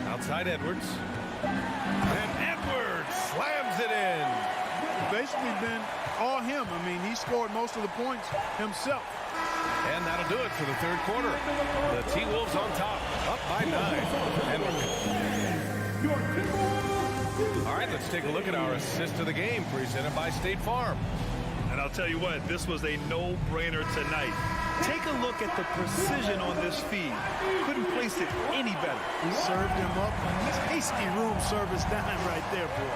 Outside Edwards. And Edwards slams it in. Basically been all him. I mean, he scored most of the points himself. And that'll do it for the third quarter. The T-Wolves on top, up by 9. All right, let's take a look at our assist of the game presented by State Farm. And I'll tell you what, this was a no-brainer tonight. Take a look at the precision on this feed. Couldn't place it any better. He served him up. Hasty room service dime right there, boy.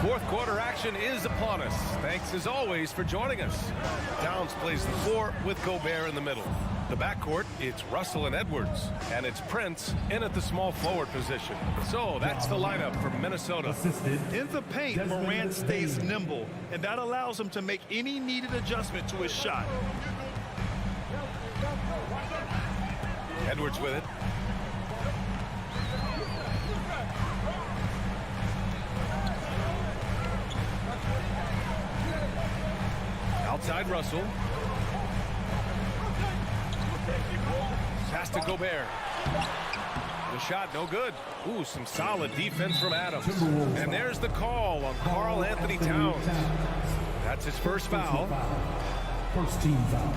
Fourth quarter action is upon us. Thanks as always for joining us. Towns plays the 4 with Gobert in the middle. The backcourt, it's Russell and Edwards, and it's Prince in at the small forward position. So that's the lineup for Minnesota. In the paint, Morant stays nimble, and that allows him to make any needed adjustment to his shot. Edwards with it. Outside Russell. Pass to Gobert. The shot no good. Ooh, some solid defense from Adams. And there's the call on Karl Anthony Towns. That's his first foul. First team foul.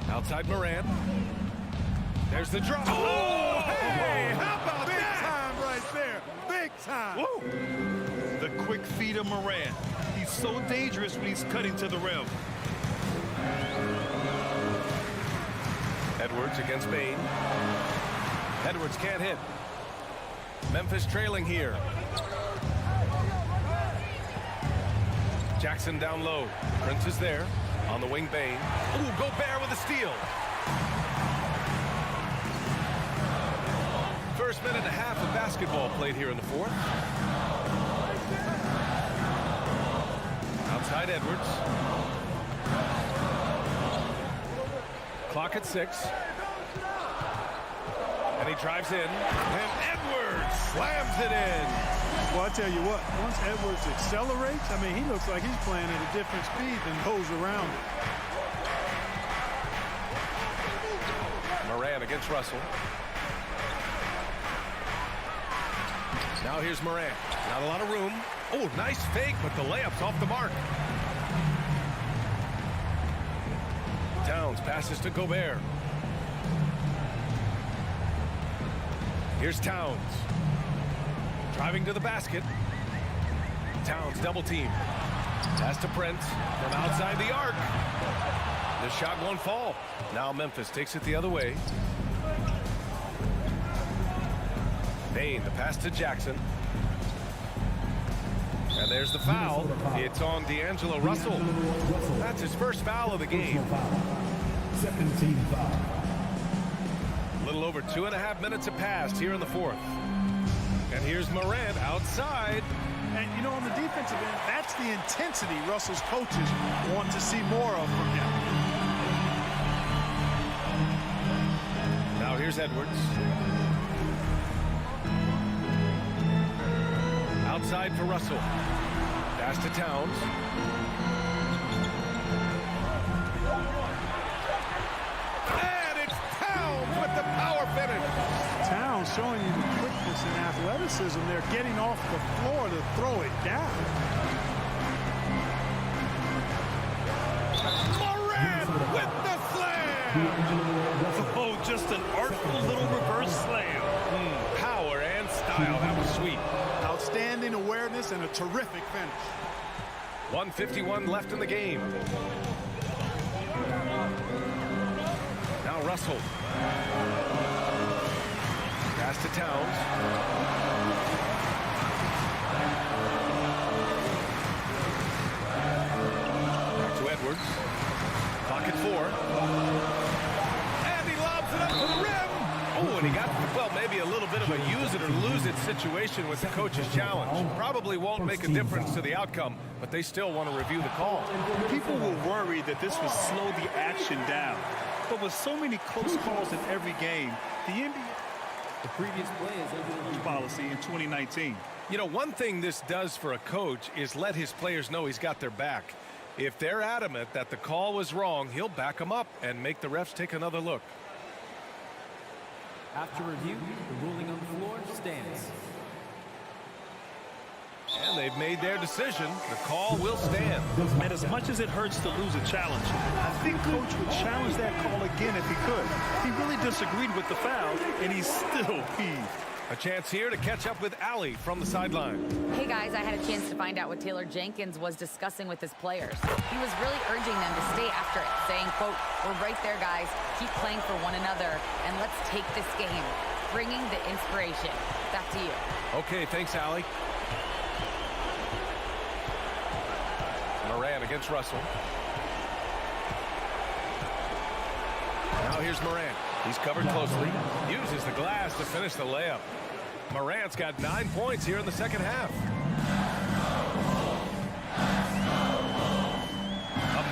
Outside Morant. There's the drop. Oh, hey, how about Big that? time right there. Big time. Woo! The quick feed of Morant. He's so dangerous when he's cutting to the rim. Edwards against Bain. Edwards can't hit. Memphis trailing here. Jackson down low. Prince is there. On the wing, Bain. Ooh, Gobert with a steal. First minute and a half of basketball played here in the fourth. Outside Edwards. Clock at 6. And he drives in. And Edwards slams it in. Well, I tell you what, once Edwards accelerates, I mean, he looks like he's playing at a different speed than those around him. Morant against Russell. Now here's Morant. Not a lot of room. Oh, nice fake, but the layup's off the mark. Towns passes to Gobert. Here's Towns. Driving to the basket. Towns double team. Pass to Prince from outside the arc. The shot won't fall. Now Memphis takes it the other way. Bain, the pass to Jackson. And there's the foul. It's on D'Angelo Russell. That's his first foul of the game. Second team foul. A little over 2.5 minutes have passed here in the fourth. And here's Morant outside. And, you know, on the defensive end, that's the intensity Russell's coaches want to see more of from him. Now here's Edwards. Outside for Russell. Pass to Towns. And it's Towns with the power finish. Towns showing you the quickness and athleticism. They're getting off the floor to throw it down. Morant with the slam. Oh, just an artful little reverse slam. Power and style. That was sweet. Outstanding awareness and a terrific finish. 1:51 left in the game. Now Russell. Pass to Towns. Back to Edwards. Clock at 4. And he lobs it up to the rim. Oh, and he got, well, maybe a little bit of a use it or lose it situation with the coach's challenge. Probably won't make a difference to the outcome, but they still want to review the call. People were worried that this would slow the action down. But with so many close calls in every game, the NBA The previous play is policy in 2019. You know, one thing this does for a coach is let his players know he's got their back. If they're adamant that the call was wrong, he'll back them up and make the refs take another look. After review, the ruling on the floor stands. And they've made their decision. The call will stand. And as much as it hurts to lose a challenge, I think Coach would challenge that call again if he could. He really disagreed with the foul, and he's still peeved. A chance here to catch up with Allie from the sideline. Hey guys, I had a chance to find out what Taylor Jenkins was discussing with his players. He was really urging them to stay after it, saying, quote, "We're right there, guys. Keep playing for one another, and let's take this game." Bringing the inspiration. Back to you. Okay, thanks, Allie. Moran against Russell. Now here's Moran. He's covered closely. Uses the glass to finish the layup. Morant's got 9 points here in the second half.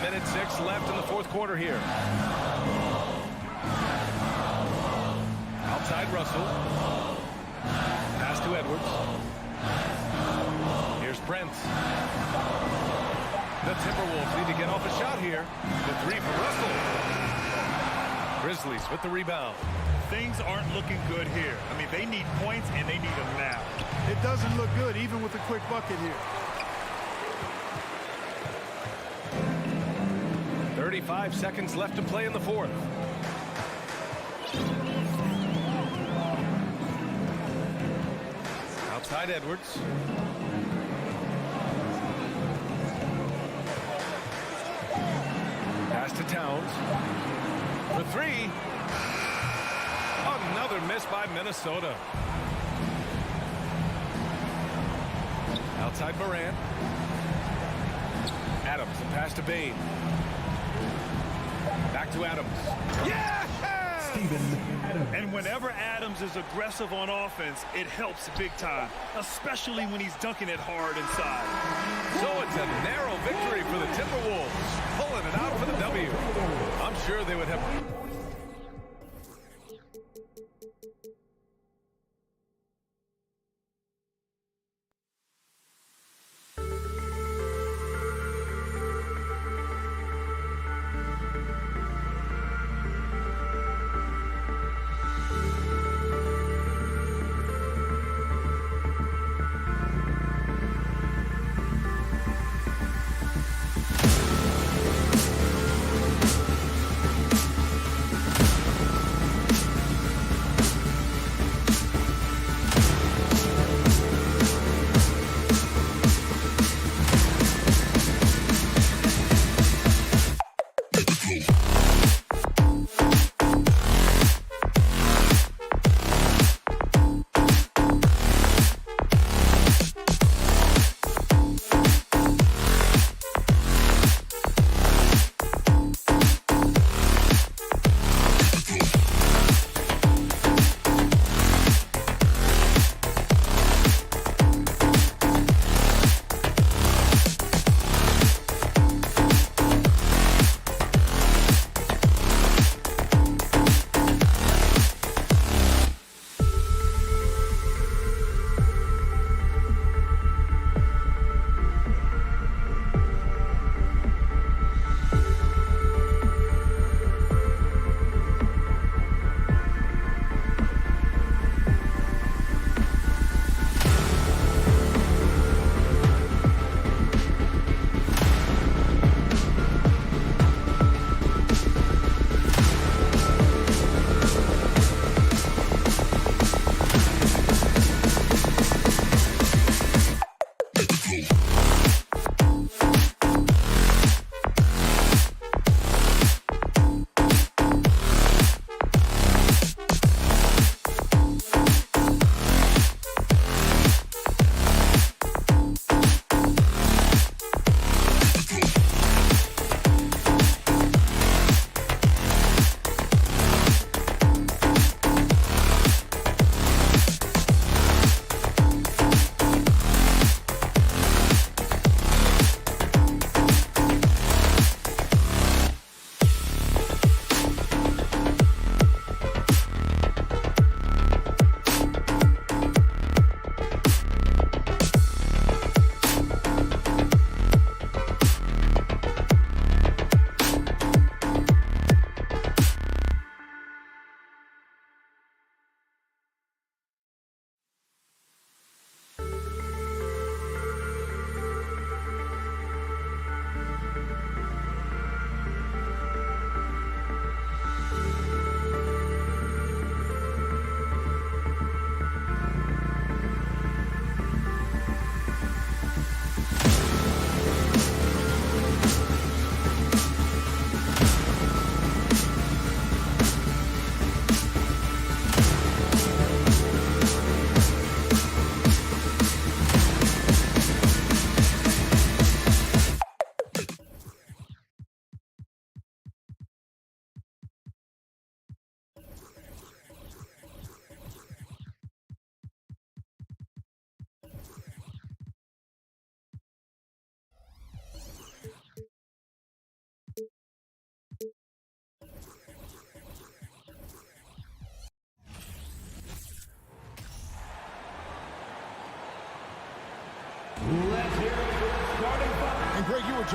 1:06 left in the fourth quarter here. Outside Russell. Pass to Edwards. Here's Brent. The Timberwolves need to get off a shot here. The three for Russell. Grizzlies with the rebound. Things aren't looking good here. I mean, they need points, and they need them now. It doesn't look good, even with a quick bucket here. 35 seconds left to play in the fourth. Outside Edwards. Pass to Towns. For three. Another miss by Minnesota. Outside Moran. Adams, a pass to Bain. Back to Adams. Yeah! And whenever Adams is aggressive on offense, it helps big time, especially when he's dunking it hard inside. So it's a narrow victory for the Timberwolves, pulling it out for the W. I'm sure they would have...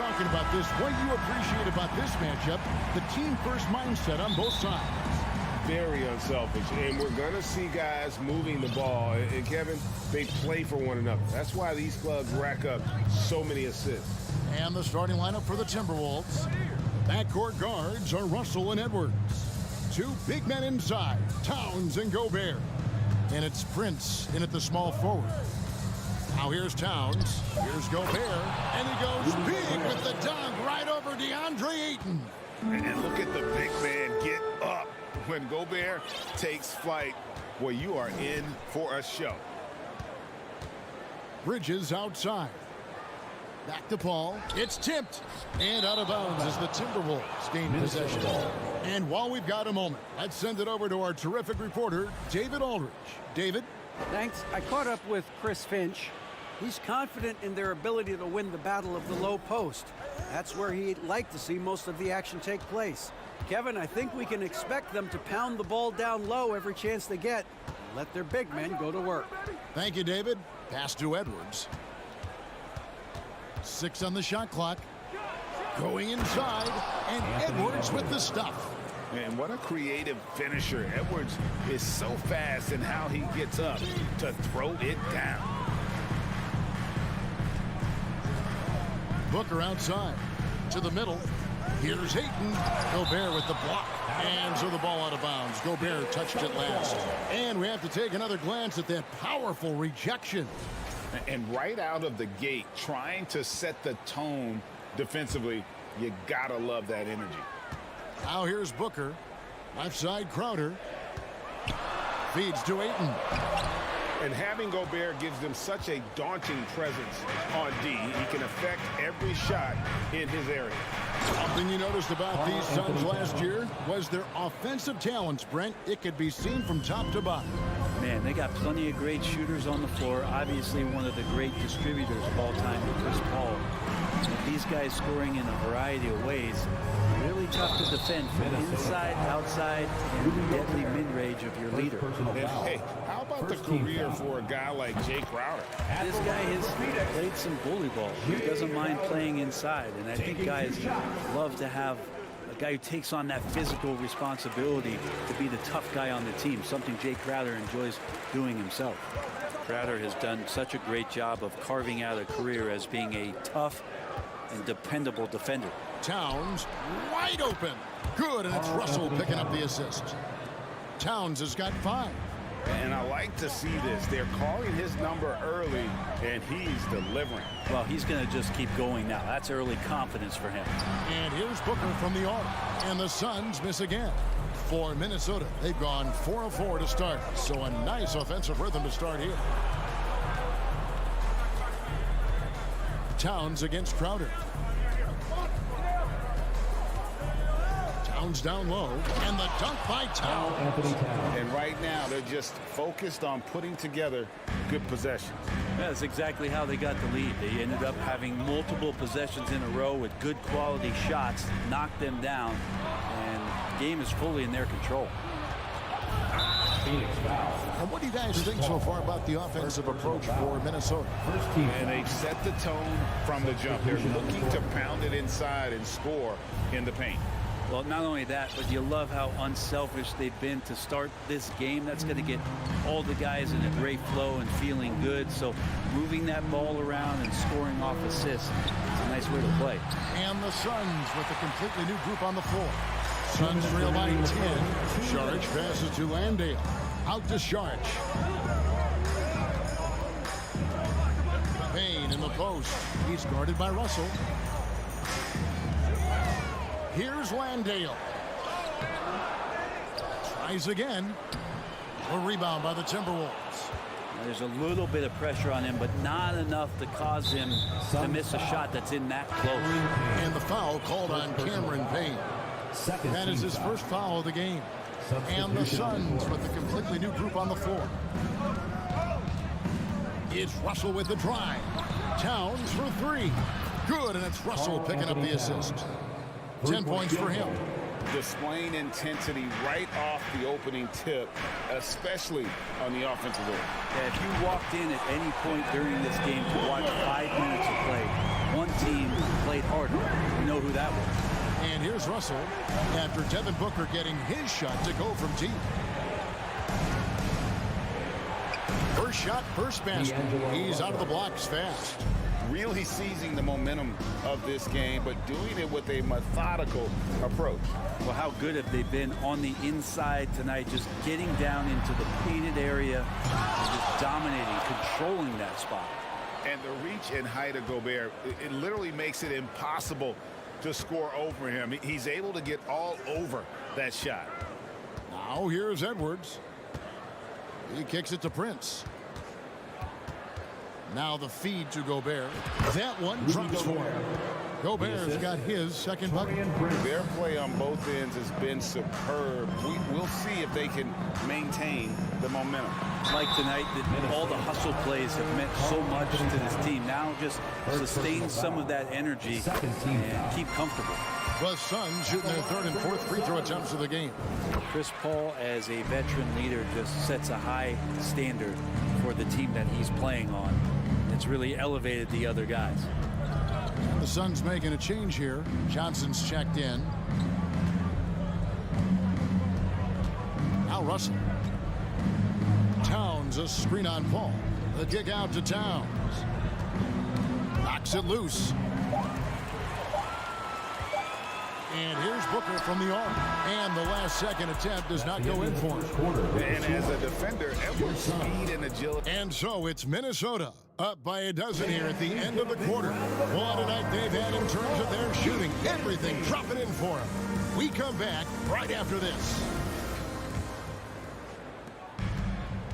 talking about this. What you appreciate about this matchup, the team-first mindset on both sides. Very unselfish, and we're going to see guys moving the ball. And Kevin, they play for one another. That's why these clubs rack up so many assists. And the starting lineup for the Timberwolves. Backcourt guards are Russell and Edwards. Two big men inside, Towns and Gobert. And it's Prince in at the small forward. Now here's Towns, here's Gobert, and he goes big with the dunk right over DeAndre Ayton. And look at the big man get up. When Gobert takes flight, well, you are in for a show. Bridges outside. Back to Paul. It's tipped. And out of bounds as the Timberwolves gain possession. And while we've got a moment, let's send it over to our terrific reporter, David Aldridge. David? Thanks. I caught up with Chris Finch. He's confident in their ability to win the battle of the low post. That's where he'd like to see most of the action take place. Kevin, I think we can expect them to pound the ball down low every chance they get. Let their big men go to work. Thank you, David. Pass to Edwards. 6 on the shot clock. Going inside, and Edwards with the stuff. And what a creative finisher. Edwards is so fast in how he gets up to throw it down. Booker outside to the middle. Here's Ayton. Gobert with the block. And so the ball out of bounds. Gobert touched it last. And we have to take another glance at that powerful rejection. And right out of the gate, trying to set the tone defensively, you gotta love that energy. Now here's Booker. Left side Crowder. Feeds to Ayton. And having Gobert gives them such a daunting presence on D. He can affect every shot in his area. Something you noticed about these Suns last year was their offensive talents, Brent. It could be seen from top to bottom. Man, they got plenty of great shooters on the floor. Obviously, one of the great distributors of all time, Chris Paul. These guys scoring in a variety of ways. Really tough to defend from inside, outside, and the deadly mid-range of your leader. And hey, how about the career for a guy like Jay Crowder? This guy has played some bully ball. He doesn't mind playing inside, and I think guys love to have a guy who takes on that physical responsibility to be the tough guy on the team, something Jay Crowder enjoys doing himself. Crowder has done such a great job of carving out a career as being a tough and dependable defender. Towns wide open. Good, and it's Russell picking up the assist. Towns has got 5. And I like to see this. They're calling his number early, and he's delivering. Well, he's going to just keep going now. That's early confidence for him. And here's Booker from the arc. And the Suns miss again. For Minnesota, they've gone 4 of 4 to start. So a nice offensive rhythm to start here. Towns against Crowder. Towns down low, and the dunk by Towns. And right now, they're just focused on putting together good possessions. That's exactly how they got the lead. They ended up having multiple possessions in a row with good quality shots, knocked them down, and the game is fully in their control. And what do you guys think so far about the offensive approach for Minnesota? And they've set the tone from the jump. They're looking to pound it inside and score in the paint. Well, not only that, but you love how unselfish they've been to start this game. That's going to get all the guys in a great flow and feeling good. So moving that ball around and scoring off assists is a nice way to play. And the Suns with a completely new group on the floor. Suns trail by 10. Sharge passes to Landale. Out to Sharge. Payne in the post. He's guarded by Russell. Here's Landale. Tries again. A rebound by the Timberwolves. There's a little bit of pressure on him, but not enough to cause him to miss a shot that's in that close. And the foul called on Cameron Payne. That is his first foul of the game. And the Suns with a completely new group on the floor. It's Russell with the drive. Towns for 3. Good, and it's Russell picking up the assist. 10 points for him. Displaying intensity right off the opening tip, especially on the offensive end. Yeah, if you walked in at any point during this game to watch 5 minutes of play, one team played harder. We know who that was. And here's Russell after Devin Booker getting his shot to go from deep. First shot, first basket. He's out of the blocks fast. Really seizing the momentum of this game, but doing it with a methodical approach. Well, how good have they been on the inside tonight, just getting down into the painted area, and just dominating, controlling that spot. And the reach and height of Gobert, it literally makes it impossible to score over him. He's able to get all over that shot. Now here's Edwards. He kicks it to Prince. Now the feed to Gobert. That one drops for him. Gobert's got his second bucket. Their play on both ends has been superb. We'll see if they can maintain the momentum. Like tonight, that all the hustle plays have meant so much to this team. Now just sustain some of that energy and keep comfortable. The Suns shooting their third and fourth free throw attempts of the game. Chris Paul, as a veteran leader, just sets a high standard for the team that he's playing on. It's really elevated the other guys. The Suns making a change here. Johnson's checked in. Now Russell. Towns, a screen on Paul. The kick out to Towns. Knocks it loose. And here's Booker from the arc. And the last second attempt does not go in for him. And as a defender, Edwards' speed and agility. And so it's Minnesota up by a dozen here at the end of the quarter. What a night they've had in terms of their shooting. Everything dropping in for them. We come back right after this.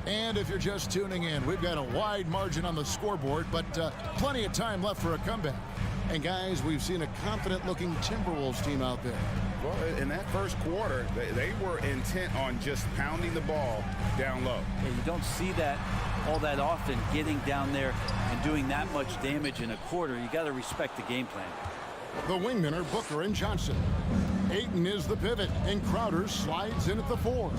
And if you're just tuning in, we've got a wide margin on the scoreboard, but plenty of time left for a comeback. And guys, we've seen a confident-looking Timberwolves team out there. Well, in that first quarter, they were intent on just pounding the ball down low. Yeah, you don't see that all that often, getting down there and doing that much damage in a quarter. You got to respect the game plan. The wingmen are Booker and Johnson. Ayton is the pivot, and Crowder slides in at the 4.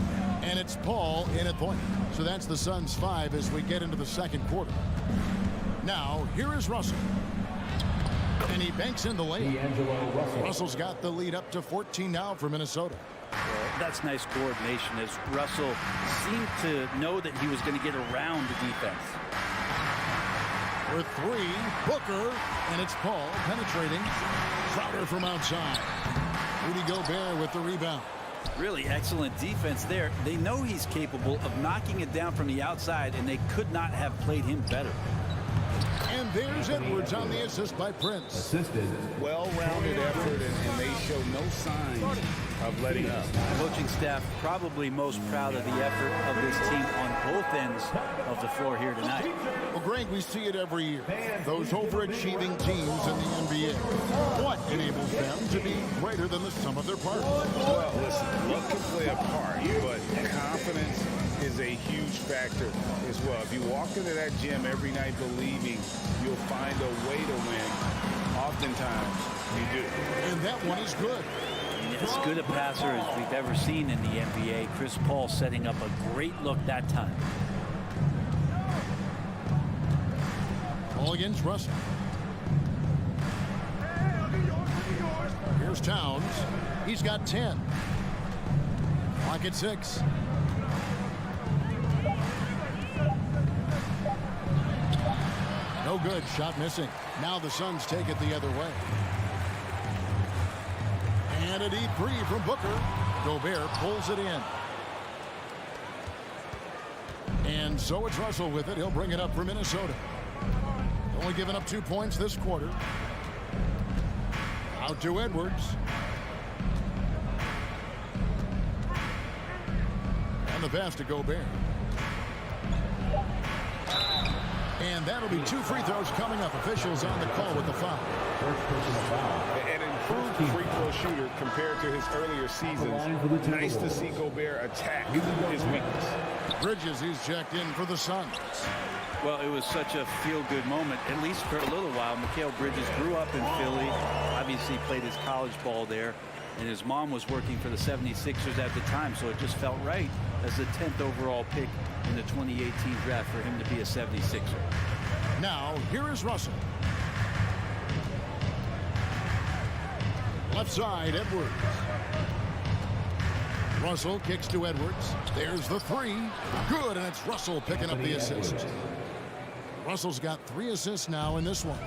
And it's Paul in at point. So that's the Suns' 5 as we get into the second quarter. Now, here is Russell. And he banks in the lane. Russell's got the lead up to 14 now for Minnesota. That's nice coordination as Russell seemed to know that he was going to get around the defense. For 3, Booker, and it's Paul penetrating. Crowder from outside. Rudy Gobert with the rebound. Really excellent defense there. They know he's capable of knocking it down from the outside, and they could not have played him better. And there's Edwards on the assist by Prince. Well-rounded effort, and they show no signs of letting up. Coaching staff probably most proud of the effort of this team on both ends of the floor here tonight. Well, Greg, we see it every year. Those overachieving teams in the NBA. What enables them to be greater than the sum of their parts? Well, listen, luck can play a part, but confidence is a huge factor as well. If you walk into that gym every night believing you'll find a way to win, oftentimes you do. And that one is good. As good a passer as we've ever seen in the NBA. Chris Paul setting up a great look that time. Ball against Russell. Here's Towns. He's got 10. Clock at 6. No good. Shot missing. Now the Suns take it the other way. And a deep 3 from Booker. Gobert pulls it in. And so it's Russell with it. He'll bring it up for Minnesota. Only giving up 2 points this quarter. Out to Edwards. And the pass to Gobert. And that'll be 2 free throws coming up. Officials on the call with the foul. An improved free throw shooter compared to his earlier seasons. Nice to see Gobert attack his weakness. Bridges, he's checked in for the Suns. Well, it was such a feel-good moment, at least for a little while. Mikal Bridges grew up in Philly, obviously played his college ball there, and his mom was working for the 76ers at the time, so it just felt right as the 10th overall pick in the 2018 draft for him to be a 76er. Now, here is Russell. Left side, Edwards. Russell kicks to Edwards. There's the three. Good, and it's Russell picking up the assist. Russell's got 3 assists now in this one.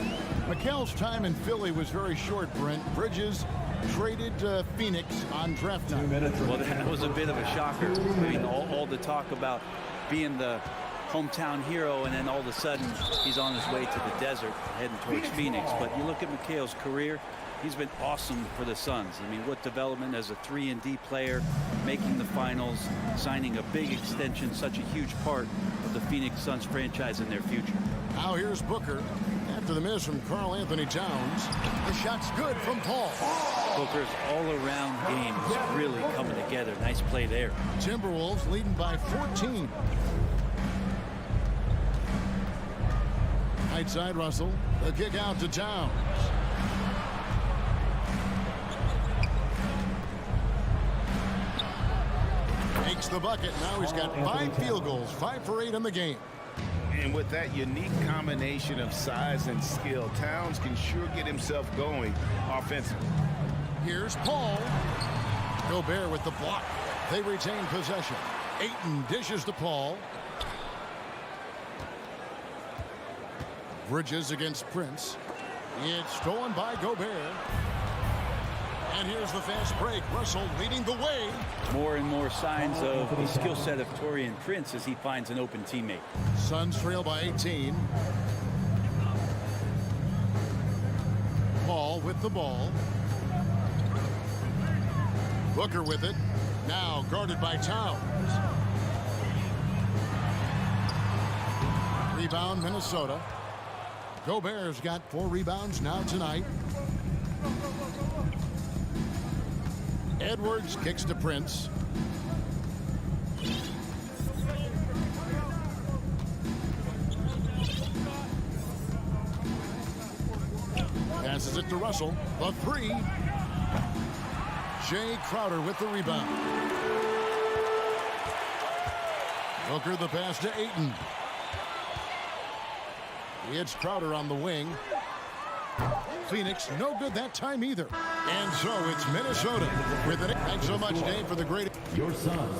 McHale's time in Philly was very short, Brent. Bridges traded to Phoenix on draft night. Well, that was a bit of a shocker. I mean, all the talk about being the hometown hero, and then all of a sudden he's on his way to the desert heading towards Phoenix. But you look at McHale's career, he's been awesome for the Suns. I mean, what development as a 3-and-D player, making the finals, signing a big extension, such a huge part of the Phoenix Suns franchise in their future. Now here's Booker. After the miss from Karl Anthony Towns, the shot's good from Paul. Booker's all-around game is really coming together. Nice play there. Timberwolves leading by 14. Right side, Russell. The kick out to Towns. Makes the bucket. Now he's got 5 field goals, 5 for 8 in the game. And with that unique combination of size and skill, Towns can sure get himself going offensively. Here's Paul. Gobert with the block. They retain possession. Ayton dishes to Paul. Bridges against Prince. It's stolen by Gobert. And here's the fast break. Russell leading the way. More and more signs of the skill set of Taurean Prince as he finds an open teammate. Suns trail by 18. Paul with the ball. Booker with it. Now guarded by Towns. Rebound, Minnesota. Gobert's got 4 rebounds now tonight. Edwards kicks to Prince. Passes it to Russell. The 3. Jay Crowder with the rebound. Booker the pass to Ayton. It's Crowder on the wing. Phoenix, no good that time either. And so it's Minnesota with it. Thanks so much, Dave, for the great. Your Suns,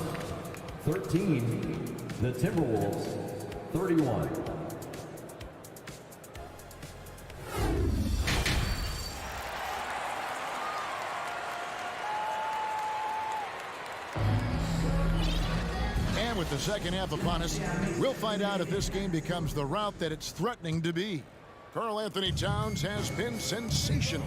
13. The Timberwolves, 31. And with the second half upon us, we'll find out if this game becomes the rout that it's threatening to be. Karl Anthony Towns has been sensational.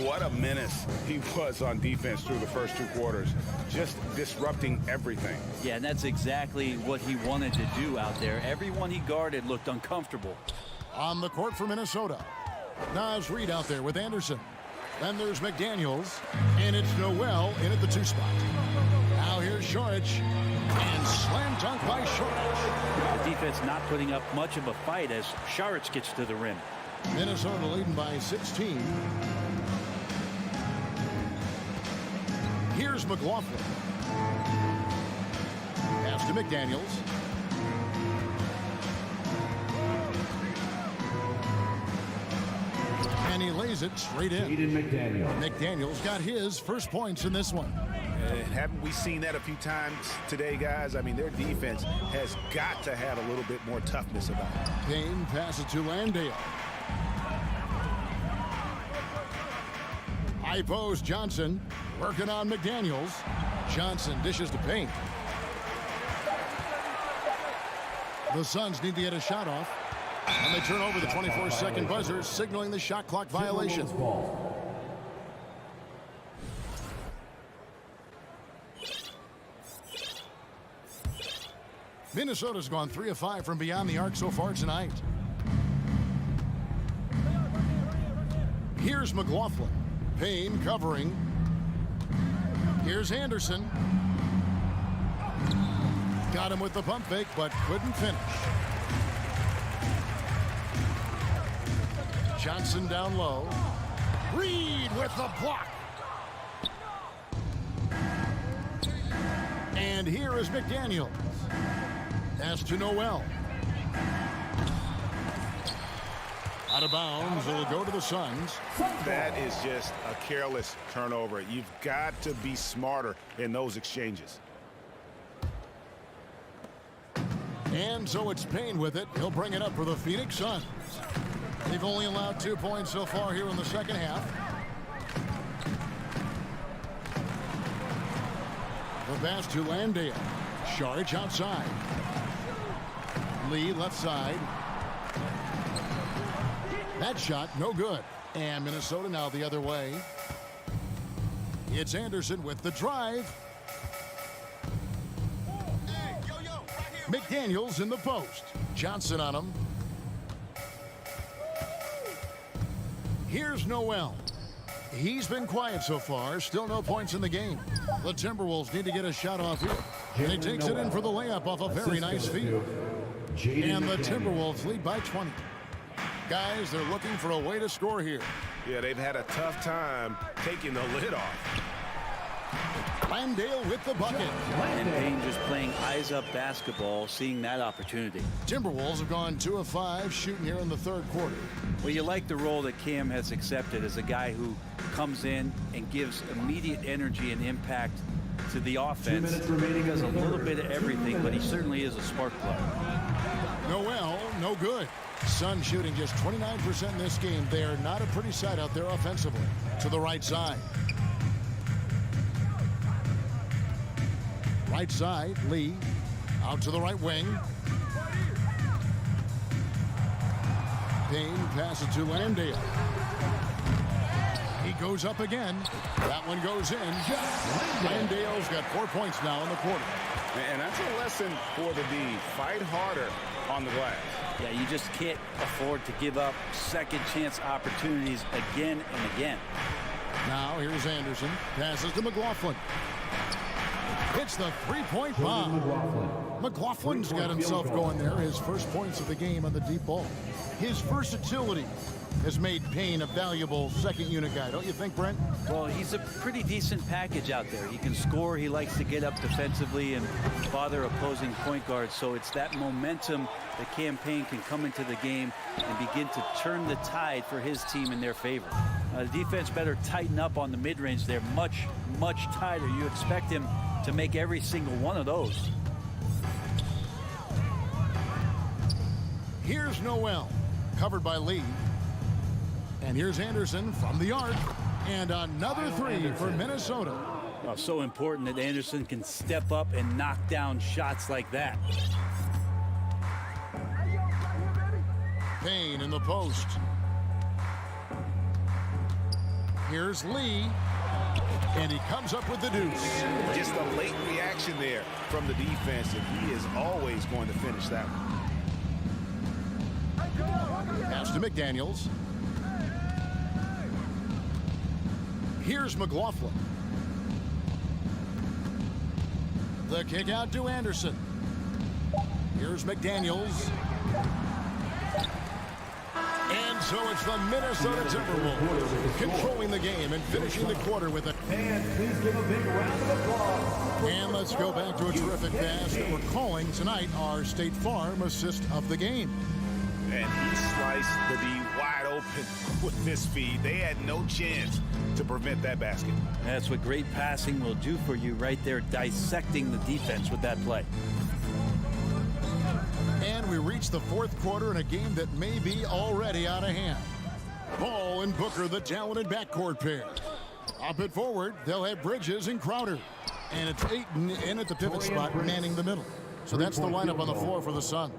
What a menace he was on defense through the first 2 quarters. Just disrupting everything. Yeah, and that's exactly what he wanted to do out there. Everyone he guarded looked uncomfortable. On the court for Minnesota. Nas Reed out there with Anderson. Then there's McDaniels. And it's Noel in at the 2 spot. Now here's Šarić. And slam dunk by Šarić. The defense not putting up much of a fight as Šarić gets to the rim. Minnesota leading by 16. Here's McLaughlin. Pass to McDaniels. And he lays it straight in. McDaniels got his first points in this one. Haven't we seen that a few times today, guys? I mean, their defense has got to have a little bit more toughness about it. Payne passes to Landale. High post, Johnson working on McDaniels. Johnson dishes to Payne. The Suns need to get a shot off. And they turn over the 24-second buzzer, signaling the shot clock violation. Minnesota's gone 3 of 5 from beyond the arc so far tonight. Here's McLaughlin. Payne covering. Here's Anderson. Got him with the pump fake, but couldn't finish. Johnson down low. Reed with the block. And here is McDaniels. Pass to Noel. Out of bounds, it'll go to the Suns. That is just a careless turnover. You've got to be smarter in those exchanges. And so it's Payne with it. He'll bring it up for the Phoenix Suns. They've only allowed 2 points so far here in the second half. The pass to Landale. Sharge outside. Lee left side. That shot no good. And Minnesota now the other way. It's Anderson with the drive. McDaniels in the post. Johnson on him. Here's Noel. He's been quiet so far. Still no points in the game. The Timberwolves need to get a shot off here. And he takes it in for the layup off a very nice feed. And the Timberwolves lead by 20. Guys, they're looking for a way to score here. Yeah, they've had a tough time taking the lid off. Landale with the bucket. And Payne just playing eyes-up basketball, seeing that opportunity. Timberwolves have gone 2 of 5 shooting here in the third quarter. Well, you like the role that Cam has accepted as a guy who comes in and gives immediate energy and impact to the offense. He does a little bit of everything, but he certainly is a spark plug. Noel, no good. Sun shooting just 29% in this game. They are not a pretty sight out there offensively. To the right side. Right side, Lee. Out to the right wing. Payne passes to Landale. He goes up again. That one goes in. Landale's got 4 points now in the quarter. And that's a lesson for the D. Fight harder on the glass. Yeah, you just can't afford to give up second chance opportunities again and again. Now here's Anderson. Passes to McLaughlin. It's the three-point bomb. McLaughlin's got himself going there. His first points of the game on the deep ball. His versatility has made Payne a valuable second unit guy, don't you think, Brent? Well, he's a pretty decent package out there. He can score. He likes to get up defensively and bother opposing point guards. So it's that momentum that Cam Payne can come into the game and begin to turn the tide for his team in their favor. The defense better tighten up on the mid-range. They're much, much tighter. You expect him to make every single one of those. Here's Noel, covered by Lee. And here's Anderson from the arc. And another three for Minnesota. Oh, so important that Anderson can step up and knock down shots like that. Payne in the post. Here's Lee. And he comes up with the deuce. Just a late reaction there from the defense, and he is always going to finish that one. Pass to McDaniels. Here's McLaughlin. The kick out to Anderson. Here's McDaniels. And so it's the Minnesota Timberwolves controlling the game and finishing the quarter with it. And please give a big round of applause. And let's go back to a terrific pass that we're calling tonight our State Farm assist of the game. And he sliced the D wide open with this feed. They had no chance to prevent that basket. That's what great passing will do for you right there, dissecting the defense with that play. And we reach the fourth quarter in a game that may be already out of hand. Ball and Booker, the talented backcourt pair. Up and forward, they'll have Bridges and Crowder. And it's Ayton in at the pivot spot, manning the middle. So that's the lineup on the floor for the Suns.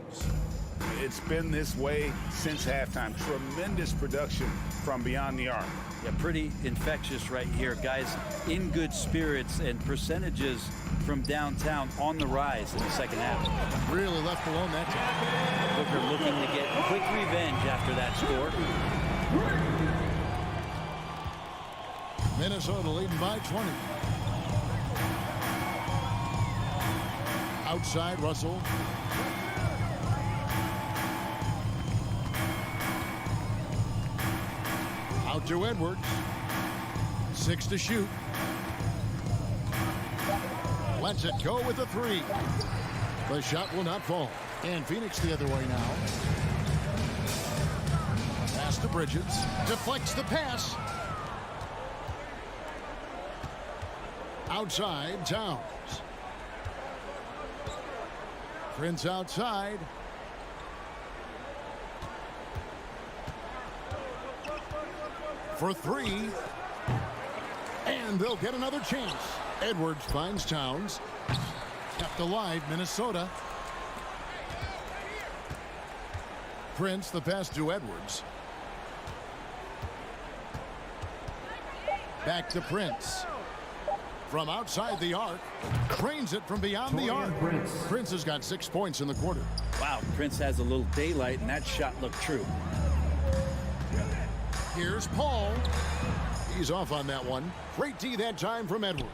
It's been this way since halftime. Tremendous production from beyond the arc. Yeah, pretty infectious right here. Guys in good spirits and percentages from downtown on the rise in the second half. Really left alone that time. Booker looking to get quick revenge after that score. Minnesota leading by 20. Outside, Russell. Out to Edwards. 6 to shoot. Lets it go with a three. The shot will not fall. And Phoenix the other way now. Pass to Bridges. Deflects the pass. Outside, Towns. Prince outside. For three. And they'll get another chance. Edwards finds Towns. Kept alive, Minnesota. Prince, the pass to Edwards. Back to Prince. From outside the arc. Trains it from beyond the arc. Prince has got 6 points in the quarter. Wow, Prince has a little daylight, and that shot looked true. Here's Paul. He's off on that one. Great D that time from Edwards.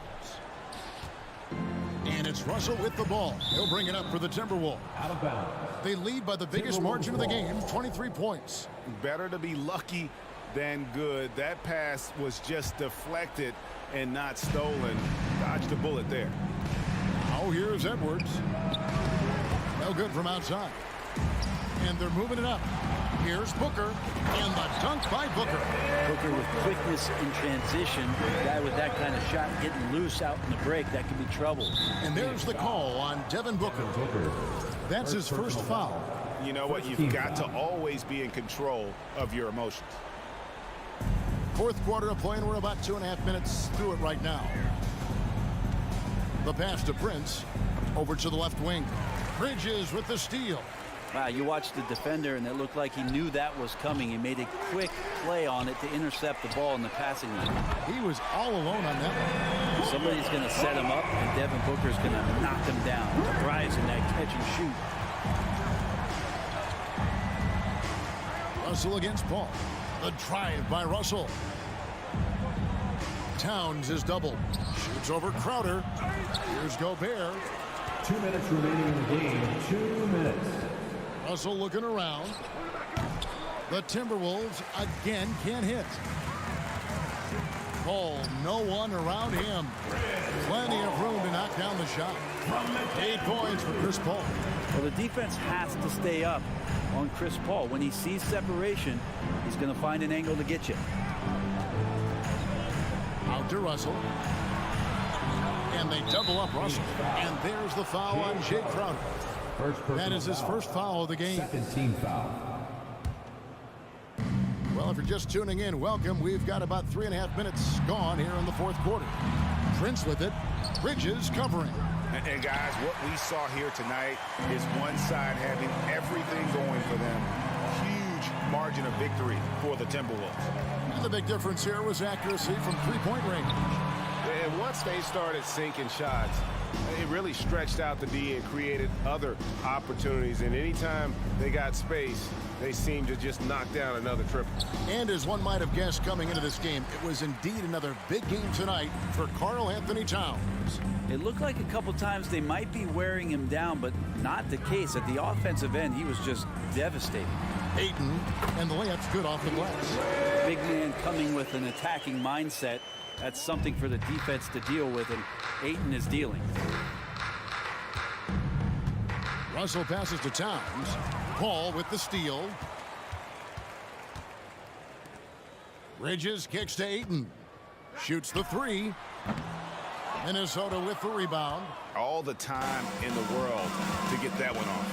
And it's Russell with the ball. He'll bring it up for the Timberwolves. Out of bounds. They lead by the biggest margin of the game, 23 points. Better to be lucky than good. That pass was just deflected and not stolen. Dodged a bullet there. Now here's Edwards. No good from outside. And they're moving it up. Here's Booker. And the dunk by Booker. Booker with quickness in transition. A guy with that kind of shot getting loose out in the break, that could be trouble. And there's the call on Devin Booker. That's his first foul. You know what? You've got to always be in control of your emotions. Fourth quarter of play, and we're about 2.5 minutes through it right now. The pass to Prince. Over to the left wing. Bridges with the steal. Wow, you watched the defender, and it looked like he knew that was coming. He made a quick play on it to intercept the ball in the passing lane. He was all alone on that one. Somebody's going to set him up, and Devin Booker's going to knock him down. Rise in that catch and shoot. Russell against Paul. The drive by Russell. Towns is doubled. Shoots over Crowder. Here's Gobert. 2 minutes remaining in the game. 2 minutes. Russell looking around. The Timberwolves again can't hit. Paul, no one around him. Plenty of room to knock down the shot. 8 points for Chris Paul. Well, the defense has to stay up on Chris Paul. When he sees separation, he's going to find an angle to get you. Out to Russell. And they double up Russell. And there's the foul on Jay Crowder. That is his first foul of the game. Second team foul. Well, if you're just tuning in, welcome. We've got about 3.5 minutes gone here in the fourth quarter. Prince with it. Bridges covering. And guys, what we saw here tonight is one side having everything going for them. Huge margin of victory for the Timberwolves. And the big difference here was accuracy from three-point range. And once they started sinking shots, it really stretched out the D and created other opportunities. And anytime they got space, they seemed to just knock down another triple. And as one might have guessed coming into this game, it was indeed another big game tonight for Karl Anthony Towns. It looked like a couple times they might be wearing him down, but not the case. At the offensive end, he was just devastating. Ayton, and the layup's good off the glass. Big man coming with an attacking mindset. That's something for the defense to deal with, and Ayton is dealing. Russell passes to Towns. Paul with the steal. Bridges kicks to Ayton. Shoots the three. Minnesota with the rebound. All the time in the world to get that one off.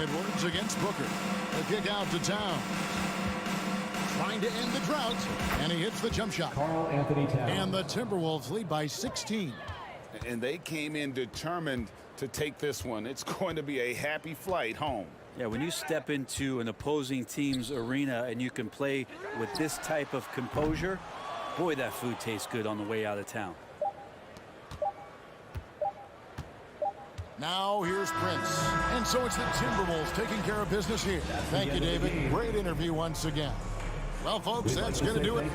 Edwards against Booker. The kick out to Towns. Trying to end the drought, and he hits the jump shot. Karl Anthony Towns. And the Timberwolves lead by 16. And they came in determined to take this one. It's going to be a happy flight home. Yeah, when you step into an opposing team's arena and you can play with this type of composure, boy, that food tastes good on the way out of town. Now here's Prince. And so it's the Timberwolves taking care of business here. Thank you, David. Great interview once again. Well, folks, that's going to do it.